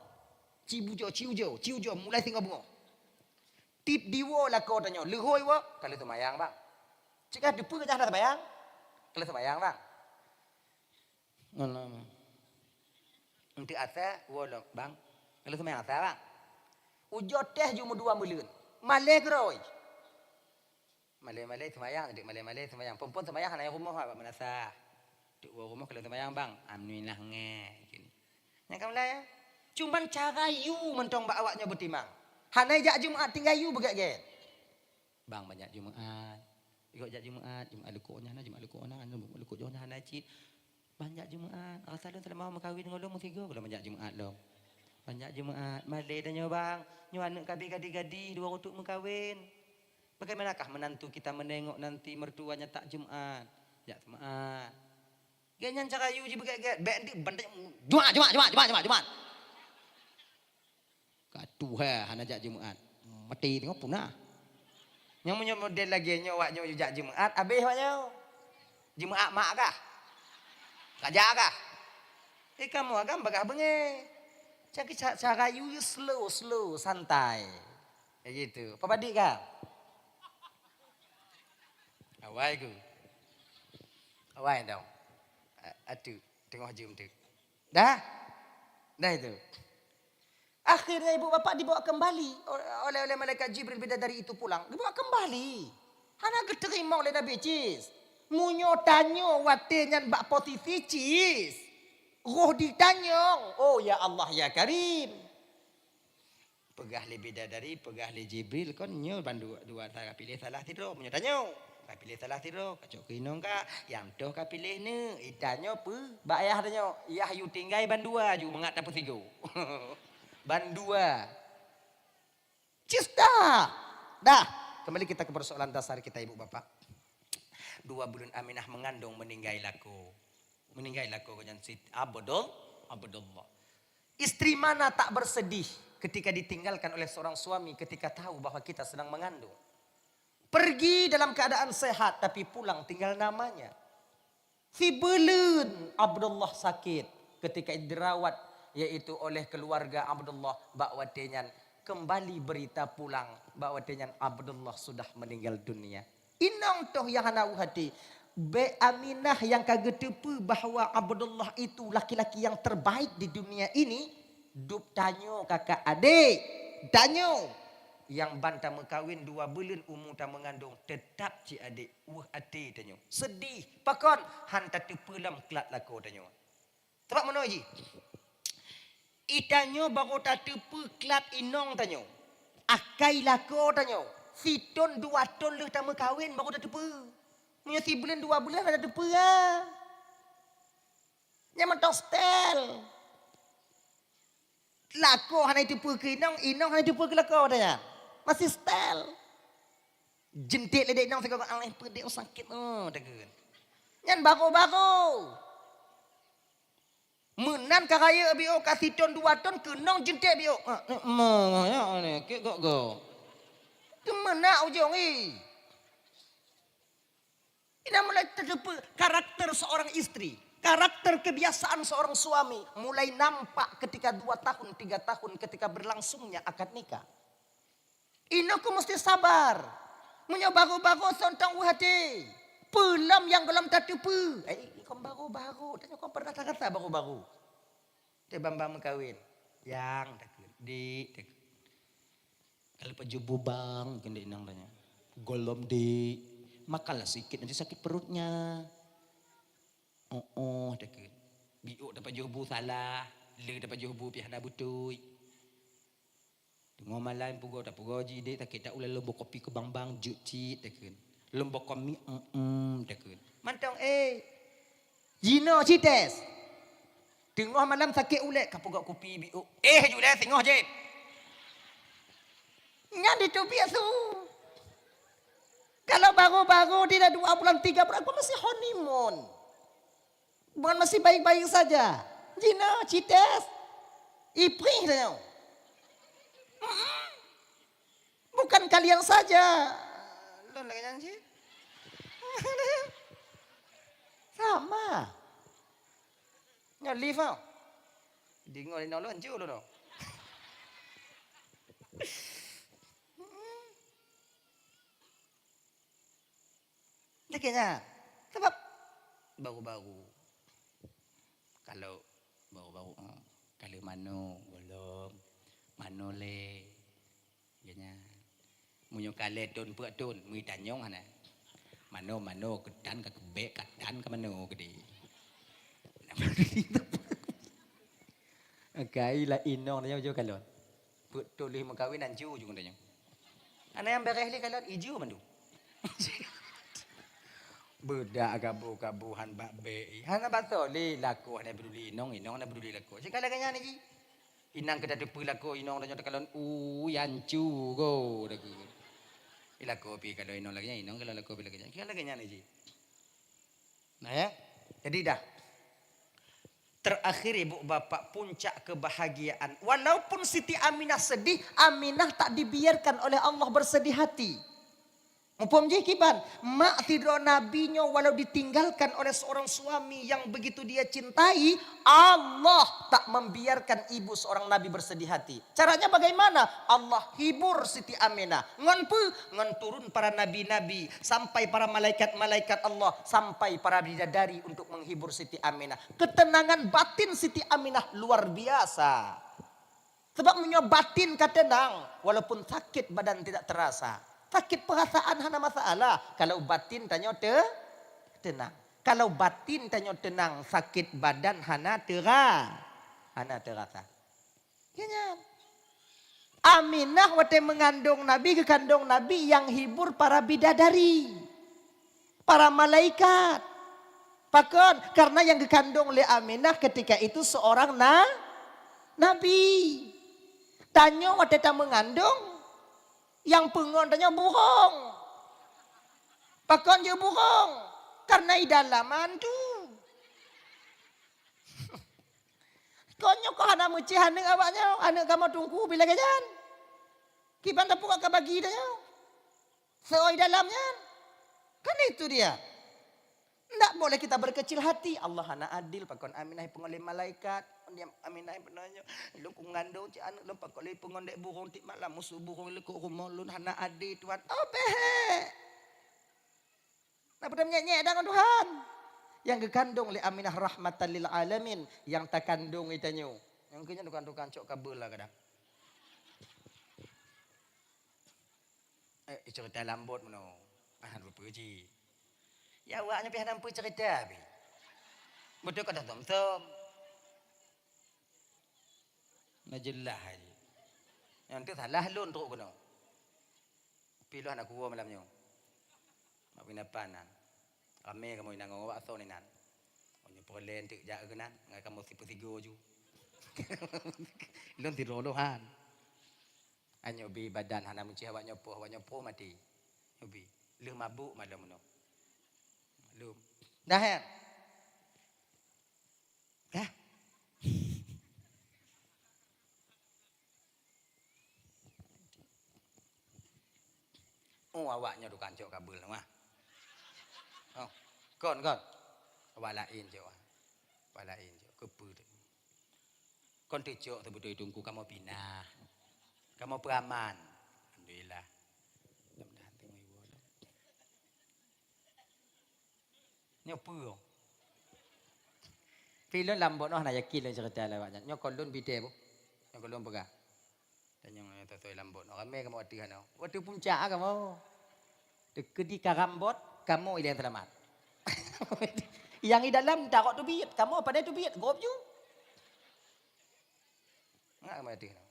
ciujo mulai tinggal bungo tip diwo lah kau tanya lehoi wo kalau tu mayang bang cakap depu ke jangan bayang kalau tu mayang bang ngono untuk asa wo lo bang kalau tu mayang asa bang ujo teh jumu 2 bulan malek roi malek tu mayang adik malek tu mayang perempuan tu mayang hanya rumah apa menasa duk rumah kalau tu mayang bang alhamdulillah nge gini yang kamu lah ya cuman cara you mentong bak awaknya bertimang hanai jak Jumaat tinggal you begat ke? Bang banyak Jumaat. Ikut jak Jumaat lekuknya lekuknya hanai cit. Banyak Jumaat. Asal lu mau kahwin dengan lu mesti go kalau banyak Jumaat lo. Banyak Jumaat. Malay tanya bang, nyu anak gadi-gadi 2 rotuk mengkahwin. Bagaimanakah menantu kita menengok nanti mertuanya tak Jumaat? Jak Jumaat. Ganyan cara you je begat ke? Bek banyak Jumaat. Katu hana jak Jumaat. Mati tengok punah. Yang punya model lagi nyawaknya jak Jumaat, habis waknya. Jumaat mak kah? Raja kah? Kamu agam bagah benge. Cara you slow, santai. Kayak gitu. Apa badik kah? Awai ku. Awai dong. Aduh, tengok jom tu. Dah itu. Akhirnya ibu bapak dibawa kembali oleh malaikat Jibril bidadari itu pulang. Dibawa kembali. Hana keterima oleh Nabi Cis. Munyo tanyo wate nyan bak posisi Cis. Roh ditanyong. Oh ya Allah ya Karim. Pegah le bidadari, pegah le Jibril kon nyo dua tak pilih salah tidur. Munyo tanyo. Ka pilih salah tidur. Kacok kinong ka. Yang toh ka pilih ne. Itanyo pe. Bak ayah tanyo. Iyah yu tinggai bandua ju mengat apa sigo. Bandua. Cis dah. Kembali kita ke persoalan dasar kita ibu bapak. 2 bulan Aminah mengandung meninggal laku. Meninggal laku dengan Siti Abdullah. Istri mana tak bersedih ketika ditinggalkan oleh seorang suami ketika tahu bahwa kita sedang mengandung. Pergi dalam keadaan sehat tapi pulang tinggal namanya. Si belun Abdullah sakit ketika dirawat yaitu oleh keluarga Abdullah bakwatenyan kembali berita pulang bakwatenyan Abdullah sudah meninggal dunia. Inang toh yang hanau hati Be Aminah yang kagetepu bahawa Abdullah itu laki-laki yang terbaik di dunia ini. Dup tanyo kakak adik. Tanyo. Yang bantah mengkawin 2 bulan umur tak mengandung. Tetap cik adik. Hati tanyo. Sedih. Pakon. Hantar tepelam kelat laku tanyo. Tempat mana Haji? Itanyo baru tak tepu kelat inong tanyo. Akai laku tanyo. Fiton 2 ton le tak mengkawin baru tak tepu. Punya 1 bulan 2 bulan ada tepu lah. Yang mentang stel. Lako hanya tepu ke inong hanya tepu ke lako dah. Masih stel. Jentik ledek inong saya kata alih pedek sakit tak kan. Yang baru-baru. Menan karaya bio kasih ton 2 ton kenong jentik bio. Ya ni kek go. Kemana ujung ni? Ini mulai terdepa karakter seorang istri. Karakter kebiasaan seorang suami. Mulai nampak ketika 2 tahun, 3 tahun ketika berlangsungnya akad nikah. Ini aku mesti sabar. Punya baru-baru sontang hati. Pelam yang dalam terdepa. Kau baru-baru. Tanya kau pernah kata baru-baru. Dia bambang mengkawin. Yang takut. Kalau Pak Jubu bang. Kena inang tanya. Golom di. Makanlah sikit nanti sakit perutnya. Takut. Biuk dapat jubu salah. Le dapat jubu pihak nak butui. Tengok malam pugo tak pugo jide tak kita ulah lembok kopi ke bang juci takut. Lembok kopi takut. Mantong Jino cites. Tengok malam sakit ulat kapugo kopi biuk. Judah tengok je. Ngan itu biasa. Kalau baru-baru dia 2 bulan 3 bulan aku masih honeymoon. Bukan masih baik-baik saja. Jina, cites. Ipring saja. Bukan kalian saja. Lo lagi nyanyi. Sama. Nyali fau. Dingol ini lo anjur lo. Dekatnya, sebab baru-baru. Kalau baru-baru, kalau mano belum, mano le, jadinya, munyo kale ton puak ton, mui tanyong ana, mano kedan ke kebek kedan ke mano gede. Kai lah inong tanya jo kalon, puak ton leh mengkawin anju juga tanya. Ana yang bereh le kalon ijo mandu. Bedak gabu-gabuhan bak be. Hana bato le laku hana peduli inong hana peduli laku. Sekali kanya ni. Inang kada depu laku inong tanya kalon yancu go deku. Ilaku pi kalau inong lagi inong kalau laku pi lagi. Sekali kanya ni. Nah ya. Jadi dah. Terakhir ibu bapak puncak kebahagiaan. Walaupun Siti Aminah sedih, Aminah tak dibiarkan oleh Allah bersedih hati. Mumpung je kiban, mak tidur nabinya walau ditinggalkan oleh seorang suami yang begitu dia cintai, Allah tak membiarkan ibu seorang nabi bersedih hati. Caranya bagaimana? Allah hibur Siti Aminah. Ngan turun para nabi-nabi, sampai para malaikat-malaikat Allah, sampai para bidadari untuk menghibur Siti Aminah. Ketenangan batin Siti Aminah luar biasa. Sebab punya batin ketenang, walaupun sakit badan tidak terasa. Sakit perasaan hana masalah. Kalau batin tanya tenang. Kalau batin tanya tenang, sakit badan hana terasa. Kenya. Aminah waktu mengandung Nabi, kekandung Nabi yang hibur para bidadari, para malaikat. Pakon, karena yang dikandung oleh Aminah ketika itu seorang Nabi. Tanya waktu tak mengandung, yang pengon tanya bohong. Pakon je bohong. Karena di dalaman tu. Konyo kau hana meci hanek awaknya. Anak kamu tunggu bila gajan. Kiban tak pukak bagi dia. Seoi dalamnya. Kan itu dia. Tidak boleh kita berkecil hati. Allah hana adil. Pakon Aminah pengoleh malaikat. Aminah penanya. Lu ngandung cik anak lu pakon pengondek burung tik malam musuh burung lekuk rumah lu hana adil Tuhan. Oh pehe. Nak pada menyanyi dengan Tuhan. Yang dikandung oleh Aminah rahmatan lil alamin. Yang tak kandung itanya. Yang kena tukang-tukang cok kabel lah kadang. Cerita lambut mana. Lupa je. Ya awaknya pihak nampu cerita. Betul kata Tom-Tom. Najelah aja. Yang tu salah lun teruk kena. Pilah anak kuah malamnya. Mak bina panan. Ramai kamu inang awak so ni nan. Onyo perlen tik jaga kenan. Ngai kamu sipu-sigo ju. Lun tirolohan. Anyo bi badan hana menci awak nyopo mati. Bi. Leh mabuk malam no. Belum. Dah ya. Dah. Oh awaknya tu kancok kabel mah. Oh, kon. Awak lain je awak. Awak lain je. Kepu tu. Kon tecok tu betul tunggu kamu pindah. Kamu beraman. Alhamdulillah. Mudah-mudahan tengok ibu. Nyopo. Filon lambot noh nak yakin lah cerita lah awaknya. Nyokon lun bide bu. Nyokon lun pegah. Tanya tu lambot. Ramai kamu waktu kan? Waktu puncak kamu. Ketika rambut kamu yang selamat. Yang di dalam darok tu biat. Kamu apa dia tu biat? Gop you. Enggak kamu waktu kan?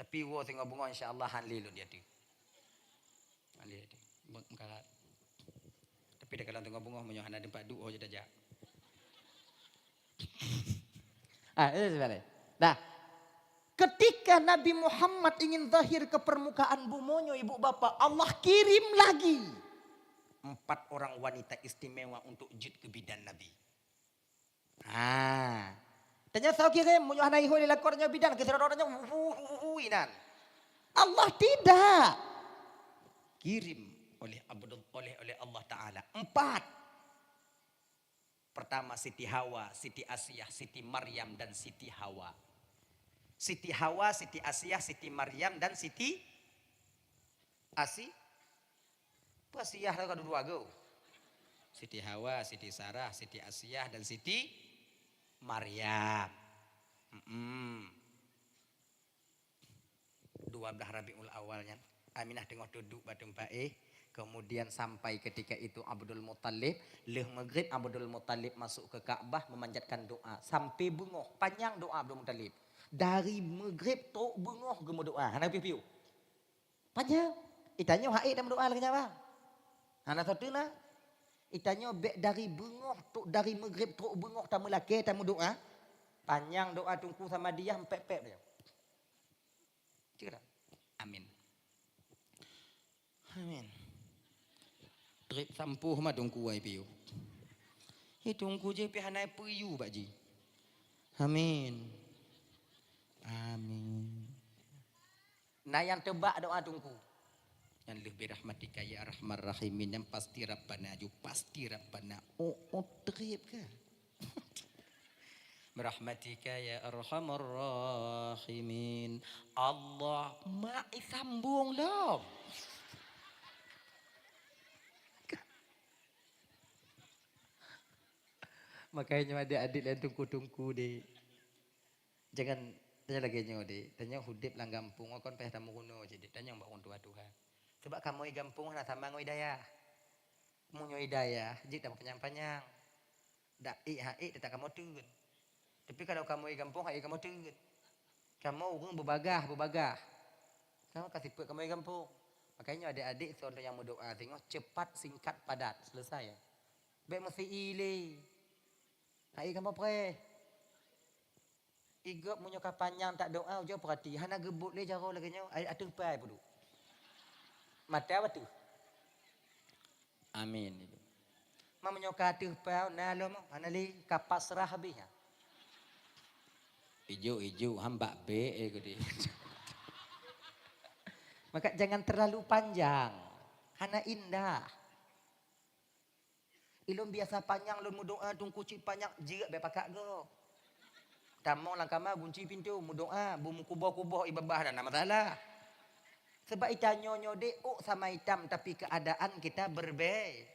Tapi wo tengok bunga insya-Allah hanli lu dia tu. Hanli dia. Mengkarat. Tapi dah kalau tengok bunga menyo hana tempat duk je dah. Itu sebenarnya. Nah, ketika Nabi Muhammad ingin zahir ke permukaan bumonyo ibu bapak, Allah kirim lagi 4 orang wanita istimewa untuk jid ke bidan Nabi. Tanya saya kirim munyo hanai hoi lakornya bidan keserodornya inan. Allah tidak kirim oleh Allah Taala 4. Pertama Siti Hawa, Siti Asiyah, Siti Maryam dan Siti Hawa. Siti Hawa, Siti Asiyah, Siti Maryam dan Siti Asiyah ada dua go. Siti Hawa, Siti Sarah, Siti Asiyah dan Siti Maryam. 12 Rabiul Awalnya Aminah tengok duduk batu pae. Kemudian sampai ketika itu Abdul Muttalib, leh maghrib Abdul Muttalib masuk ke Ka'bah memanjatkan doa sampai bengok, panjang doa Abdul Muttalib. Dari maghrib tok bengok gemu doa. Hana piu. Panjang. Itanya haid dalam doa lagi apa? Hana sotuna. Itanya dari bengok tok dari maghrib tok bengok tamu laki tamu doa. Panjang doa tungku sama dia pep-pep dia. Cira. Amin. Amin. Trip sampuh mah tungku ai piu. Tungku je pi hanai piu bakji. Amin. Amin. Nah yang tebak doa tungku. Yang lebih rahmatika ya arhamar rahimin. Yang pasti Rabbana ju pasti Rabbana. Oh terib ke? Rahmatika ya arhamar rahimin. Allah mak sambung lah. Makanya ada adik dan tungku-tungku deh. Jangan tanya lagi nyo deh. Tanya hudip lang gampung. Kon peh tamu kuno jadi. Tanya mbak orang tua Tuhan. Sebab kamu i gampung nak sama ngoi daya. Mu nyoi daya. Jik tak panjang-panjang. Dak hai tak kamu tun. Tapi kalau kamu i gampung hai kamu tun. Kamu urung berbagah. Kamu kasih put kamu i gampung. Makanya adik-adik contoh yang berdoa tengok cepat, singkat, padat, selesai. Baik mesti ile. Hai kamu pre. Igop munyo panjang tak doa jo perhati. Hana gebut le jaro lagi nyo. Atuh pai padu. Mata apa tu? Amin. Mam munyo atuh pai na lo mo. Hana li kapas serah habis. Ijo hamba be gede. Maka jangan terlalu panjang. Hana indah. Ilum biasa panjang lun doa tungku cik panjang jerak be pakak go. Tamong lang kamar kunci pintu mu doa bu kubah-kubah ibabah dan masalah. Sebab itanyo nyode sama hitam tapi keadaan kita berbeza.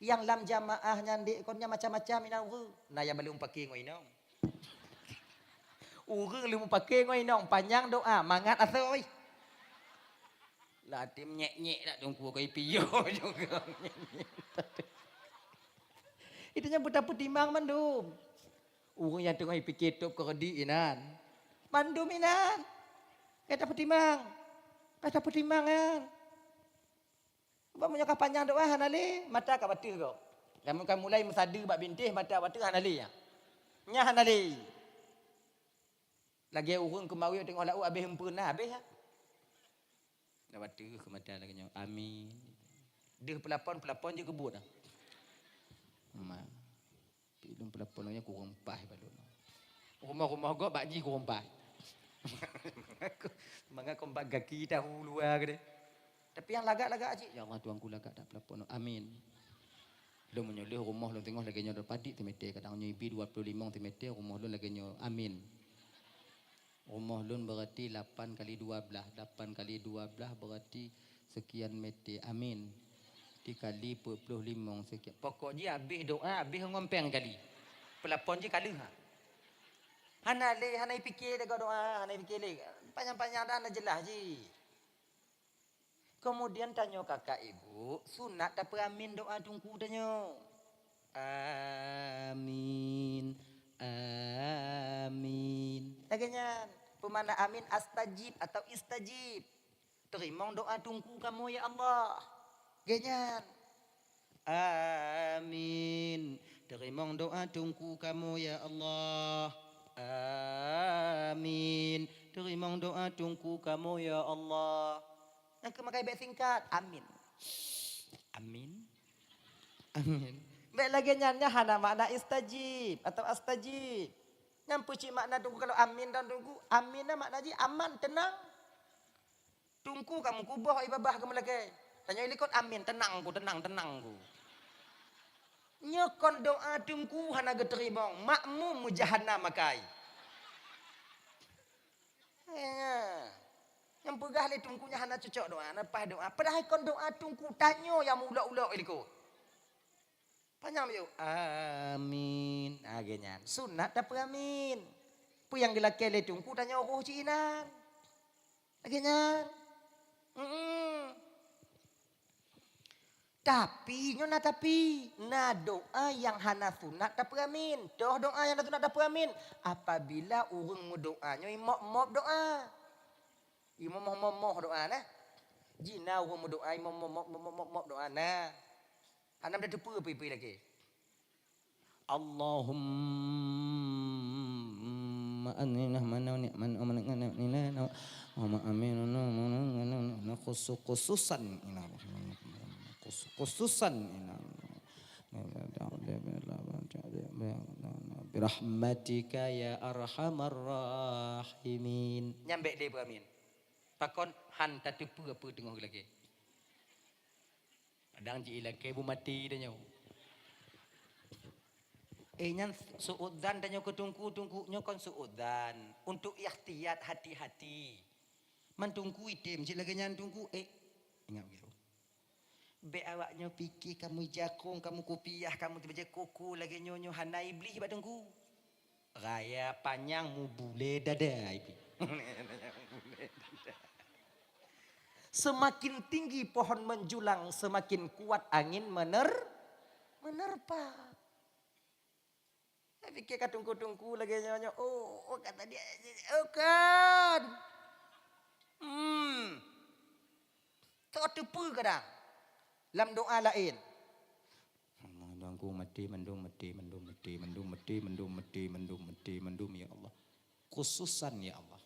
Yang lam jamaah nyandi konnya macam-macam ina uru. Na ya belum pakai ngoi nong. Uru belum pakai ngoi nong panjang doa mangat asoi. Lah tim nyek-nyek dak tungku koi piyo juga. Itunya betapa timbang mandum. Urang yang tengah fikir top keredi inan. Mandum inan. Kata petimbang. Kata pertimbangan. Sebab menyokah panjang doa hanali mata ka batu kau. Kamu kan mulai mesada bab bintih mata batu hanali ya. Nya hanali. Lagi urang kemawi tengok lau habis hempuna habis ya. Dah batu ke mata lagi nyo. Amin. Dia pelapon je kebut dah. Pilum pelaponnya kurang pah balon. Rumah-rumah gua bakji kurang pah. Manga kompak gaki dahulu ke. Tapi yang lagak-lagak aje. Ya Allah tuanku lagak tak pelapon. Amin. Lu menyoleh rumah lu tengok lagi nyo padik temete kadang nyo ibi 25 temete rumah lu lagi nyo amin. Rumah lu berarti 8 kali 12. 8 kali 12 berarti sekian meter. Amin. Dikali 25 sekian. Pokoknya habis doa, habis ngompeng kali. Pelapon je kala. Hana le, hana fikir dekat doa, hana fikir le. Panjang-panjang dah hana jelas je. Kemudian tanya kakak ibu, sunat tak amin doa tungku tanya. Amin. Amin. Laganya pemana amin astajib atau istajib. Terima doa tungku kamu ya Allah. Ganyan. Amin. Terima doa tungku kamu ya Allah. Amin. Terima doa tungku kamu ya Allah. Yang kemakai baik singkat. Amin. Amin. Amin. Baik lagi nyanyi hana makna istajib atau astajib. Yang pucik makna tunggu kalau amin dan tunggu. Amin makna ji aman, tenang. Tungku kamu kubah ibabah kamu lagi. Tanya ikut amin, tenang ku. Nyokon doa tungku hana geteribong, makmum mujahana makai. Yang pegah le tungkunya hana cocok doa, napah doa. Padahal kon doa tungku tanyo yang mula-ula iliko. Panjang yo. Amin. Agenyan. Sunat tak amin. Pu yang gelake le tungku tanyo roh cinan. Agenyan. Tapi doa yang hana sunat tak amin. Doa yang sunat tak amin. Apabila orang mu doanya imok doa. Imok doa nah. Jina orang mu doa imok doa nah. Hana dah tepu pipi lagi. Allahumma anina mana ni'man amanina wa amin khususan birahmatika ya arhamar rahimin. Nyampe dia beramin. Pakon han tak tepu apa tengok lagi. Kadang je ilake bu mati dah nyo. Nyan suudzan dah nyo ke tungku nyo kon suudzan. Untuk ikhtiyat hati-hati. Mantungku itim je lagi nyan tungku ingat begitu. Be awaknya fikir kamu jakung, kamu kopiah, kamu tiba-tiba kuku lagi nyo hanai beli hebat tungku. Raya panjang mu bule dada. Semakin tinggi pohon menjulang, semakin kuat angin menerpa. Saya fikir kat tungku lagi nyo. Oh kata dia, oh kan. Tak tepu kadang. Dalam doa lain. Mendungku mendung ya Allah. Khususan ya Allah.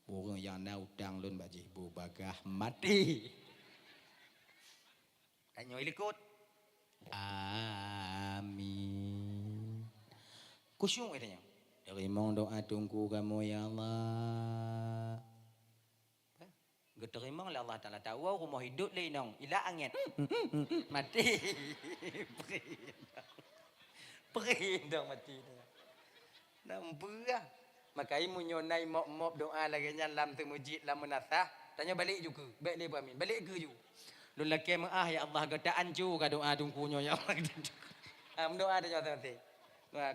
Orang yang naudang lun baji bu bagah mati. Tanya ikut. Amin. Kusyuk katanya. Terima doa tunggu kamu ya Allah. Terima oleh Allah Ta'ala. Tahu rumah hidup lain nong. Ila angin. Mati. Perih dong mati. Nampak lah. Makanya munyonai mop doa lagi lam tu mujid lam menasah. Tanya balik juga. Baik lepas amin. Balik ke juga. Lun laki ya Allah kata ancu ka doa tungkunya ya Allah. Doa dah jawab nanti.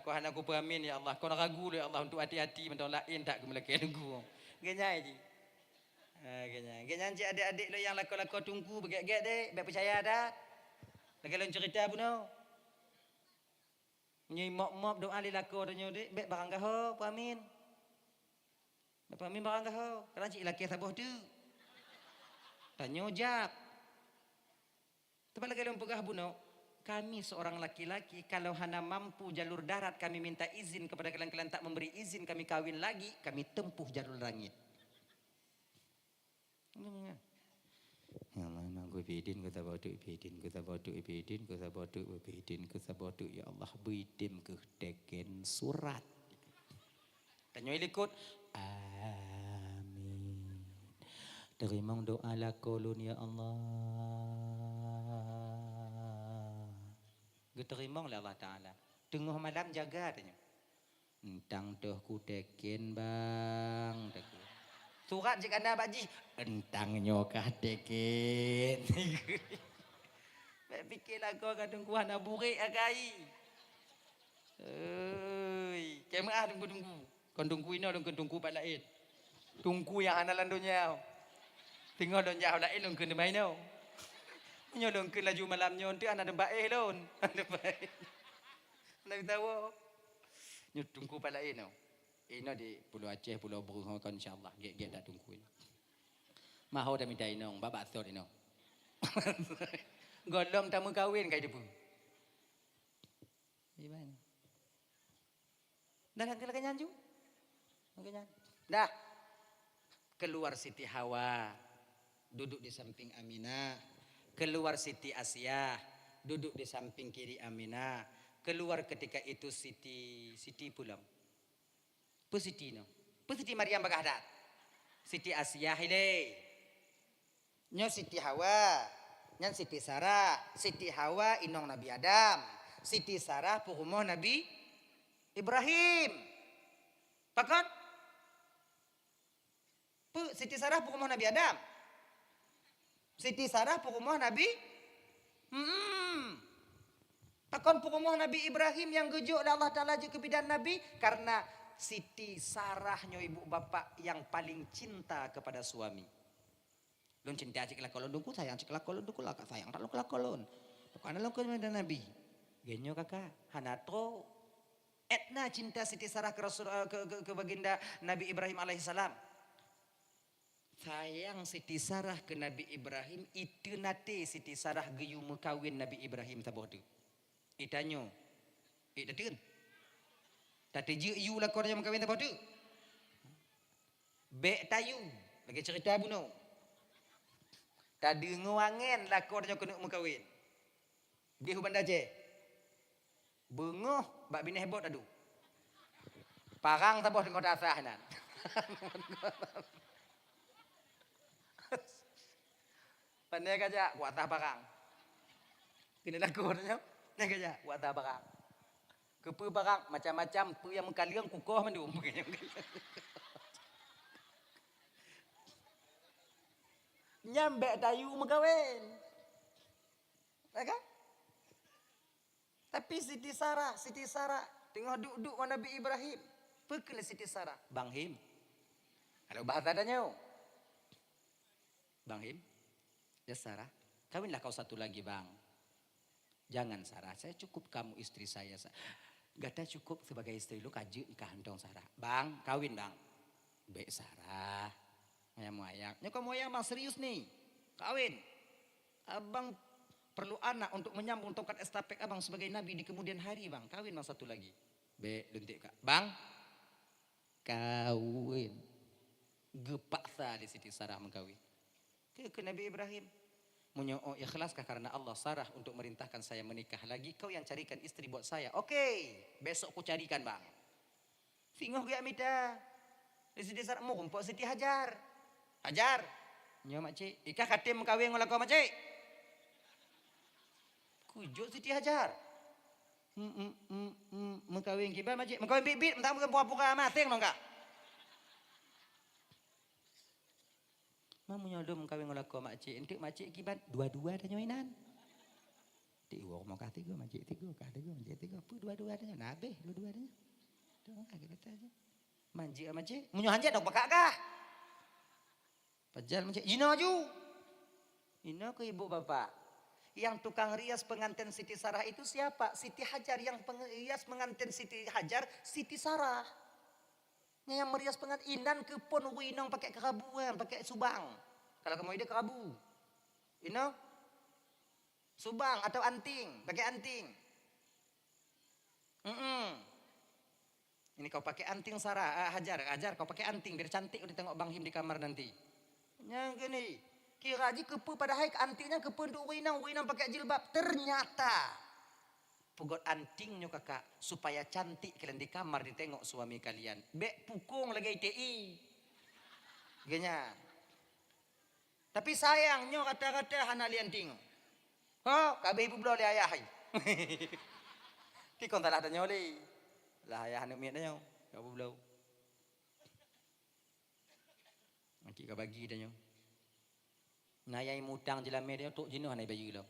Kau hana aku peramin ya Allah. Kau nak ragu ya Allah untuk hati-hati mentang lain tak ke melaki tunggu. Genyai je. Genyai je adik-adik lo yang lako-lako tunggu begak-gak dek. Baik percaya dah. Lagi lo cerita pun no. Nyai mop doa li lako tanya dek. Baik barang kau peramin. Bapak Amin barang kau. Kadang cik laki sabuh tu. Tanya jap. Tempat lagi dalam pegah buno. Kami seorang laki-laki. Kalau hana mampu jalur darat. Kami minta izin kepada kalian-kalian tak memberi izin. Kami kahwin lagi. Kami tempuh jalur langit. Ya Allah, gue bidin, gue saboduk bidin, gue saboduk bidin, gue saboduk bidin, gue saboduk ya Allah bidin ke teken surat. Tanya ikut. Amin. Terima doa lakolun ya Allah. Terima oleh Allah Ta'ala. Tengah malam jaga tanya. Entang dah ku teken bang. Surat jika anda baji. Entang nyokah teken. Fikirlah kau kadang ku hana burik agai. Kemah tunggu. Kau tunggu ini orang tunggu pak lain. Tunggu yang analan dunia. Tengok don jauh lain orang kena main tau. Nyo don kena laju malamnya tu anak baik don. Anak baik. Nak tahu. Nyo tunggu pak lain tau. Ino di Pulau Aceh, Pulau Berung kan insyaallah. Gek dah tunggu ini. Mahu dah minta inong, babak sor inong. Golong tamu kahwin kai depu. Gimana? Dah nak kenyan ju? Kenyan. Dah. Keluar Siti Hawa, duduk di samping Aminah. Keluar Siti Asia, duduk di samping kiri Aminah. Keluar ketika itu Siti pulang. Pesiti no. Pesiti Maryam Baghdad. Siti Asia hile. Nyo Siti Hawa. Nyan Siti Sarah. Siti Hawa inong Nabi Adam. Siti Sarah purumoh Nabi Ibrahim. Pakat? Siti Sarah purumoh Nabi Adam. Siti Sarah purumoh Nabi Pakon purumoh Nabi Ibrahim yang gejuk Allah Ta'ala je kebidan Nabi. Karena Siti Sarahnya ibu bapa yang paling cinta kepada suami. Lun cinta cik lakolon dungku sayang cik lakolon dungku laka sayang kalau lakolon. Bukan lo kepada Nabi. Genyo kakak hanatro. Etna cinta Siti Sarah ke Rasul ke baginda Nabi Ibrahim alaihissalam. Sayang Siti Sarah ke Nabi Ibrahim itu nate Siti Sarah geyu mekawin Nabi Ibrahim taboh tu. Itanyo. Datun. Tadi je you lah kau yang kawin apa tu? Bek tayu. Lagi cerita buno. Tadi nguangen lah kau yang kena mengkawin. Di huban daje. Bengoh bak bini hebot adu. Parang taboh dengan dasah nan. Pandai kajak kuat parang. Kena laku tanya. Nak kerja buat tak barang. Kepa barang macam-macam tu yang mengkalian kukuh mandu. Nyambek dayu megawin. Kan? Tapi Siti Sarah tengah duduk dengan Nabi Ibrahim. Perkele Siti Sarah, Bang Him. Kalau bahasa adanya. Bang Him, ya Sarah, kawinlah kau satu lagi bang. Jangan Sarah, saya cukup kamu istri saya. Gata cukup sebagai istri lu kaji kandong Sarah. Bang, kawin bang. Baik Sarah. Ayam-ayam. Ini kamu ayam bang serius nih. Kawin. Abang perlu anak untuk menyambung tongkat estafet abang sebagai nabi di kemudian hari bang. Kawin bang satu lagi. Baik, lentik kak. Bang, kawin. Gepaksa di Siti Sarah mengkawin. Ke Nabi Ibrahim. Oh ikhlaskah karena Allah Sarah untuk merintahkan saya menikah lagi. Kau yang carikan istri buat saya. Okey, besok ku carikan bang. Singoh gak minta. Di Siti Sarah mau kumpul Siti Hajar. Hajar. Nyo makcik. Ikah katim mengkawin dengan kau makcik. Kujuk Siti Hajar. Mengkawin kibar makcik. Mengkawin bibit. Mentang bukan pura-pura masing dong kak. Mamu nyodo mengkawin dengan kau makcik. Untuk makcik kibar. Dua-dua ada nyoinan. Tiga mau kah tiga makcik tiga. Kah tiga makcik tiga. Apa dua-dua ada. Nabeh dua-dua ada. Tuh agak kata aja. Manjik makcik. Munyo hanjat dok bakak kah? Pajal makcik. Ina ju. Ina ke ibu bapak. Yang tukang rias pengantin Siti Sarah itu siapa? Siti Hajar. Yang rias pengantin Siti Hajar, Siti Sarah. Yang merias pengantin inan ke pon winong pakai kerabuan, pakai subang. Kalau kamu ide kerabu. Ino? Subang atau anting, pakai anting. Ini kau pakai anting Sarah, Hajar kau pakai anting biar cantik udah tengok Bang Him di kamar nanti. Yang gini. Kira aja kepu pada hai antingnya kepu untuk winang pakai jilbab. Ternyata pegot antingnya kakak supaya cantik kalian di kamar ditengok suami kalian. Bek pukung lagi ITI. Genya. Tapi sayangnya kata-kata hana lian ting. Oh, kabeh ibu belau le ayah hai. Ki kon tak ada nyoli. Lah ayah anak miat dah kau belau. Nanti kau bagi dah nyo. Nayai mutang jelame dia tok jenuh anai bayi lo.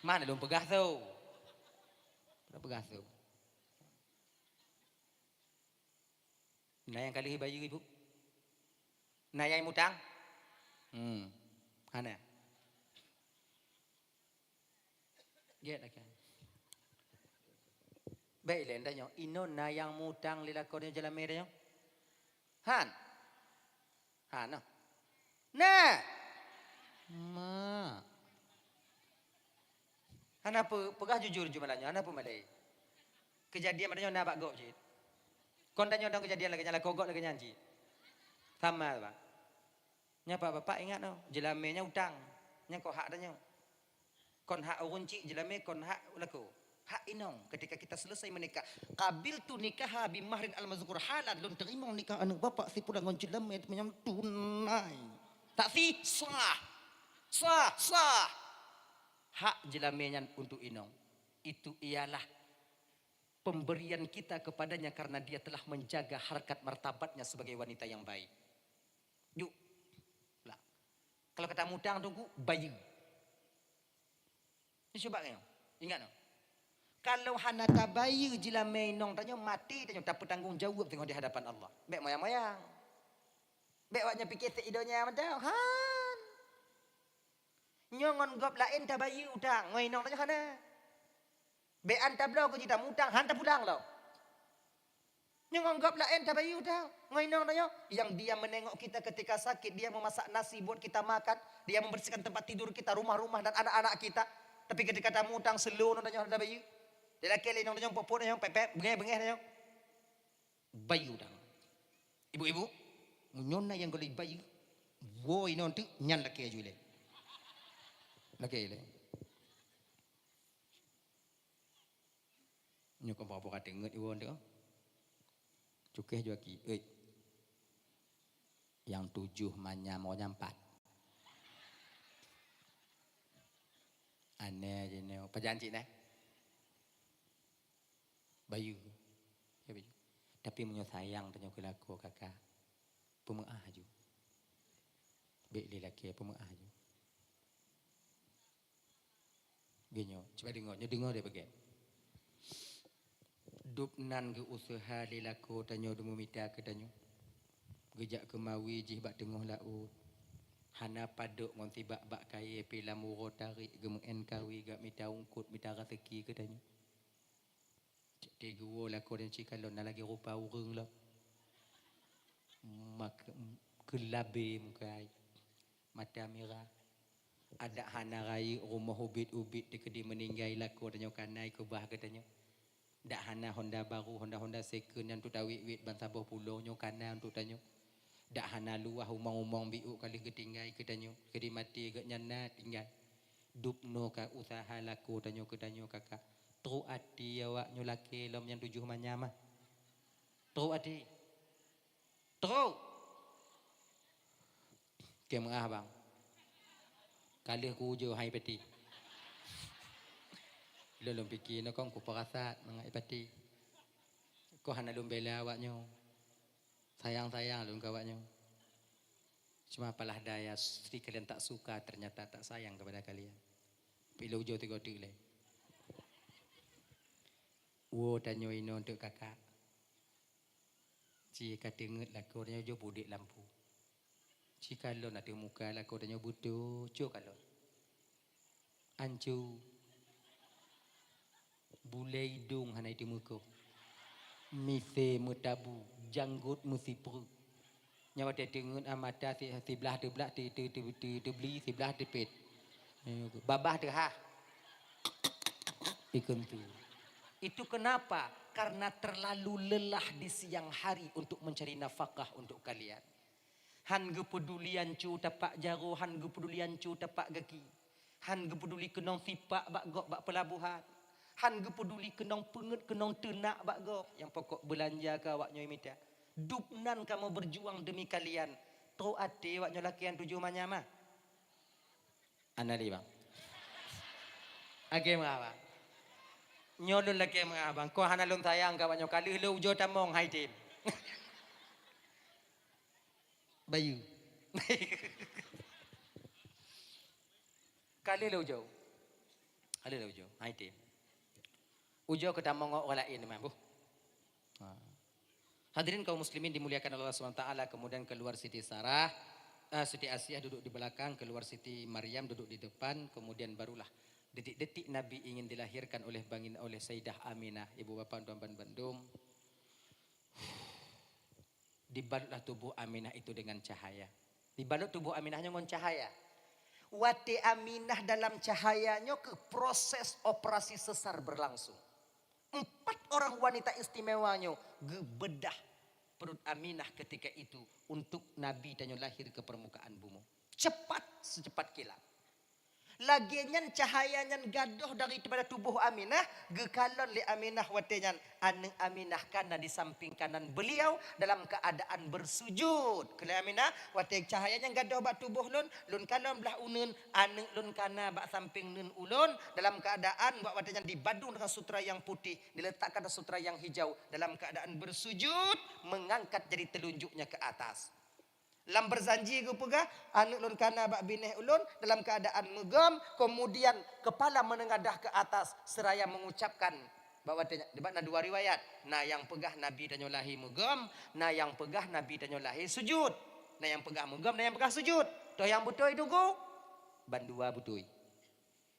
Mana dong pegah tu? Pegah tu. Nayai kali bayi ibu. Nayai mutang. Mana? Dia nak kan. Baik lenda nyo. Ino nayang mutang lila kau dia jelame dia nyo. Han. Han. Nah. Ma. Kenapa? Pegah jujur jumalannya. Kenapa malai? Kejadian madanya nak bak gok je. Kon tanya dong kejadian lagi nyala kogok lagi nyanyi. Sama bang. Nyapa bapak ingat no, jelamenya utang. Nya kok hak tanya. Kon hak urunci jelame kon hak laku. Hak inong ketika kita selesai menikah. Qabil tu nikah bi mahrin al-mazkur halal don terima nikah anak bapak si pulang ngon jelame menyam tunai. Tak si sah. Sah. Hak jelamenya untuk inong. Itu ialah pemberian kita kepadanya karena dia telah menjaga harkat martabatnya sebagai wanita yang baik. Yuk. Lah. Kalau kata mudang tunggu bayi. Ini coba kan? Ingat no? Kalau hanata bayi jelame inong tanya mati tanya tak bertanggung jawab tengok di hadapan Allah. Bek moyang-moyang. Bek waknya pikir seidonya macam han. Nyongon gop lain ta bayi utang ngoi nong tanya kana. Be anta blau ko jita mutang hanta pulang lo. Nyongon gop lain ta bayi utang ngoi nong tanya yang dia menengok kita ketika sakit, dia memasak nasi buat kita makan, dia membersihkan tempat tidur kita, rumah-rumah dan anak-anak kita. Tapi ketika tamu utang seluruh nong tanya hanta bayi. Dia laki nong tanya popot tanya pepep bengeh tanya. Bayi utang. Ibu-ibu, nyonna yang golek bayi. Wo inon tu nyan laki ajule. Lagi le. Nyo ko apa kata nget iwon tu. Cukeh jo aki. Yang 7 manya mau 4. Aneh je ni. Pajan cik nah. Bayu. Ya Bayu. Tapi menyo sayang tanya ke laku kakak. Pemeah ju. Bek lelaki pemeah ju. Genyo, coba dengar dia bagian. Dup nan ke usaha lelaki tanya demu mita ke tanya. Gejak kemawi jih bak tengah laut. Hana paduk ngon tibak bak kaya pila muro tarik gemeng enkawi gak mita ungkut mita rezeki ke tanya. Cik gua lako dan cik kalau nak lagi rupa urang lah. Mak kelabe muka mata merah. Ada hana rai rumah ubit-ubit di kedi meninggai lako tanya kanai ke bah katanya. Dak hana Honda baru, Honda second yang tu tawik-wik ban Sabah pulau nyo kana untuk tanya. Dak hana luah umang-umang biuk kali ketinggai katanya. Kedi mati gak nyana tinggal. Dupno ka usaha lako tanya katanya kakak. Tru ati awak nyo laki lom yang 7 manyamah. Tru ati. Tru. Kemah bang. Kali aku ujo hai peti. Lelom fikir nak kong ku perasat mengai peti. Ko hana lum bela awaknyo. Sayang-sayang lum awaknyo. Cuma apalah daya istri kalian tak suka ternyata tak sayang kepada kalian. Bila ujo tiga le. Wo tanyo ino untuk kakak. Jika dengar laku dia ujo budik lampu. Jika lo nak muka lah kau tanya butuh, cuk kalau. Ancu. Bulai hidung hana itu muka. Mise mutabu, janggut musipru. Nyawa dia dengun amata sebelah tebelah beli sebelah tepet. Babah tu ha. Ikut tu. Itu kenapa? Karena terlalu lelah di siang hari untuk mencari nafkah untuk kalian. Han gepedulian cu tapak jaro, han gepedulian cu tapak gaki. Han gepeduli kenong sipak bak gok bak pelabuhan. Han gepeduli kenong penget kenong tenak bak gok. Yang pokok belanja ke awak nyoy minta. Dupnan kamu berjuang demi kalian. Tau ate awak nyoy lakian 7 manyama. Anali bang. Age mengapa? Nyolun laki mengapa? Kau hana lun sayang ka awak nyoy kali lu ujo tamong hai tim. Bayu. Kali lo jauh. Kali lo jauh. Hai tim. Ujo kita mongok orang lain memang. Hadirin kaum muslimin dimuliakan Allah SWT. Kemudian keluar Siti Sarah. Siti Asiah duduk di belakang. Keluar Siti Maryam duduk di depan. Kemudian barulah detik-detik Nabi ingin dilahirkan oleh Sayyidah Aminah. Ibu bapa tuan Bandung. Dibalutlah tubuh Aminah itu dengan cahaya. Dibalut tubuh Aminahnya dengan cahaya. Wati Aminah dalam cahayanya ke proses operasi sesar berlangsung. 4 orang wanita istimewanya gebedah perut Aminah ketika itu untuk Nabi dan lahir ke permukaan bumi. Cepat secepat kilat. Lagian cahayanya gaduh daripada tubuh Aminah. Gekalon li Aminah watenyan. Aneng Aminah kana di samping kanan beliau dalam keadaan bersujud. Kala Aminah wate cahayanya gaduh bak tubuh lun. Lun kalon belah unun. Aneng lun kana bak samping nun ulun. Dalam keadaan bak watenyan dibadung dengan sutra yang putih. Diletakkan sutra yang hijau. Dalam keadaan bersujud. Mengangkat jari telunjuknya ke atas. Lam berzanji ke pegah anak lun kana bak bineh ulun dalam keadaan megam, kemudian kepala menengadah ke atas seraya mengucapkan bahwa debatna 2 riwayat. Nah yang pegah Nabi dan lahi megam, nah yang pegah Nabi dan lahi sujud. Nah yang pegah megam, nah yang pegah sujud. Toh yang betul itu go bandua betul.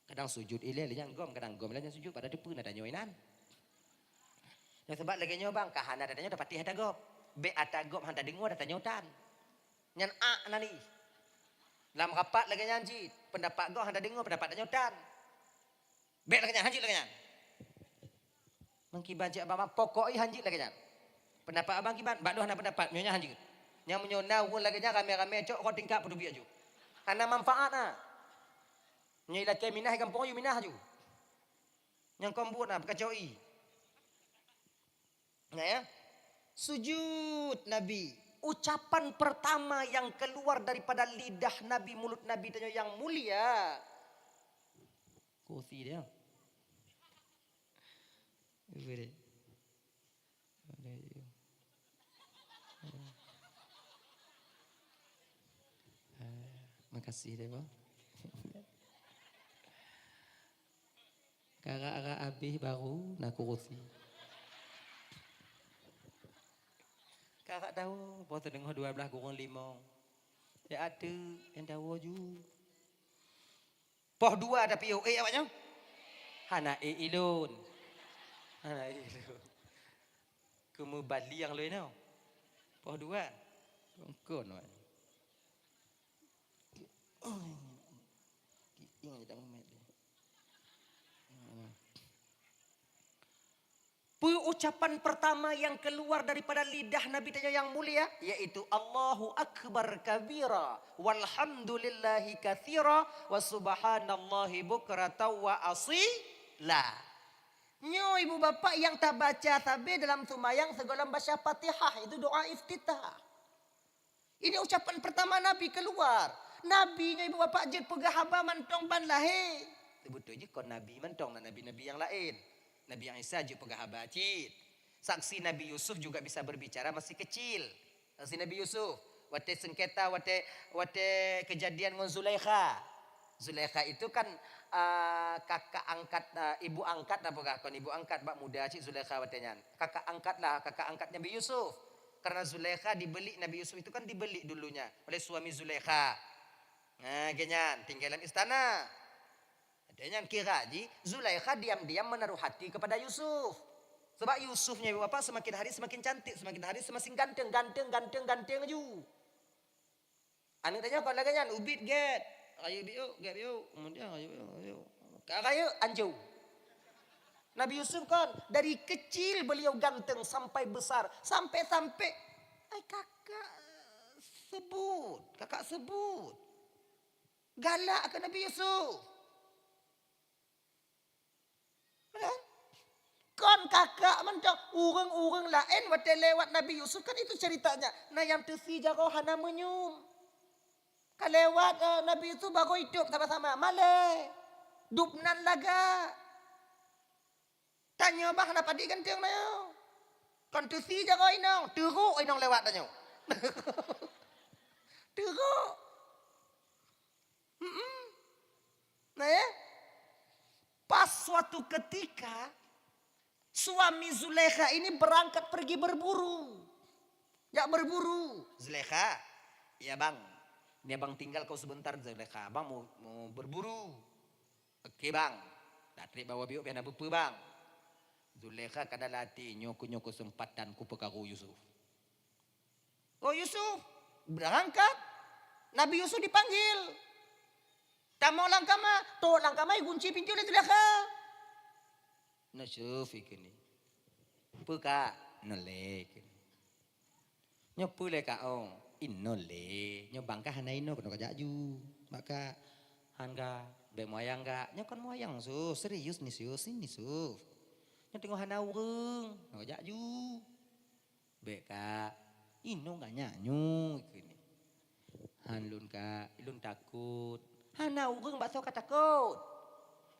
Kadang sujud ile yang gom, kadang gom yang sujud pada depan ada nyoinan. Yang sebab lagi nyobang kahana dadanya dapat tiada gom. Be ata gom handa dengar ada nyotan. Nyan a nani. Lam rapat lagi nyanji. Pendapat gua hendak dengar pendapat dan nyotan. Bek lagi nyan, hanjit lagi nyan. Mengkiban cik abang pokoknya hanjit lagi nyan. Pendapat abang kiban, bak doh nak pendapat nyonya hanjit. Yang menyona pun lagi nyan rame-rame cok kau tingkap pedubi aju. Ana manfaat na. Nyai laki minah kampung yu minah aju. Yang kombuat na bekacoi. Nah ya. Sujud Nabi. Ucapan pertama yang keluar daripada lidah Nabi, mulut Nabi yang mulia. Kursi dia. Boleh. Makasih deh bang. Kakak habis baru nak kursi. Kakak tahu, puasa dengar 12 kurang 5. Ya ada yang tahu je. Poh 2 ada POA awaknya. Hana ilun. Hana ilun. Kamu bali yang lain tau. Poh 2. Kon awak. Ingat tak mamat dia. Ucapan pertama yang keluar daripada lidah Nabi kita yang mulia yaitu Allahu Akbar kabira walhamdulillahi katsira wa subhanallahi bukratan wa asila. Nyo ibu bapak yang tak baca tabe dalam sembahyang sebelum baca Fatihah itu doa iftitah. Ini ucapan pertama Nabi keluar. Nabi nya ibu bapak je pegah haba mantong ban lahir. Betul je kon Nabi mantong nabi-nabi yang lain. Nabi Isa juga pegah habacit. Saksi Nabi Yusuf juga bisa berbicara masih kecil. Saksi Nabi Yusuf. Wate sengketa, wate kejadian dengan Zulaikha. Zulaikha itu kan kakak angkat, ibu angkat apa kan? Ibu angkat bak muda cik Zulaikha watenya. Kakak angkat Nabi Yusuf. Karena Zulaikha dibeli, Nabi Yusuf itu kan dibeli dulunya oleh suami Zulaikha. Nah, genyan, tinggalan istana. Dengan kira ji Zulaikha diam-diam menaruh hati kepada Yusuf. Sebab Yusufnya ibu bapak semakin hari semakin cantik, semakin hari semakin ganteng aja. Anu tanya kalau lagi kan ubit get, ayo get yuk, kemudian ayo. Ayo anjau. Nabi Yusuf kan dari kecil beliau ganteng sampai besar, sampai kakak sebut. Galak ke Nabi Yusuf. Kon kakak mentang urang lain wate lewat Nabi Yusuf kan itu ceritanya. Nah yang tesi jago hana menyum. Kan lewat Nabi Yusuf bago hidup sama-sama. Male. Dupnan laga. Tanya bah kenapa di ganteng na yo. Kon tesi jago inong. Teruk inong lewat tanya. Teruk. Nah ya. Pas suatu ketika suami Zulaikha ini berangkat pergi berburu. Ya berburu. Zulaikha, ya bang. Ini abang tinggal kau sebentar Zulaikha. Abang mau berburu. Oke bang. Datri bawa biuk biar bupu bang. Zulaikha kada latih nyoko sempatan ku pekaru Yusuf. Oh Yusuf berangkat. Nabi Yusuf dipanggil. Tamu langkama, to langkama kunci pintu le Zulaikha. Nasyuf ikini. Puka nolek. Nyo pule kaong inole. Nyo bangka hana ino kono kajaju. Maka hangga be moyang ga. Nyo kan moyang su serius ni su. Nyo tengok hana urang no kajaju. Be ka ino ga nyanyu ikini. Hanlun ka ilun takut. Hana urang bakso katakut.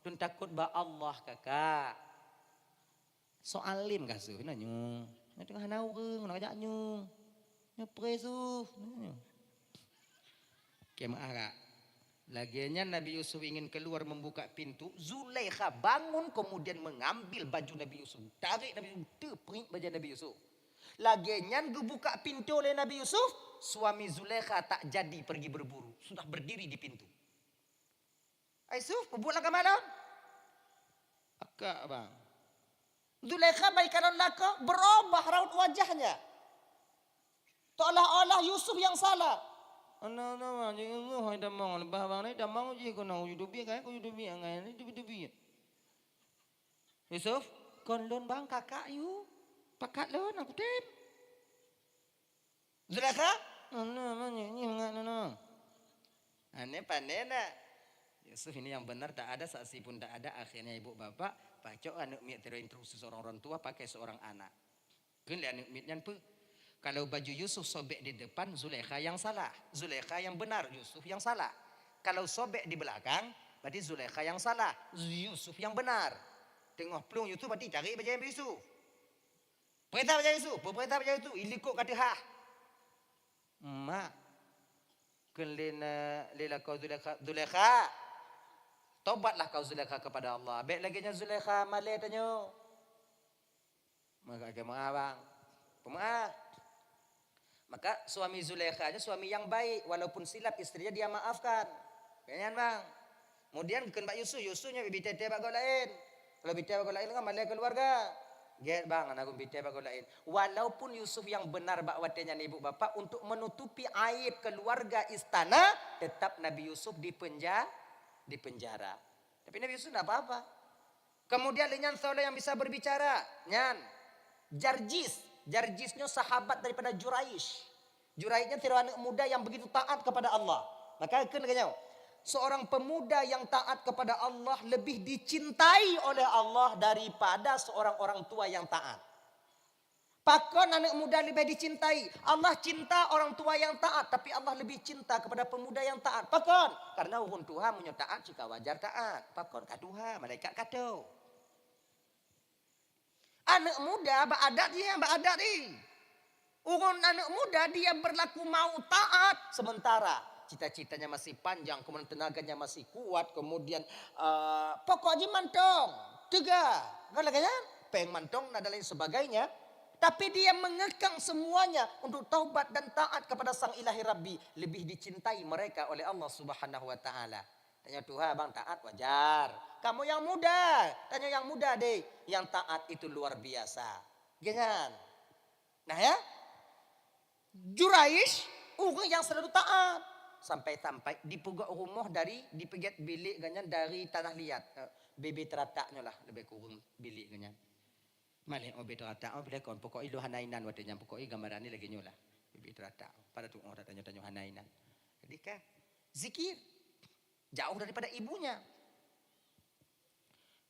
Lun takut ba Allah kakak. Soalim kasu nanyu. Nanti hana urang nak ajak nyu. Nyu presu. Kemara. Laginya Nabi Yusuf ingin keluar membuka pintu, Zulaikha bangun kemudian mengambil baju Nabi Yusuf. Tarik Nabi Yusuf, teprik baju Nabi Yusuf. Laginya dibuka pintu oleh Nabi Yusuf, suami Zulaikha tak jadi pergi berburu, sudah berdiri di pintu. Yusuf, pembuat langkah mana? Akak bang. Zulaikha baikan laka berubah raut wajahnya. Seolah-olah Yusuf yang salah. Ano jangan ngoh damang bah bang ni damang je ko nang yudubi kan ko yudubi angai ni dubi. Yusuf, kon lon bang kakak yu. Pakat lon aku tim. Zulaikha? Ano ni ngat no. Ane panena. Yusuf ini yang benar tak ada saksi pun tak ada akhirnya ibu bapak pacok anak mit terinterupsi seorang orang tua pakai seorang anak. Kan lihat anak mitnya pe. Kalau baju Yusuf sobek di depan Zulaikha yang salah, Zulaikha yang benar, Yusuf yang salah. Kalau sobek di belakang Berarti Zulaikha yang salah, Yusuf yang benar. Tengok pelung Yusuf berarti cari baca Yusuf. Perintah baca Yusuf, perintah baca Yusuf, ilikut kata hah. Mak. Kelina lila kau Zulaikha. Tobatlah kau Zulaikha kepada Allah. Baik lagi nya Zulaikha malai tanya. Maka ke maaf bang. Pemaaf. Maka suami Zulaikha nya suami yang baik walaupun silap istrinya dia maafkan. Kenyan bang. Kemudian ken Mbak Yusufnya bibit tete bago lain. Kalau bibit bago lain kan malai keluarga. Get bang anak bibit bago lain. Walaupun Yusuf yang benar bak watenya ibu bapak untuk menutupi aib keluarga istana, tetap Nabi Yusuf di penjara. Tapi Nabi Yusuf tidak apa-apa. Kemudian lenyan soleh yang bisa berbicara. Nyan. Jarjisnya sahabat daripada Juraish. Juraishnya tiada anak muda yang begitu taat kepada Allah. Maka kenanya seorang pemuda yang taat kepada Allah lebih dicintai oleh Allah daripada seorang orang tua yang taat. Pakon anak muda lebih dicintai. Allah cinta orang tua yang taat, tapi Allah lebih cinta kepada pemuda yang taat. Pakon, karena orang tua punya taat jika wajar taat. Pakon kaduha, malaikat kado. Anak muda beradat dia, beradat ni. Orang anak muda dia berlaku mau taat sementara cita-citanya masih panjang, kemudian tenaganya masih kuat, kemudian pokok aja mantong, tiga, kalau kan, peng mantong dan lain sebagainya. Tapi dia mengekang semuanya untuk taubat dan taat kepada Sang Ilahi Rabbi. Lebih dicintai mereka oleh Allah Subhanahu Wa Taala. Tanya Tuhan bang taat wajar. Kamu yang muda, tanya yang muda deh. Yang taat itu luar biasa. Jangan. Nah ya, Juraish orang yang selalu taat. Sampai-sampai dipugak rumah dari dipegat bilik ganyan dari tanah liat. Bebe terataknya lah lebih kurang bilik ganyan. Malih obe teratak, bila kon pokok ilu hanainan watanya pokok gambaran ni lagi nyolah. Bebe teratak. Pada tu orang tanya-tanya hanainan. Jadi kan zikir jauh daripada ibunya.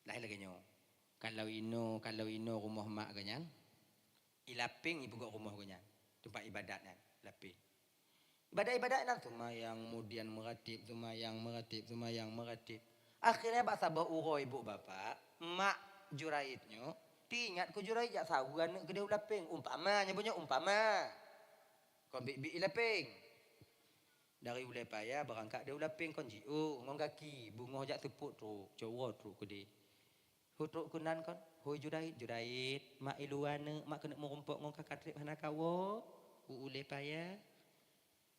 Lain lagi nyo. Kalau ino rumah mak ganyan. Ilaping ibu gak rumah ganyan. Tempat ibadatnya, laping. Ibadat-ibadatnya tumayang kemudian meratib. Akhirnya bak sabah uro ibu bapak, mak Juraidnya, tingat ku Juraid jak sawan ke dia laping. Umpama Kon bi laping. Dari ulai payah berangkat dia ulaping kon jiu ngong kaki bungoh jak tepuk tu cowok tu ke dia. Hutuk kunan kon, hoi Juraid, mak iluane, mak kena merompok ngong kakatrip hana kawo, ulai payah.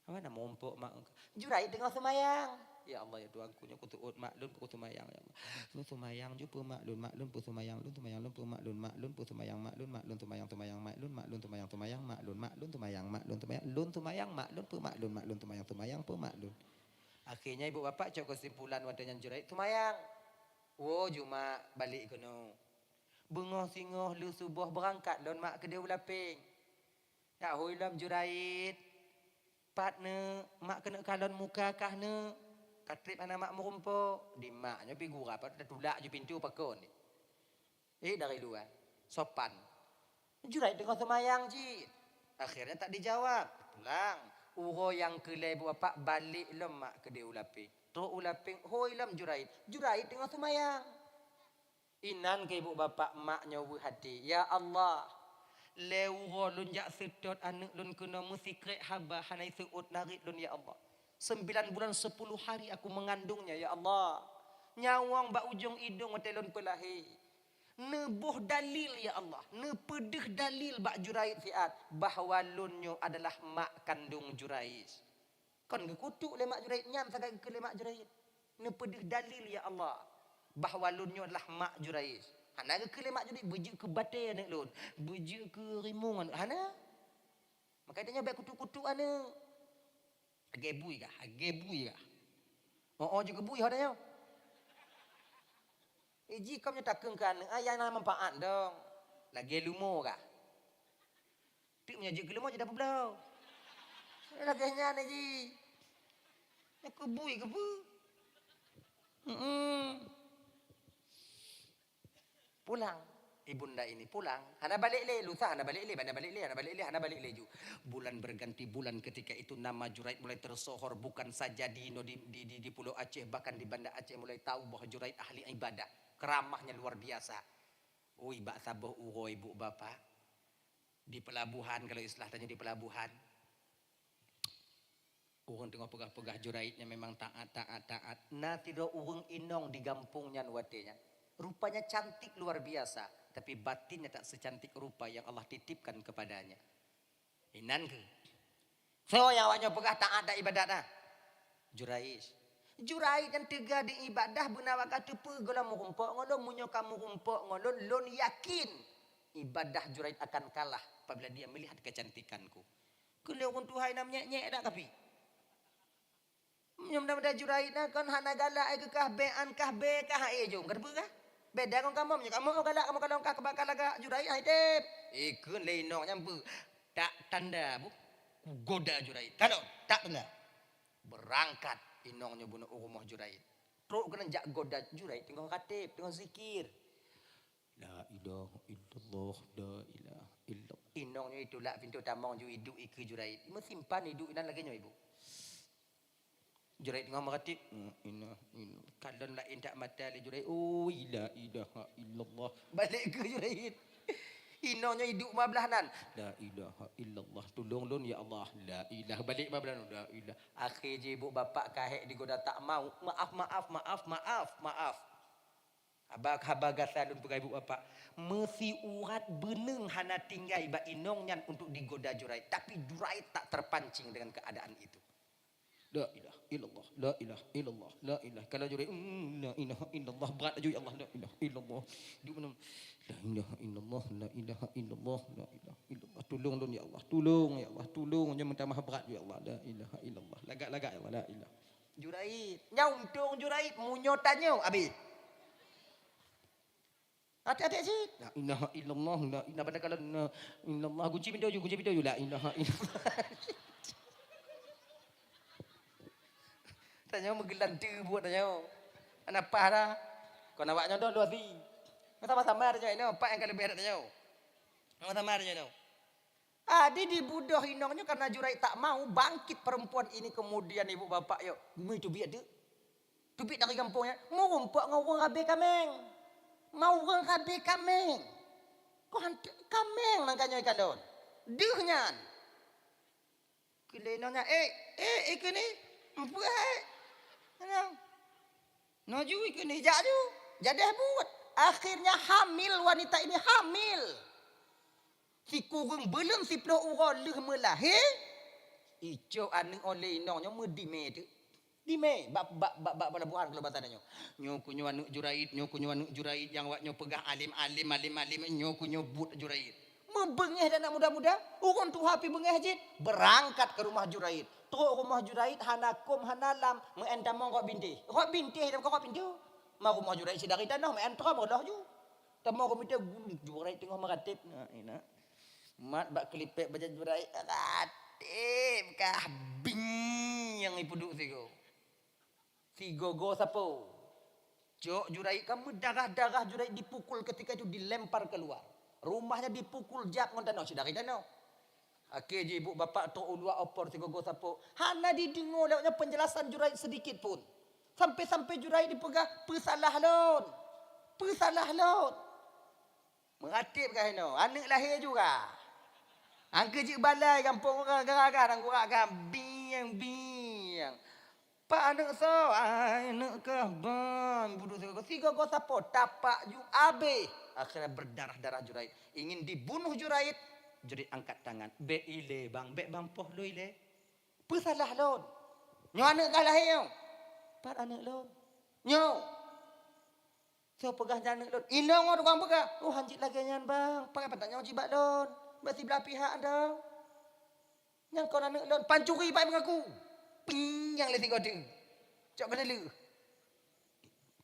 Apa nak merompok mak? Juraid tengah semayang. Ya Allah ya Tuhanku nya kutuut maklun ku semayang ya Allah. Lu semayang jumpa maklun pu semayang lun semayang lun pu maklun pu semayang maklun semayang maklun semayang maklun pu maklun. Akhirnya ibu bapak cok kesimpulan wadanya Juraid semayang. Oh cuma balik kono. Bungoh singoh lu subuh berangkat lon mak ke dia ulaping. Ya hoilam Juraid. Partner mak kena kalon muka kahne. Katrip anak mak merumpuk. Di maknya pergi gurap. Tulak je pintu pakon. Dari luar. Sopan. Juraid dengan semayang je. Akhirnya tak dijawab. Pulang. Uro yang kelai ibu bapak balik lemak ke dia ulaping. Terus ulaping. Hoi lam Juraid. Juraid dengan semayang. Inan ke ibu bapak maknya hati. Ya Allah. Leuro lun jak sedot anak lun kena musikret haba hanai seut narik lun ya Allah. 9 bulan 10 hari aku mengandungnya ya Allah. Nyawang bak ujung hidung telon pelahi. Nebuh dalil ya Allah. Nepedeh dalil bak Juraid fiat bahawa lunyo adalah mak kandung Juraid. Kon gekutuk le mak Juraid nyam sagai ke le mak Juraid. Nepedeh dalil ya Allah bahawa lunyo adalah mak Juraid. Hana ke le mak Juraid bejuk ke batai anak lun. Bejuk ke rimungan. Hana. Makanya baik kutuk-kutuk anak. Agebui kah? Oh juga bui hodanya. Iji kau tak kengkan ayah nama manfaat dong. Lagi lumo kah? Tik punya je lumo je dapat belau. Lagi nya ji. Aku bui ke bu? Pulang. ibunda ini pulang. Hana balik le, lusa hana balik le, hana balik le, hana balik le, hana balik le ju. Bulan berganti bulan ketika itu nama Juraid mulai tersohor bukan saja di Pulau Aceh, bahkan di Banda Aceh mulai tahu bahwa Juraid ahli ibadah. Keramahnya luar biasa. Ui bak saboh uroi bu bapa. Di pelabuhan, kalau istilah tanya di pelabuhan. Urang tengah pegah-pegah Juraidnya memang taat. Nah tidak urang inong di gampungnya nuatenya. Rupanya cantik luar biasa, tapi batinnya tak secantik rupa yang Allah titipkan kepadanya. Inan ke? So yang awaknya pegah tak ada ibadat dah. Juraid yang tega di ibadah benawa kata pegola murumpok ngolon munyo kamu rumpok ngolon lon yakin ibadah Juraid akan kalah apabila dia melihat kecantikanku. Kena orang Tuhan namanya nyek dak tapi. Mudah-mudahan Juraid nak kan hana galak ai kah bean kah be kah ai jong kerbe kah? Beda kau kamu galak kamu kalau kah kebakal laga Juraid ai tep. Ikun leinong nyampu. Tak tanda bu. Goda Juraid. Kalau tak tanda. Berangkat inongnya bunuh rumah Juraid. Teruk kena jak goda Juraid tengok katib, tengok zikir. La ilaha illallah, la ilaha illallah. Inongnya itu lah pintu tamang ju hidup iku Juraid. Mau simpan hidup dan lagi ibu. Juraid tengok makatib. Kalau lain tak mata le Juraid. Oh la ilaha illallah. Balik ke Juraid. Inongnya hidup mablahanan. La ilaha illallah. Tolong lon ya Allah. La ilaha. Balik mablahanan. La ilaha. Akhir je ibu bapak kahek digoda tak mau. Maaf. Habagasa lon pegai ibu bapak. Mesti urat beneng hana tinggal ba inongnya untuk digoda Juraid. Tapi Juraid tak terpancing dengan keadaan itu. La ilaha illallah, la ilaha illallah, la ilaha. Kalau Juraid la ilaha illallah berat aja ya Allah, la ilaha illallah. Dia mana la ilaha illallah, la ilaha illallah, la ilaha illallah. Tolong don ya Allah, tolong ya Allah, tolong jangan minta maaf berat ya Allah, la ilaha illallah. Lagak ya Allah, la ilaha. Juraid, nyauntong Juraid munyo tanya abi. Hati-hati sih. La ilaha illallah, la ilaha pada kalau la illallah kunci pintu la ilaha illallah. Tanya menggelan tu buat tanya. Kenapa dah? Kau nak awaknya dah luar di. Sama-sama tanya ini, apa yang kau lebih ada tanya? Sama-sama tanya ini. Adi dibudoh inongnya karena Juraid tak mau bangkit perempuan ini kemudian ibu bapak yo. Mui tu biar dia. Tubik dari kampungnya. Mau rumpuk ngawang habis kameng. Mau orang habis kameng. Kau hantar kameng nangkanya ikan daun. Dehnya. Kelenongnya ikan ni. Empat. Noju ikan ni jadu. Jadah buat. Akhirnya hamil wanita ini hamil. Si kurung belum si puluh orang leh melahir. Ijo anu oleh inongnya medime tu. Dime bak pelabuhan kalau batannya. Nyoku anu Juraid yang waknya pegah alim nyoku nyobut Juraid. Membengeh dan anak muda-muda, urun tu hapi bengeh jid, berangkat ke rumah Juraid. Teruk rumah Juraid hanakum hanalam mengentamong kok binti. Kok binti dan kok binti. Ma rumah Juraid sedari tanah mengentam rodah ju. Tamong kok binti guling Juraid tengah meratip. Nah, enak. Mat bak kelipek baca Juraid. Ratip kah bing yang ibu duk sigo. Sigo go sapo. Jok Juraid kamu darah-darah Juraid dipukul ketika itu dilempar keluar. Rumahnya dipukul jak ngontan no sedari tanah. Akhir je ibu bapak tu ulua opor sigo go sapo. Hana didengar lewatnya penjelasan Juraid sedikit pun. Sampai-sampai Juraid dipegang pesalah lon. Meratip kah no? Anak lahir juga. Angka je balai kampung orang garang kurang biang. Pak anak so, anak kah bang budu sigo go sapo tapak ju abe. Akhirnya berdarah-darah Juraid. Ingin dibunuh Juraid. Juraid angkat tangan. Be ile bang, be bang poh lo ile. Pesalah lon. Nyo anak kah lahir. Pat anak lon. Nyo. So pegah anak lon. Inong orang pegah. Oh hanjit lagi nyan bang. Pakai patanya jibat lon. Berarti belah pihak dah. Yang kau anak lon. Pancuri baik mengaku. Ping yang letih kau tu. Cak pada lu.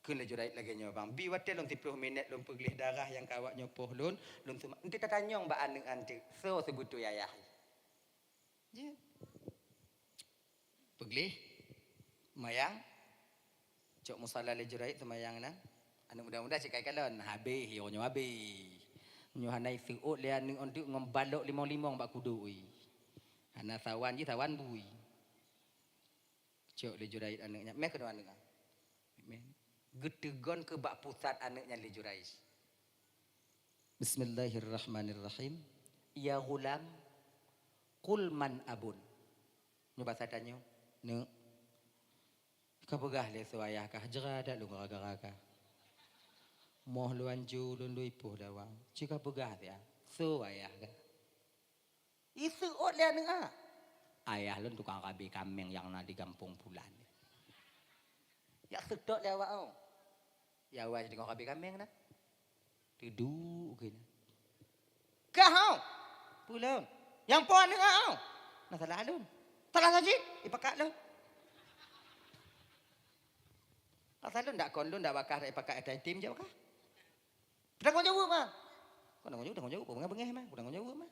Kena Juraid lagi nyo bang. Bi watel long 30 minit long pergelih darah yang kawaknya poh lon. Lon tu nanti tak tanyong ba anak ante. So sebutu yayah. Je. Pergelih. Mayang. Cok musalla le Juraid semayang na. Anak muda-muda cek kai kalon. Habis hionyo habis. Nyo hanai seot le anu untuk ngombalok limong-limong bak kudu ui. Hana sawan je sawan bui. Cok le Jurais anaknya. Mek kena anak. Getegon ke bak pusat anaknya le Jurais. Bismillahirrahmanirrahim. Ya gulam qul man abun. Nyo bahasa tanya. Ne. Kapegah le suayah kah jerada lu raga-raga. Moh luan ju lun lui puh dawa. Jika pegah dia. Suayah kah. Isu ot le anak. Ayah lun tukang kabi kameng yang na di kampung Pulan. Ya sedot le awak au. Ya awak jadi kabi kameng na. Tidur kena. Kau Pulan. Yang puan dengan au. Nah salah alun. Salah sajid. Ipakat lu. Asal lu ndak kon lu ndak bakar ipakat ada tim jauh kah? Pedang jauh mah. Kau nang jauh, bengah mah. Pedang jauh mah.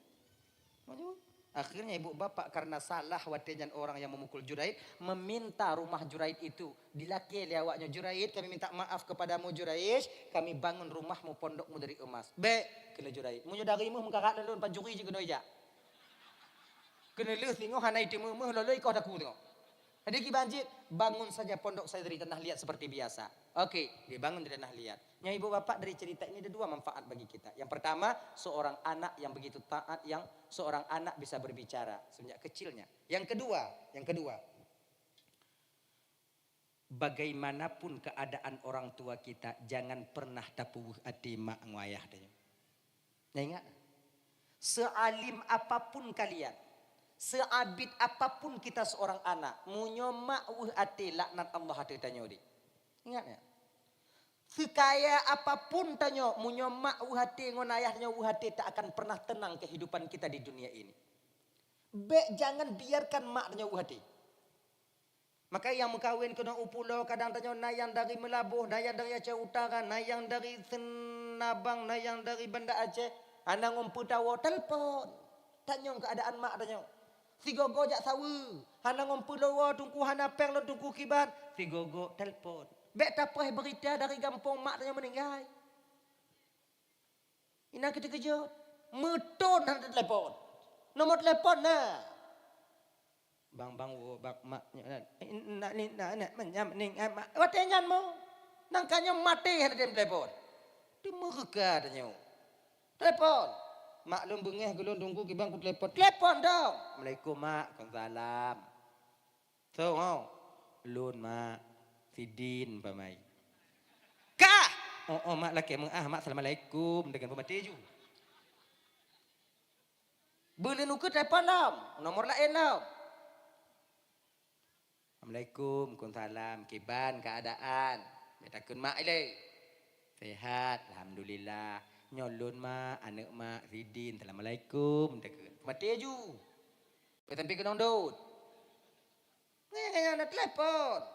Jauh. Akhirnya ibu bapak karena salah wadenyan orang yang memukul Jurait meminta rumah Jurait itu dilaki oleh awaknya Jurait, kami minta maaf kepadamu Jurait, kami bangun rumahmu pondokmu dari emas. Kena Jurait. Munyo darimu mengkarat lelun panjuri je kena ija. Kena le tengok hanai timu loloi kau dah ku tengok. Ada ki banjir, bangun saja pondok saya dari tanah liat seperti biasa. Okey, dia bangun dari tanah liat. Yang ibu bapak dari cerita ini ada dua manfaat bagi kita. Yang pertama, seorang anak yang begitu taat, yang seorang anak bisa berbicara sejak kecilnya. Yang kedua, bagaimanapun keadaan orang tua kita, jangan pernah tapuh hati mak ngwayah dia. Nah, ingat, sealim apapun kalian, seabid apapun kita seorang anak, munyo mak hati laknat Allah hati tanya di. Ingat ya? Sekaya apapun tanya, munyo mak hati ngon ayahnya hati tak akan pernah tenang kehidupan kita di dunia ini. Jangan biarkan mak tanya hati. Maka yang mengkawin kena upulo kadang tanya nayang dari Melabuh, nayang dari Aceh Utara, nayang dari Senabang, nayang dari Banda Aceh, anak ngumpu tawo telpon. Tanya keadaan mak tanya. Si gogo jak sawu. Hana ngompu lawa tungku hana peng lo tungku kibat. Si gogo telpon. Bek tapah berita dari kampung mak tanya meninggal. Ina kita kejut. Metun hana telpon. Nomor telpon na. Bang bak maknya. Nak meninggal mak. Watenyan mo. Nangkanya mati hana telpon. Tu mereka tanya. Telpon. Maklum bengeh gulung tunggu kibang ku telepon. Telepon dong. Assalamualaikum mak. Waalaikumsalam. So, lun mak. Sidin pamai. Kah? Oh mak laki mengah mak assalamualaikum dengan pemati ju. Boleh nuku telepon dong. Nomor lain dong. Assalamualaikum. Waalaikumsalam. Kiban keadaan. Betakun mak ile. Sehat. Alhamdulillah. Nyolun mak, anak mak, Ridin, Assalamualaikum, mati aju. Tapi kena dot. Ni nak telepon.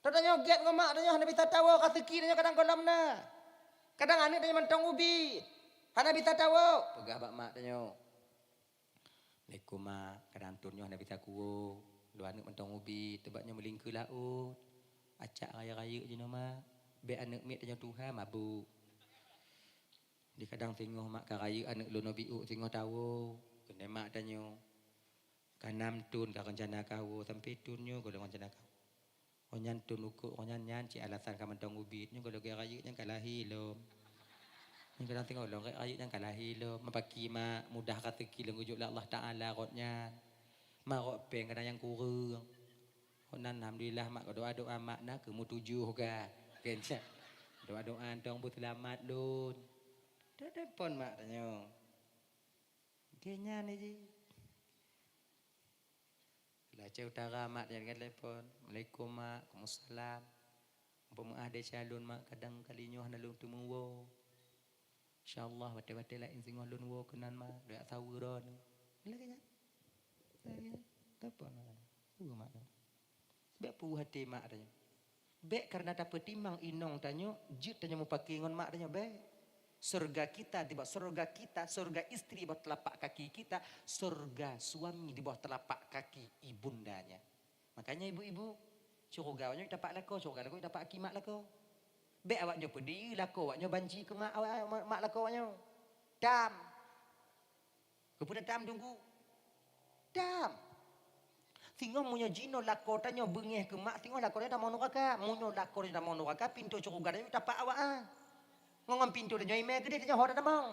Tanya get ngom mak tanya hana bisa tahu kat seki tanya kadang kolam na. Kadang anak tanya mentong ubi. Hana bisa tahu. Pegah bak mak tanya. Assalamualaikum mak, kadang tunyo hana bisa kuo. Dua anak mentong ubi, tebaknya melingkar laut. Acak raya-raya je nama. Be anak mik tanya Tuhan mabuk. Di kadang tengok mak karaya anak lono biu tengok tahu kena mak tanya kanam tun ka rencana kau sampai tunnya ko rencana kau onyan tun uku onyan nyan ci alasan ka mentong ubit nyo ko karaya yang kalahi lom ni kadang tengok lo karaya yang kalahi lom mapaki mak mudah kata kilo ngujuk Allah taala rotnya mak rot peng kadang yang kurang onan alhamdulillah mak doa mak nak ke mu tujuh ka kenca doa tong bu selamat lun. Telepon mak tanya. Kenya ni je. Aceh Utara mak jangan telepon. Assalamualaikum mak. Waalaikumsalam. Umpama ada calon mak kadang kalinya hana lung tumuwo. Insyaallah wate-wate lain sing lun wo kenan mak dak sawuron. Bila kenya. Telepon mak. Tunggu mak. Bek pu hati mak tanya. Bek karena dapat timang inong tanya, jit tanya mau pakai ngon mak tanya bek. Surga kita di bawah surga kita, surga istri di bawah telapak kaki kita, surga suami di bawah telapak kaki ibundanya. Makanya ibu-ibu, surganya dapat lako, surga lako dapat aki mak lako. Be awaknya pedih lako, awaknya banci ke mak lako awaknya. Dam. Kepada dam tunggu. Dam. Tengok munyo jino lakor tanyo bengeh ke mak tengok lakor dah mau neraka. Munyo lakor dah mau neraka pintu cukup gadah tapak awak ah. Ngomong pintu dah email ke dia tanyo hor dah mau.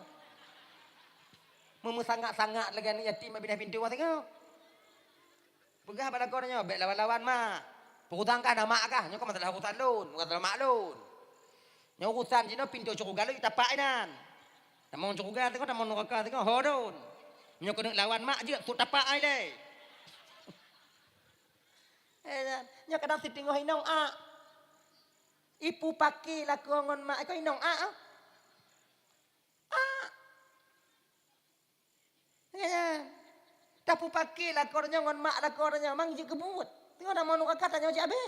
Memu sangat-sangat lagi ni yatim pindah pintu awak tengok. Pegah pada lakor tanyo bek lawan-lawan mak. Perhutang kah mak kah? Nyo kau masalah urusan lun, masalah mak lun. Nyo urusan jino pintu cukup gadah tapak inan. Dah mau cukup gadah tengok dah mau neraka tengok hor dun. Nyo kena lawan mak je sut tapak ai deh. Nya kadang si tengok hinong a. Ipu paki lah kongon mak ko hinong a. A. Ya. Tapu paki lah kornya ngon mak lah kornya mang je kebut. Tengok dah mau nuk kata nyo jabe.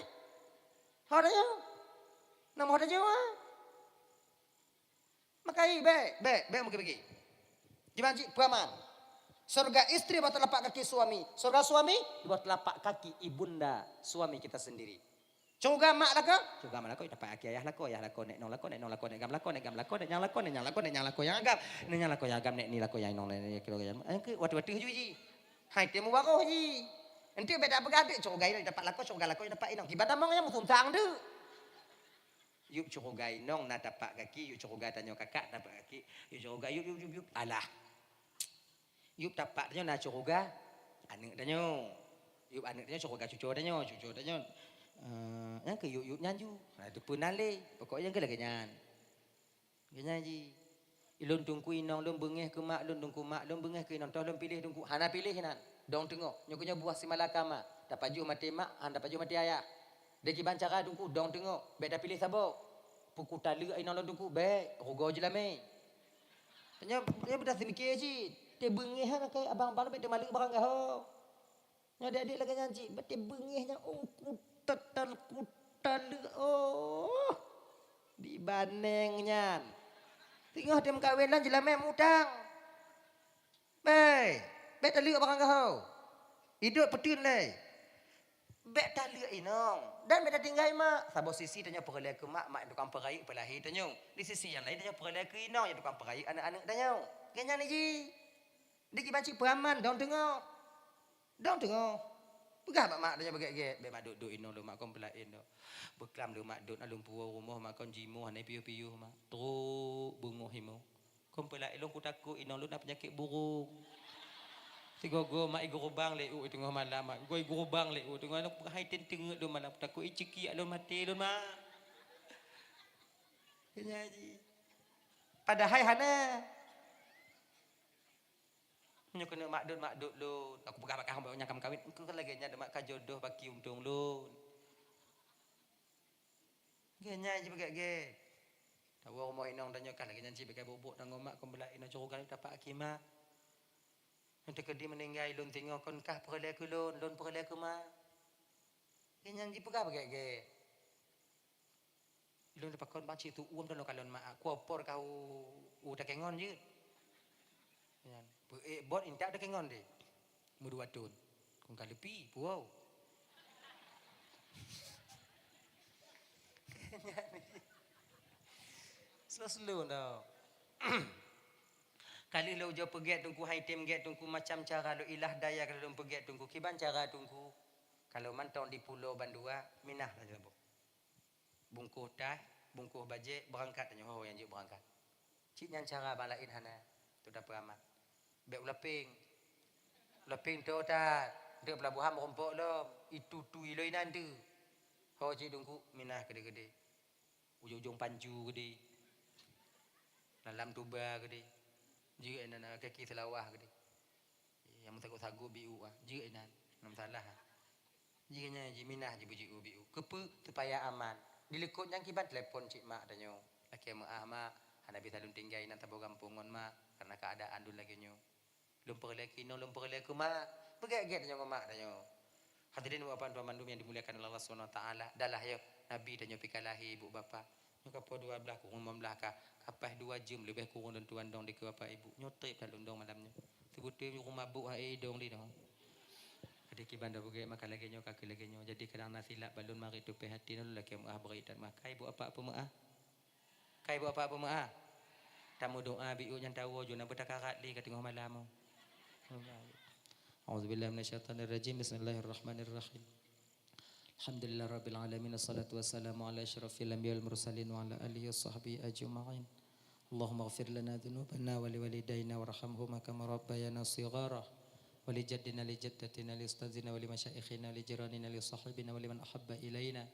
Hornya. Nam hor je wa. Makai be mungkin pergi. Jiban ji paman. Surga istri buat telapak kaki suami. Surga suami buat telapak kaki ibunda suami kita sendiri. Juga mak lako. Juga mak lako dapat kaki ayah lako nek nong lako nek gam lako nek nyang lako yang agam. Nek nyang lako yang agam nek ni lako yang nong nek kilo yang. Angke watu-watu ji. Hai temu wako ji. Enti beda begadik juga ini dapat lako dapat inong. Kibat among yang musuntang tu. Yuk juga inong na dapat kaki, yuk juga tanyo kakak dapat kaki. Yuk juga yuk alah. Yuk dapat danyo na curuga anak danyo. Yuk anak danyo curuga cucu danyo. Yang ke yuk nyanju. Ada pun nale. Pokoknya yang ke lagi nyan. Nyanyi. Ilun tungku inong lun bengeh ke mak lun tungku mak lun bengeh ke inong toh lun pilih tungku. Hana pilih nan. Dong tengok. Nyokunya buah si malakama. Dapat ju mati mak, dapat ju mati ayah. Deki bancara tungku dong tengok. Bek dah pilih sabo. Puku tali inong lun tungku bek. Rogo je lah mei. Tanya dia bedah semikir je. Dia bengih kan kai abang-abang bet dia malik barang kau. Nya adik-adik lagi nyanyi, bet dia bengihnya kutal oh. Di banengnya. Tengok dia mengkawinan jelah mem udang. Bet tali barang kau. Hidup petin leh. Bet tali inong. Dan bet tinggal mak. Sabo sisi tanya perlai ke mak tukang perai pelahi tanya. Di sisi yang lain tanya perlai ke inong yang tukang perai anak-anak tanya. Kenyan ni ji. Diki baci peraman, dong tengok. Pegah mak dia bagak-gak. Be mak duduk ino lu mak kon pelain do. Beklam lu mak duduk alum puau rumah mak kon jimu hanai piu-piu mak. Teruk bunguh himu. Kon pelain lu ku takut ino lu nak penyakit burung. Sigogo mak igu rubang leu tengah malam mak. Goi gurubang leu tengah nak hai tengok do malam takut iceki alun mati lu mak. Kenyaji. Padahal hana nyo kena makdut lu. Aku pegah pakai hamba nyakam kawin. Engkau kan lagi nya mak ka jodoh baki untung lu. Genya je pakai ge. Tahu rumah inong danyo kan lagi nyanci pakai bubuk nang mak kon belak ino curugan dapat akima. Nanti kedi meninggal lun tengok kon kah perlai ku lun perlai ku mak. Genya je pegah pakai ge. Lun dapat kon baci tu uam dalam kalon mak. Ku opor kau udah kengon je. Yan. Bot intak dah kengon deh. Mudu watun. Kong kalepi, wow. Slow dah. Kali lo jo peget tungku hai tem get tungku macam cara lo ilah daya kalau lo peget tungku kiban cara tungku. Kalau mantau di Pulau Bandua, minah aja bu. Bungkuh tah, bungkuh bajet berangkat tanya yang je berangkat. Cik yang cara balain hana. Tu dah peramat. Bek Laping tu tak. Dia pelabuhan merompok lo. Itu tu iloi nanti. Ho cik tungku minah gede-gede. Ujung-ujung panju gede. Dalam tuba gede. Jika enan kaki selawah gede. Yang mensagut-sagut biu ah. Jika enan. Nam salah. Jika nya minah je buji biu. Kepe supaya aman. Dilekut yang kibat telefon cik mak danyo. Laki mak mak. Hana bisa lun tinggal nan tabo kampungon mak. Karena keadaan dulu lagi nyo. Lumpur lagi no lumpur lagi mak. Pegak-gak danyo mak danyo. Hadirin wa tuan mandum yang dimuliakan oleh Allah Subhanahu wa taala. Dalah yo nabi danyo pikalahi ibu bapa. Nyo kapo 12 kurang 15 ka. Kapas 2 jam lebih kurang dan tuan dong di ke bapa ibu. Nyotrip dah lundong malamnya. Sebutir rumah mabuk hai dong di dong. Adik kibanda bugak makan lagi nyo kaki lagi nyo. Jadi kadang nasilap balun mari tu hati nol laki maah beri dan makai ibu apa maah. Kai ibu apa maah. Tamu doa biu yang tahu jo na bertakarat li kat tengah malam. A'udzubillahi minasyaitonirrajim. Bismillahirrahmanirrahim. Alhamdulillah rabbil alamin. Assalatu wassalamu ala asyrafil anbiya'i wal mursalin wa ala alihi washabbihi ajma'in. Allahumma ighfir lana dhunubana wa liwalidayna warhamhuma kama rabbayana shighara. ولجدنا لجدتنا لأستاذنا ولمشايخنا ولجيراننا لصاحبنا ولمن أحب إلينا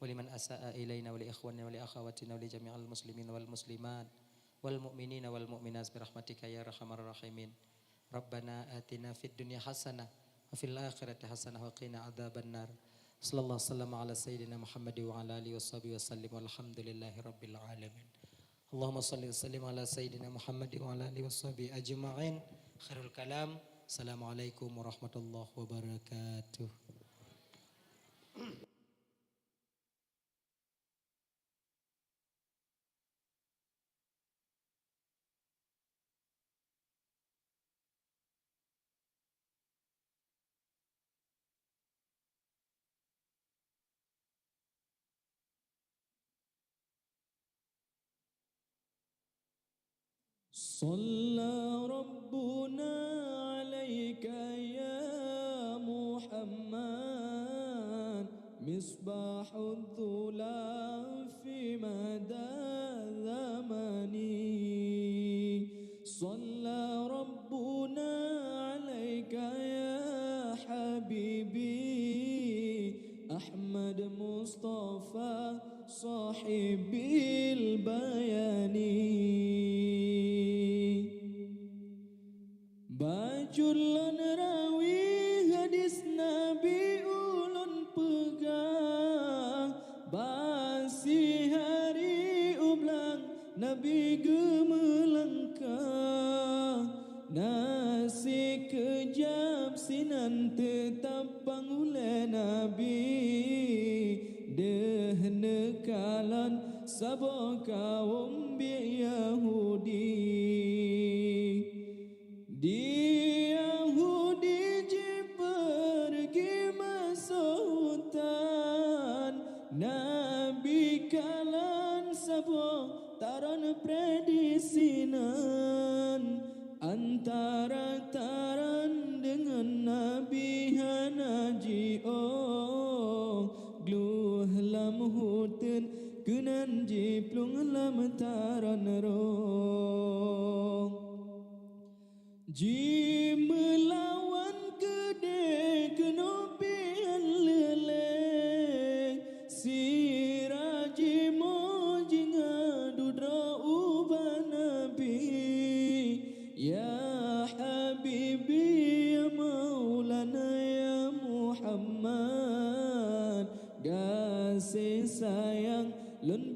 ولمن أساء إلينا ولإخواننا ولأخواتنا ولجميع المسلمين والمسلمات والمؤمنين والمؤمنات برحمتك يا أرحم الراحمين ربنا آتنا في الدنيا حسنة وفي الآخرة حسنة وقنا عذاب النار صلى الله وسلم على سيدنا محمد وعلى آله وصحبه وسلم والحمد لله رب العالمين اللهم صل وسلم على سيدنا محمد وعلى آله وصحبه أجمعين خير الكلام. Assalamualaikum warahmatullahi wabarakatuh. صلى ربنا عليك يا محمد مصباح الظلام في مدى الزمان صلى ربنا عليك يا حبيبي أحمد مصطفى صاحب البيان Bajulun rawi hadis Nabi ulun pegang Basi hari ublang Nabi gemelengkang Nasi kejap sinan tetap pangule Nabi Dehne kalan sabo kaum bi Yahudi Di Yahudi ji pergi masuk hutan Nabi kalan sabo taran predisinan Antara taran dengan Nabi hanaji oh Gluh lam hutan kenan jiplung lam taran roh Ji melawan gede kenopian leleng Si raji moji ngadudra uban Nabi Ya Habibi ya Maulana ya Muhammad Kasih sayang lun